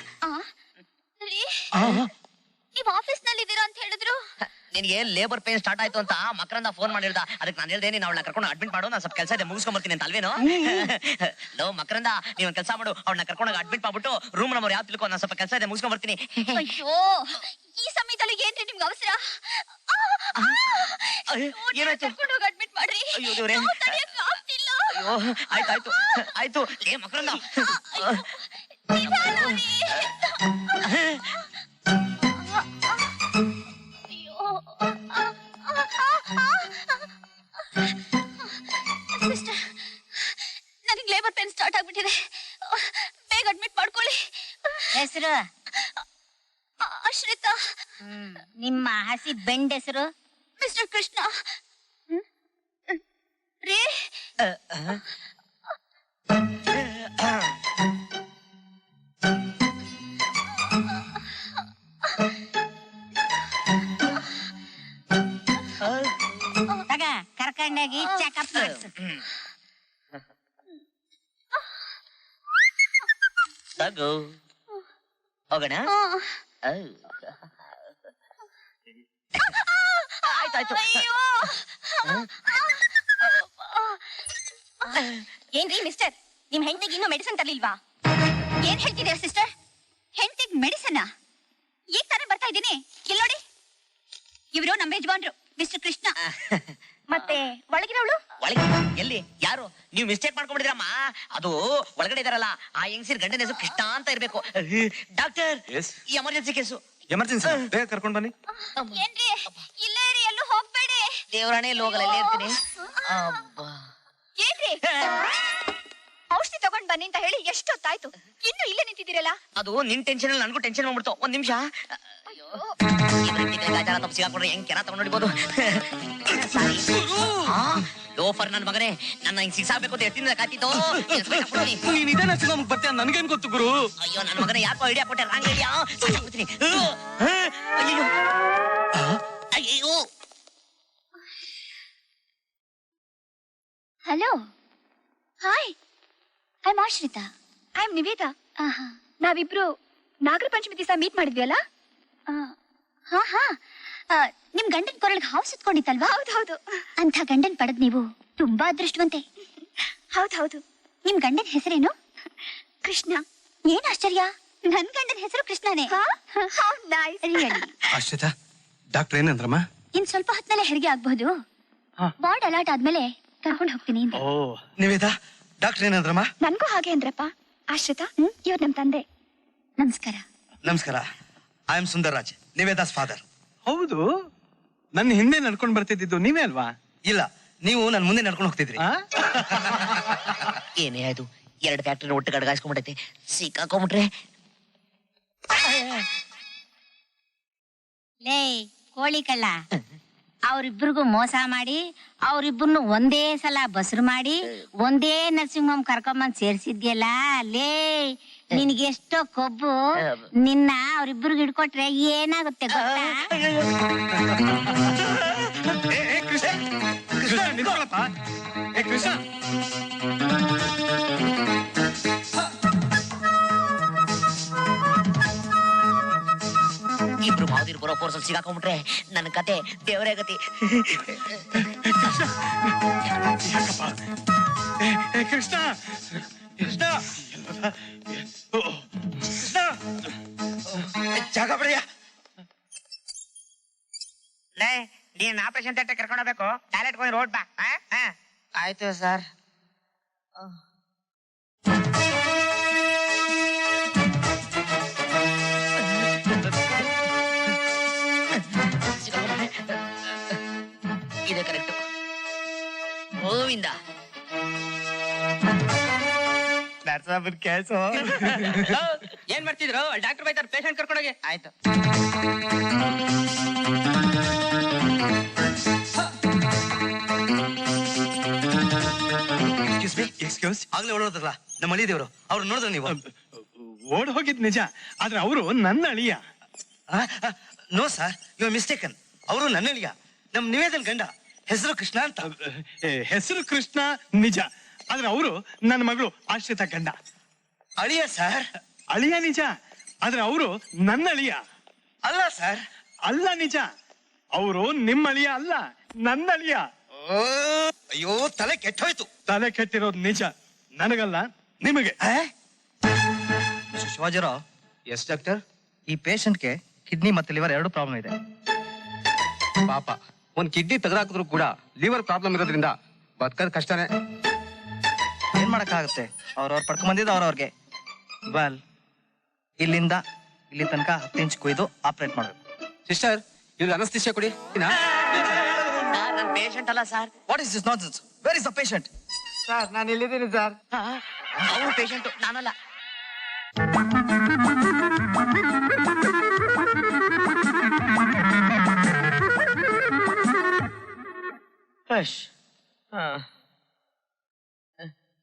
ನೀವ್ ಆಫೀಸ್ ನಲ್ಲಿ ಇದ್ದೀರಾ ಅಂತ ಹೇಳಿದ್ರು. ನಿನ್ಗೆ ಲೇಬರ್ ಪೇನ್ ಸ್ಟಾರ್ಟ್ ಆಯ್ತು ಅಂತ ಮಕರಂದ ಫೋನ್ ಮಾಡಿರ್ದ. ಅದಕ್ಕೆ ನಾನು ಹೇಳ್ದೆ, ನೀನು ಅವಳನ್ನ ಕರ್ಕೊಂಡು ಅಡ್ಮಿಟ್ ಮಾಡು, ನಾನು ಸ್ವಲ್ಪ ಕೆಲಸ ಇದೆ ಮುಗಿಸ್ಕೊಂಡ್ ಬರ್ತೀನಿ ಅಂತ ಅಲ್ವೇನೋ? ಲೋ ಮಕರಂದ, ನೀವ್ ಕೆಲಸ ಮಾಡು, ಅವಳನ್ನ ಕರ್ಕೊಂಡೋಗಿ ಅಡ್ಮಿಟ್ ಮಾಡ್ಬಿಟ್ಟು ರೂಮ್ ನಂಬರ್ ಯಾವ ತಿಳ್ಕೊ, ನಾನು ಸ್ವಲ್ಪ ಕೆಲಸ ಇದೆ ಮುಗಿಸ್ಕೊಂಡ್ ಬರ್ತೀನಿ. ಅಯ್ಯೋ, ಈ ಸಮಯದಲ್ಲಿ ಏನ್ರಿ ನಿಮ್ಗೆ ಅವಸರ? ಏನಾಯ್ತು? ಕರ್ಕೊಂಡೋಗಿ ಅಡ್ಮಿಟ್ ಮಾಡ್ರಿ. ಅಯ್ಯೋ ದೇವ್ರೆ. ನೋವು ತಡೆಯಕ್ಕೆ ಆಗ್ತಿಲ್ಲ. ಅಯ್ಯೋ, ಆಯ್ತು ಆಯ್ತು. ಏ ಮಕರಂದ, ಸಿಸ್ಟರ್, ನನಗೆ ಲೇಬರ್ ಪೇನ್ ಸ್ಟಾರ್ಟ್ ಆಗ್ಬಿಟ್ಟಿದೆ, ಬೇಗ ಅಡ್ಮಿಟ್ ಮಾಡ್ಕೊಳ್ಳಿ. ಹೆಸರು? ಅಶ್ರಿತಾ. ನಿಮ್ಮ ಹಸಿ ಬೆಂಡ್ ಹೆಸರು? ಮಿಸ್ಟರ್ ಕೃಷ್ಣ. ರೀ, ತಗ ಕರ್ಕೊಂಡೋಗಿ ಚೆಕಪ್ ಮಾಡಿಸು. ತಗೋ ಹೋಗೋಣ. ಆಯ್ತಾಯ್ತು. ಏನ್ರಿ ಮಿಸ್ಟರ್, ನಿಮ್ ಹೆಂಡತಿಗೆ ಇನ್ನೂ ಮೆಡಿಸಿನ್ ತರ್ಲಿಲ್ವಾ? ಏನ್ ಹೇಳ್ತಿದ್ದೀರಾ ಸಿಸ್ಟರ್? ಹೆಂಡತಿಗೆ ಮೆಡಿಸನ್? ಈಗ ತಾನೇ ಬರ್ತಾ ಇದ್ದೀನಿ, ಇಲ್ಲಿ ನೋಡಿ. ಇವರು ನಮ್ಮ ಯಜಮಾನ್ರು ಮಿಸ್ಟರ್ ಕೃಷ್ಣ. ಮತ್ತೆ ಒಳಗಿರೋಳು? ಒಳಗೆ ಎಲ್ಲಿ? ಯಾರು? ನೀವು ಮಿಸ್ಟೇಕ್ ಮಾಡ್ಕೊಂಡ್ಬಿಟ್ಟಿದ್ರಮ್ಮ. ಅದು ಒಳಗಡೆ ಇದಾರಲ್ಲ, ಆ ಹೆಂಗಸಿರ್ ಗಂಡನ ಹೆಸರು ಕೃಷ್ಣ ಅಂತ ಇರ್ಬೇಕು. ಡಾಕ್ಟರ್, ಈ ಎಮರ್ಜೆನ್ಸಿ ಕೇಸು. ಎಮರ್ಜೆನ್ಸಿ, ಬೇಗ ಕರ್ಕೊಂಡ್ ಬನ್ನಿ. ಏನ್ರಿ, ಇಲ್ಲೇ ಇರಿ, ಎಲ್ಲೂ ಹೋಗ್ಬೇಡಿ. ದೇವರಾಣೆ ಲೋಗಲ್ ಎಲ್ಲೇ ಇರ್ತೀನಿ. ಏನ್ರಿ, ಔಷಧಿ ತಗೊಂಡ್ ಬನ್ನಿ ಅಂತ ಹೇಳಿ ಎಷ್ಟೊತ್ತಾಯ್ತು, ಇನ್ನು ಇಲ್ಲೇ ನಿಂತಿದ್ದೀರಲ್ಲ? ಅದು ನಿನ್ ಟೆನ್ಷನ್ ಅಲ್ಲಿ ನನಗೂ ಟೆನ್ಷನ್ ಮಾಡ್ಬಿಡ್ತು. ಒಂದ್ ನಿಮಿಷ. ಗಾಚಾರ ತಪ್ಪು ಸಿಗಾಕೊಂಡ್ರೆ ಹೆಂಗ್ ಕೆರ ತಗೊಂಡ್ ನೋಡಿಬೋದು. ಲೋಫರ್ ನನ್ ಮಗನೇ, ನನ್ನ ಹಿಂಗ್ ಸಿಕ್ಸಾಕ್ಬೇಕು ಅಂತ ಎತ್ತಿಂದ ಕಾತಿದ್ದು. ನೀನ್ ಇದೇ ನರ್ಸಿಂಗ್ ಹೋಮ್ ಬರ್ತೀಯ ನನ್ಗೇನ್ ಗೊತ್ತು ಗುರು? ಅಯ್ಯೋ ನನ್ನ ಮಗನೇ, ಯಾಕೋ ಐಡಿಯಾ ಕೊಟ್ಟೆ, ರಾಂಗ್ ಐಡಿಯಾ. ಸಾಕಾಗ್ಬಿಡ್ತೀನಿ. ಅಯ್ಯೋ ಅಯ್ಯೋ. Hello, hi, I am Ashrita. I am Niveta. ನಾವಿಬ್ರು ನಾಗರ ಪಂಚಮಿ ದಿವಸ ಮೀಟ್ ಮಾಡಿದ್ವಿ ಅಲ್ಲ? ಹಾ ಹಾ, ನಿಮ್ ಗಂಡನ್ ಕೊರಳಿಗೆ ಹಾವು ಸುತ್ಕೊಂಡಿತ್ತಲ್ವಾ? ಹೌದೌದು. ಅಂತ ಗಂಡನ್ ಪಡೆದ್ ನೀವು ತುಂಬಾ ಅದೃಷ್ಟವಂತೆ. ಹೌದೌದು. ನಿಮ್ ಗಂಡನ್ ಹೆಸರೇನು? ಕೃಷ್ಣ. ಏನ್ ಆಶ್ಚರ್ಯ, ನನ್ ಗಂಡನ್ ಹೆಸರು ಕೃಷ್ಣನೇ. ಅಶ್ವಿತಾ, ಡಾಕ್ಟರ್ ಏನಂದ್ರಮ್ಮ? ಇನ್ ಸ್ವಲ್ಪ ಹೊತ್ತಿನಲ್ಲೇ ಹೆರಿಗೆ ಆಗ್ಬಹುದು. ವಾರ್ಡ್ ಅಲರ್ಟ್ ಆದ್ಮೇಲೆ ಕರ್ಕೊಂಡು ಹೋಗ್ತೀನಿ. ಓ ನಿವೇದಾ, ಡಾಕ್ಟರ್ ಏನಂದ್ರಮ್ಮ? ನನ್ಗೂ ಹಾಗೆ ಅಂದ್ರಪ್ಪ. ಆಶ್ರಿತಾ, ಇವ್ರು ನಮ್ ತಂದೆ. ನಮಸ್ಕಾರ. ನಮಸ್ಕಾರ. I am Sundarraj, Niveda's father. ಹೌದು, ನನ್ನ ಹಿಂದೆ ನಡ್ಕೊಂಡ್ ಬರ್ತಿದ್ದು ನೀವೇ ಅಲ್ವಾ? ಇಲ್ಲ, ನೀವು ನನ್ ಮುಂದೆ ನಡ್ಕೊಂಡು ಹೋಗ್ತಿದ್ರಿ. ಏನೇ ಆಯ್ತು, ಎರಡು ಫ್ಯಾಕ್ಟ್ರಿನ ಒಟ್ಟಿಗೆ ಅಡಗಾಯಿಸ್ಕೊಂಡ್ಬಿಟ್ಟೈತೆ, ಸಿಕ್ಕಾಕೊಂಡ್ಬಿಟ್ರೆ. ಲೇ ಕೋಳಿ ಕಳ್ಳ, ಅವ್ರಿಬ್ರಿಗೂ ಮೋಸ ಮಾಡಿ ಅವ್ರಿಬ್ರನ್ನು ಒಂದೇ ಸಲ ಬಸ್ರು ಮಾಡಿ ಒಂದೇ ನರ್ಸಿಂಗ್ ಹೋಮ್ ಕರ್ಕೊಂಬಂದ್ ಸೇರ್ಸಿದ್ಯಲ್ಲ ಲೇ ನಿನ್ಗೆಷ್ಟೋ ಕೊಬ್ಬು ನಿನ್ನ ಅವ್ರಿಬ್ರಿಗೆ ಹಿಡ್ಕೊಟ್ರೆ ಏನಾಗುತ್ತೆ ಗೊತ್ತಾ? ಕೃಷ್ಣ ನಿಂತ್ಕೊಳ್ಳಪ್ಪ. ಕೃಷ್ಣ ಇಬ್ರು ಮಾವದಿರು ಬರೋ ಫೋರ್ಸಲ್ಲಿ ಸಿಗಾಕೊಂಡ್ಬಿಟ್ರೆ ನನ್ನ ಕತೆ ದೇವರೇ ಗತಿ. ಕೃಷ್ಣ ಕೃಷ್ಣ ಜಾಗ ಬಡಿಯ. ಲೇ ನೀನ್ ಆಪರೇಷನ್ ಥಿಯೇಟರ್ ಕರ್ಕೊಂಡು ಹೋಗ್ಬೇಕು, ಟಾಯ್ಲೆಟ್ ಹೋಗಿ ರೋಡ್ ಬಾ. ಆಯ್ತು ಸರ್. ಇದೆ ಕರೆಕ್ಟ್. ಗೋವಿಂದ ಏನ್ ಮಾಡ್ತಿದ್ರು? ಡಾಕ್ಟರ್ ಬೈತಾರ, ಪೇಷಂಟ್ ಕರ್ಕೊಂಡೋಗಿ. ಆಯ್ತು. ಎಕ್ಸ್ಕ್ಯೂಸ್, ಆಗ್ಲೇ ಓಡೋದ್ರಲ್ಲ ನಮ್ಮ ಅಳಿ ದೇವ್ರು, ಅವ್ರು ನೋಡಿದ್ರ ನೀವು? ಓಡ್ ಹೋಗಿದ್ ನಿಜ, ಆದ್ರೆ ಅವರು ನನ್ನ ಅಳಿಯ. No sir, you are mistaken. ಅವರು ನನ್ನ ಅಳಿಯ, ನಮ್ ನಿವೇದನ್ ಗಂಡ. ಹೆಸರು ಕೃಷ್ಣ ಅಂತ. ಹೆಸರು ಕೃಷ್ಣ ನಿಜ, ಆದ್ರೆ ಅವರು ನನ್ನ ಮಗಳು ಆಶ್ರಿತ ಗಂಡ. ಅಳಿಯ ಸರ್. ಅಳಿಯ ನಿಜ, ಆದ್ರೆ ಅವರು ನನ್ನ ಅಳಿಯ. ಅಲ್ಲ ಸರ್. ಅಲ್ಲ ನಿಜ, ಅವರು ನಿಮ್ಮ ಅಳಿಯ ಅಲ್ಲ, ನನ್ನ ಅಳಿಯ. ಅಯ್ಯೋ, ತಲೆ ಕೆಟ್ಟೋಯ್ತು. ತಲೆ ಕೆಟ್ಟಿರೋದು ನಿಜ, ನನಗಲ್ಲ ನಿಮಗೆ. ಶಿವಾಜಿರಾವ್. Yes doctor. ಈ ಪೇಷಂಟ್ಗೆ ಕಿಡ್ನಿ ಮತ್ತೆ ಲಿವರ್ ಎರಡು ಪ್ರಾಬ್ಲಮ್ ಇದೆ. ಪಾಪ, ಒಂದ್ ಕಿಡ್ನಿ ತೆಗೆದಾಕಿದ್ರು ಕೂಡ ಲಿವರ್ ಪ್ರಾಬ್ಲಮ್ ಇರೋದ್ರಿಂದ ಬದುಕೋದ್ ಕಷ್ಟನೇ. ಏನ್ ಮಾಡಕ್ಕಾಗತ್ತೆ? ಅವ್ರವ್ರು ಪಡ್ಕೊಂಡ್ ಅವ್ರವ್ರಿಗೆ. ವೆಲ್, ಇಲ್ಲಿಂದ ಇಲ್ಲಿ ತನಕ 10 ಇಂಚ್ ಕೊಯ್ದು ಆಪರೇಟ್ ಮಾಡ್ಬೇಕು. ಸಿಸ್ಟರ್, ಇದು ಅನಸ್ತಿಷ್ಯ ಕೊಡಿ. ನನ್ನ ಪೇಷಂಟ್ ಅಲ್ಲ sir. What is this nonsense? Where is the patient? Sir, ನಾನು ಇಲ್ಲಿದ್ದೀನಿ ಸರ್. ಅವ್ರು ಪೇಷಂಟ್, ನಾನಲ್ಲ.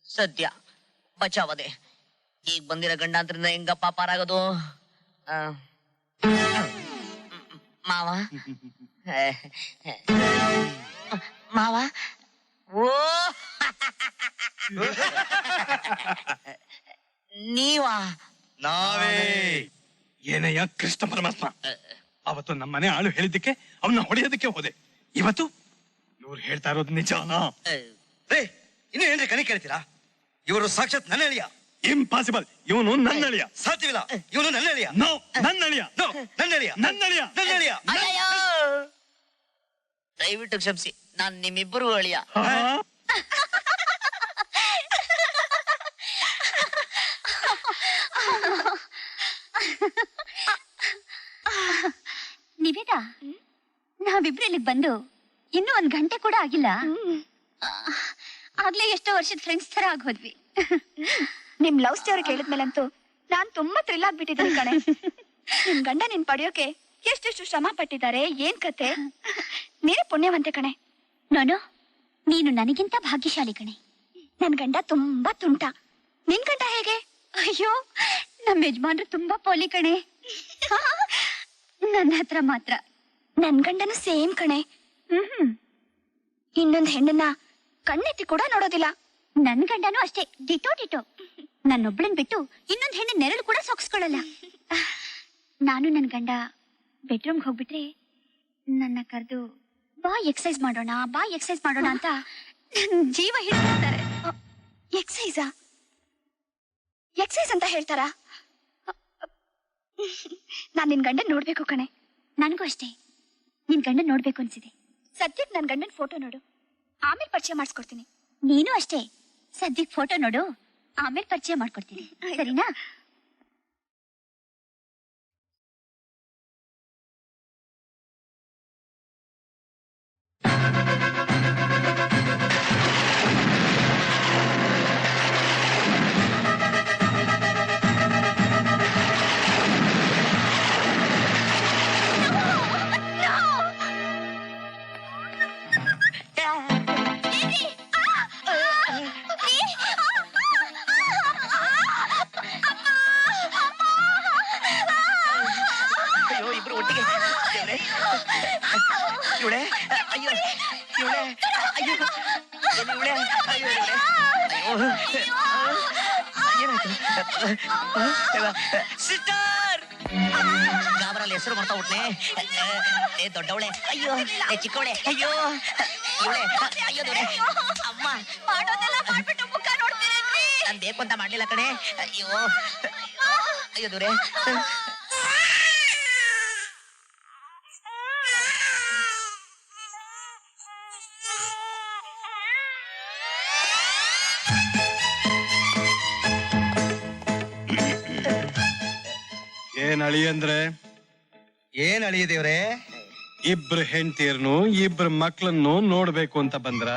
ಸದ್ಯ ಬಚಾವದೆ. ಈಗ ಬಂದಿರೋ ಗಂಡಾಂತರಿಂದ ಹೆಂಗಪ್ಪ ಪಾರಾಗೋದು? ಮಾವ ಮಾವ ಓ ನೀವಾ? ನಾವೇ. ಏನಯ್ಯ ಕೃಷ್ಣ ಪರಮಾತ್ಮ, ಅವತ್ತು ನಮ್ಮನೆ ಆಳು ಹೇಳಿದ್ದಕ್ಕೆ ಅವನ್ನ ಹೊಡೆಯೋದಕ್ಕೆ ಹೋದೆ. ಇವತ್ತು ಇವ್ರು ಹೇಳ್ತಾ ಇರೋದು ನಿಜಾನಾ? ಇನ್ನು ಏನ್ರಿ ಕಣಿ ಕೇಳ್ತೀರಾ? ಇವರು ಸಾಕ್ಷಾತ್ ನನ್ನ ಅಳಿಯ. ಇಂಪಾಸಿಬಲ್. ಇವನು ನನ್ನ ಅಳಿಯ. ಸಾಧ್ಯವಿಲ್ಲ. ಇವನು ನನ್ನ ಅಳಿಯ. ನೋ, ನನ್ನ ಅಳಿಯ. ನೋ, ನನ್ನ ಅಳಿಯ. ನನ್ನ ಅಳಿಯ. ನನ್ನ ಅಳಿಯ. ಅಯ್ಯಯ್ಯೋ! ದಯವಿಟ್ಟು ಕ್ಷಮಿಸಿ, ನಾನ್ ನಿಮ್ಮಿಬ್ಬರು ಅಳಿಯ. ನಿವೇದ, ನಾವಿಬ್ರು ಇಲ್ಲಿಗೆ ಬಂದು ಇನ್ನೂ 1 ಗಂಟೆ ಕೂಡ ಆಗಿಲ್ಲ. ಆಗ್ಲೇ ಎಷ್ಟೋ ವರ್ಷದ ಫ್ರೆಂಡ್ಸ್ ತರ ಆಗೋದ್ವಿ. ನಿಮ್ ಲವ್ ಸ್ಟೋರಿ ಕೇಳಿದ್ಮೇಲಂತೂ ನಾನ್ ತುಂಬಾ ಥ್ರಿಲ್ ಆಗ್ಬಿಟ್ಟಿದ್ದೀನಿ ಕಣೆ. ನಿಮ್ ಗಂಡ ನಿನ್ ಪಡೆಯೋಕೆ ಎಷ್ಟೆಷ್ಟು ಶ್ರಮ ಪಟ್ಟಿದ್ದಾರೆ, ಏನ್ ಕತೆ. ನೀನೇ ಪುಣ್ಯವಂತೆ ಕಣೆ. ನೋನು, ನೀನು ನನಗಿಂತ ಭಾಗ್ಯಶಾಲಿ ಕಣೆ. ನನ್ ಗಂಡ ತುಂಬಾ ತುಂಟ. ನಿನ್ ಗಂಡ ಹೇಗೆ? ಅಯ್ಯೋ, ನಮ್ಮ ಯಜಮಾನ್ರು ತುಂಬಾ ಪೋಲಿ ಕಣೆ. ನನ್ನ ಹತ್ರ ಮಾತ್ರ ನನ್ ಗಂಡನು ಸೇಮ್ ಕಣೆ. ಇನ್ನೊಂದ್ ಹೆಣ್ಣನ್ನ ಕಣ್ಣೆತ್ತಿ ಕೂಡ ನೋಡೋದಿಲ್ಲ. ನನ್ ಗಂಡನೂ ಅಷ್ಟೇ, ಡಿಟೋ ಡಿಟೋ. ನನ್ನೊಬ್ಳನ್ ಬಿಟ್ಟು ಇನ್ನೊಂದ್ ಹೆಣ್ಣು ನೆರಳು ಕೂಡ ಸೊಕ್ಸ್ಕೊಳ್ಳಲ್ಲ. ನಾನು ನನ್ ಗಂಡ ಬೆಡ್ರೂಮ್ಗೆ ಹೋಗ್ಬಿಟ್ರೆ ನನ್ನ ಕರೆದು ಬಾ ಎಕ್ಸರ್ಸೈಸ್ ಮಾಡೋಣ, ಬಾ ಎಕ್ಸರ್ಸೈಸ್ ಮಾಡೋಣ ಅಂತ ನನ್ ಜೀವ ಹಿಡಿದಿರ್ತಾರೆ. ಎಕ್ಸೈಸಾ? ಎಕ್ಸೈಸ್ ಅಂತ ಹೇಳ್ತಾರಾ? ನಾನ್ ನಿನ್ ಗಂಡನ್ ನೋಡ್ಬೇಕು ಕಣೆ. ನನಗೂ ಅಷ್ಟೇ, ನಿನ್ ಗಂಡನ್ ನೋಡ್ಬೇಕು ಅನ್ಸಿದೆ. ಸದ್ಯಕ್ ನನ್ ಗಂಡನ್ ಫೋಟೋ ನೋಡು, ಆಮೇಲೆ ಪರಿಚಯ ಮಾಡಿಸ್ಕೊಡ್ತೀನಿ. ನೀನು ಅಷ್ಟೇ, ಸದ್ಯಕ್ ಫೋಟೋ ನೋಡು, ಆಮೇಲೆ ಪರಿಚಯ ಮಾಡ್ಕೊಡ್ತೀನಿ, ಸರಿನಾ? ಸಿಸ್ಟರ್ ಗಾಬರಲ್ಲಿ ಹೆಸರು ಮಾಡ್ತಾ ಬಿಟ್ನೆ. ಏ ದೊಡ್ಡವಳೆ, ಅಯ್ಯೋ. ಏ ಚಿಕ್ಕವಳೆ, ಅಯ್ಯೋ. ಇವಳೆ, ಅಯ್ಯೋ ದೊರೆ. ಅಮ್ಮ ಮಾಡೋದೆಲ್ಲ ಮಾಡ್ಬಿಟ್ಟು ಮುಖ ನೋಡ್ತೀರೇನ್ರಿ? ನಾನ್ ಬೇಕು ಅಂತ ಮಾಡ್ಲಿಲ್ಲ ಕಣೆ. ಅಯ್ಯೋ ಅಯ್ಯೋ ದೊರೆ. ಏನ್ ಅಳಿ ಅಂದ್ರೆ ಏನ್ ಅಳಿಯದೇವ್ರೆ? ಇಬ್ರು ಹೆಂಡತಿಯರ್ನು ಇಬ್ರು ಮಕ್ಳನ್ನು ನೋಡ್ಬೇಕು ಅಂತ ಬಂದ್ರ?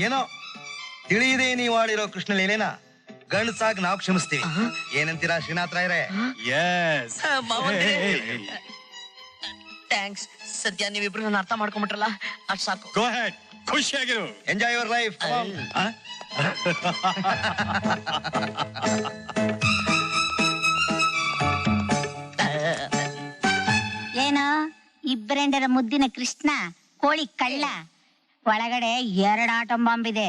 ಏನೋ ತಿಳಿಯದೆ ನೀವು ಆಡಿರೋ ಕೃಷ್ಣ ಲೀಲೆನ ಗಂಡಸಾಗ್ ನಾವು ಕ್ಷಮಿಸ್ತೀವಿ. ಏನಂತೀರಾ ಶ್ರೀನಾಥರಾಯರೇ? ಎಸ್. ಥ್ಯಾಂಕ್ಸ್. ಸದ್ಯ ನೀವಿಬ್ರು ನನ್ನ ಅರ್ಥ ಮಾಡ್ಕೊಂಡ್ಬಿಟ್ರಲ್ಲ, ಅಷ್ಟ್ ಸಾಕು. ಗೋ ಹೆಡ್, ಖುಷಿಯಾಗಿರು. Enjoy your life. ಏನು ಇಬ್ಬರೆಂಡರ ಮುದ್ದಿನ ಕೃಷ್ಣ ಕೋಳಿ ಕಳ್ಳ ಒಳಗಡೆ 2 ಆಟಂ ಬಾಂಬ್ ಇದೆ.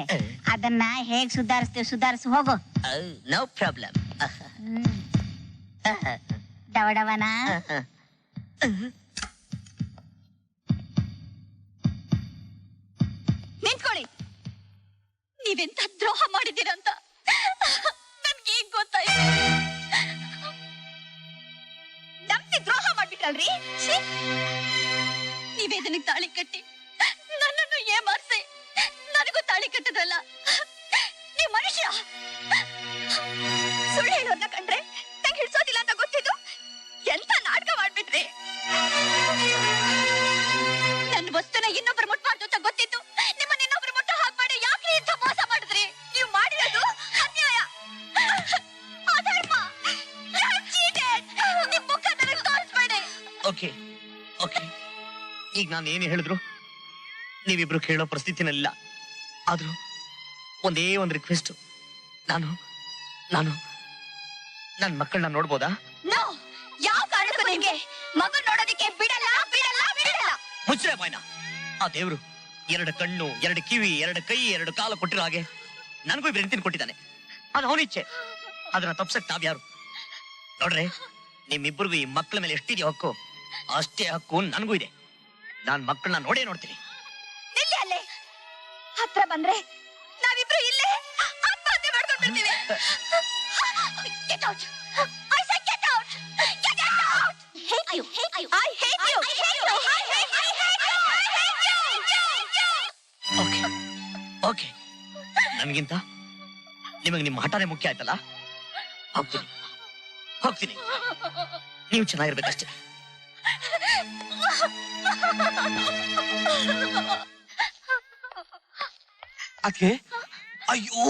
ಅದನ್ನ ಹೇಗ್ ಸುಧಾರಿಸಿ ಹೋಗು. No problem. ಡವಡವನ ನಿಂತ್ಕೊಳ್ಳಿ. ನೀವೆಂತ ದ್ರೋಹ ಮಾಡಿದ್ದೀರಂತ ನನ್ಗೆ ಈಗ ಗೊತ್ತಾಯ್ತು. ನಮ್ಗೆ ದ್ರೋಹ ಮಾಡ್ಬಿಟ್ರಲ್ರಿ. ನೀವೇದನಿಗೆ ತಾಳಿ ಕಟ್ಟಿ ನನ್ನನ್ನು ಏಮಾರ್ಸಿ ನನಗೂ ತಾಳಿ ಕಟ್ಟದಲ್ಲ. ನೀವ್ ಮನುಷ್ಯ. ಸುಳ್ಳು ಹೇಳೋರ್ನ ಕಂಡ್ರೆ ನಂಗೆ ಹಿಡ್ಸೋದಿಲ್ಲ ಅಂತ ಗೊತ್ತಿದ್ದು ಎಂತ ನಾಟಕ ಮಾಡ್ಬಿಟ್ರಿ. ನನ್ನ ವಸ್ತುನ ಇನ್ನೊಬ್ರು ಮುಟ್ಬಾರ್ದು ಅಂತ ಗೊತ್ತಿತ್ತು ನಿಮ್ಮನ್ನ ಇನ್ನೊಬ್ರು ಮುಟ್ಟ ಹಾಕ್ಬೇಡಿ. ಯಾಕ್ರಿ ಇಂಥ ಮೋಸ ಮಾಡಿದ್ರಿ? ನೀವು ಮಾಡಿರೋದು ಅನ್ಯಾಯ, ಅಧರ್ಮ. ನಿಮ್ ಮುಖ ನನಗೆ ತೋರಿಸ್ಬೇಡಿ. ಓಕೆ ಓಕೆ, ಈಗ ನಾನು ಏನು ಹೇಳಿದ್ರು ನೀವಿಬ್ರು ಕೇಳೋ ಪರಿಸ್ಥಿತಿನಲ್ಲ. ಆದ್ರೂ ಒಂದೇ ಒಂದು ರಿಕ್ವೆಸ್ಟ್. ನಾನು ನನ್ನ ಮಕ್ಕಳನ್ನ ನೋಡ್ಬೋದಾ? ನೋ, ಯಾವ ಕಾರಣಕ್ಕೂ ನಿಮ್ಗೆ ಮಗು ನೋಡೋದಕ್ಕೆ ಬಿಡಲ್ಲ ಬಿಡಲ್ಲ ಬಿಡಲ್ಲ. ಮುಚ್ಚರೆ ಬಾಯ್ನ. ಆ ದೇವ್ರು 2 ಕಣ್ಣು, 2 ಕಿವಿ, 2 ಕೈ, 2 ಕಾಲು ಕೊಟ್ಟಿರೋ ಹಾಗೆ ನನಗೂ ಇಬ್ರು ಹೆಂಡತಿನ ಕೊಟ್ಟಿದ್ದಾನೆ. ಅದು ಅವನಿಚ್ಛೆ. ಅದನ್ನ ತಪ್ಸಕ್ ನಾವ್ಯಾರು? ನೋಡ್ರೆ, ನಿಮ್ಮಿಬ್ಬರಿಗೂ ಈ ಮಕ್ಕಳ ಮೇಲೆ ಎಷ್ಟಿದೆಯೋ ಹಕ್ಕು ಅಷ್ಟೇ ಹಕ್ಕು ನನಗೂ ಇದೆ. ನಾನ್ ಮಕ್ಕಳನ್ನ ನೋಡೇ ನೋಡ್ತೀನಿ. ನಿಲ್ಲಿ ಅಲ್ಲೇ. ಹತ್ರ ಬಂದ್ರೆ ನಾವಿಬ್ರು ಇಲ್ಲೇ ಆತ್ಮಹತ್ಯೆ ಮಾಡ್ಕೊಂಡು ಬಿಡ್ತೀವಿ. Get out. I said get out. Get out. Hate you. I hate you. Okay okay, ನನ್ಗಿಂತ ನಿಮಗೆ ನಿಮ್ಮ ಹಠಾನೇ ಮುಖ್ಯ ಆಯ್ತಲ್ಲ. ಹೋಗ್ತೀನಿ. ನೀವು ಚೆನ್ನಾಗಿರ್ಬೇಕಷ್ಟೇ. ಅದ್ಕೆ ಅಯ್ಯೋ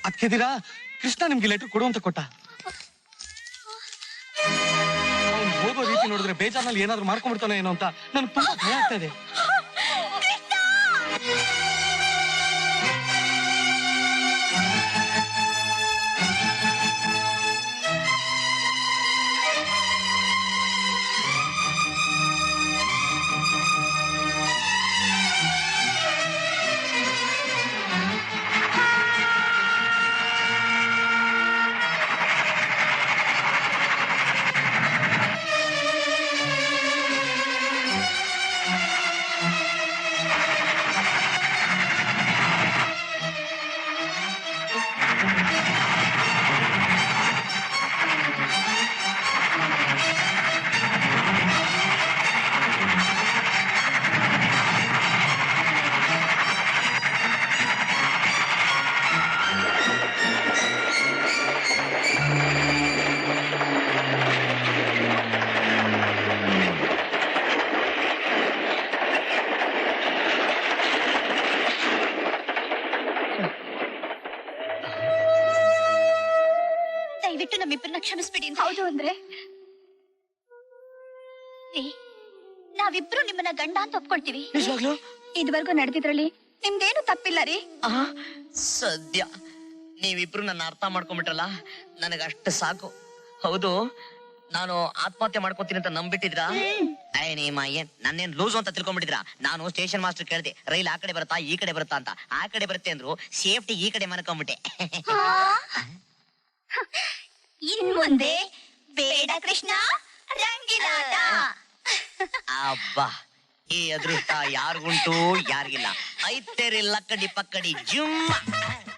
ಅದ್ಕೆದಿರಾ ಕೃಷ್ಣ ನಿಮ್ಗೆ ಲೆಟರ್ ಕೊಡು ಅಂತ ಕೊಟ್ಟ. ಅವ್ನು ಹೋಗೋ ರೀತಿ ನೋಡಿದ್ರೆ ಬೇಜಾರ್ನಲ್ಲಿ ಏನಾದ್ರು ಮಾಡ್ಕೊಂಡ್ಬಿಡ್ತಾನೆ ಏನೋ ಅಂತ ನನ್ಗೆ ತುಂಬಾ ಭಯ ಆಗ್ತಾ ಇದೆ. ದಯವಿಟ್ಟು ನಮ್ಮಿಬ್ಬರನ್ನ ಕ್ಷಮಿಸ್ಬಿಡಿ. ಹೌದು ಅಂದ್ರೆ ನಾವಿಬ್ರು ನಿಮ್ಮನ್ನ ಗಂಡ ಅಂತ ಒಪ್ಕೊಳ್ತೀವಿ. ಇದುವರೆಗೂ ನಡೆದಿದ್ರಲ್ಲಿ ನಿಮ್ದೇನು ತಪ್ಪಿಲ್ಲ ರೀ. ಸದ್ಯ ನೀವಿಬ್ರು ನನ್ನ ಅರ್ಥ ಮಾಡ್ಕೊಂಡ್ಬಿಟ್ರಲ್ಲ, ನನಗಷ್ಟು ಸಾಕು. ಹೌದು, ನಾನು ಆತ್ಮಹತ್ಯೆ ಮಾಡ್ಕೊತೀನಿ ಅಂತ ನಂಬಿಟ್ಟಿದ್ರಾ? ನನ್ನೇನ್ ಲೂಸು ಅಂತ ತಿಳ್ಕೊಂಡ್ಬಿಟ್ಟಿದ್ರಾ? ನಾನು ಸ್ಟೇಷನ್ ಮಾಸ್ಟರ್ ಕೇಳಿದೆ, ರೈಲ್ ಆ ಕಡೆ ಬರುತ್ತಾ ಈ ಕಡೆ ಬರುತ್ತಾ ಅಂತ. ಆ ಕಡೆ ಬರುತ್ತೆ ಅಂದ್ರು, ಸೇಫ್ಟಿ ಈ ಕಡೆ ಮನ್ಕೊಂಡ್ಬಿಟ್ಟೆ. ಇನ್ ಮುಂದೆ ಬೇಡ ಕೃಷ್ಣ ರಂಗಿಲಾಟ. ಅಬ್ಬಾ ಈ ಅದೃಷ್ಟ ಯಾರಿಗುಂಟು ಯಾರಿಗಿಲ್ಲ. ಐತೇರಿ ಲಕ್ಕಡಿ ಪಕ್ಕಡಿ ಜುಮ್ಮ.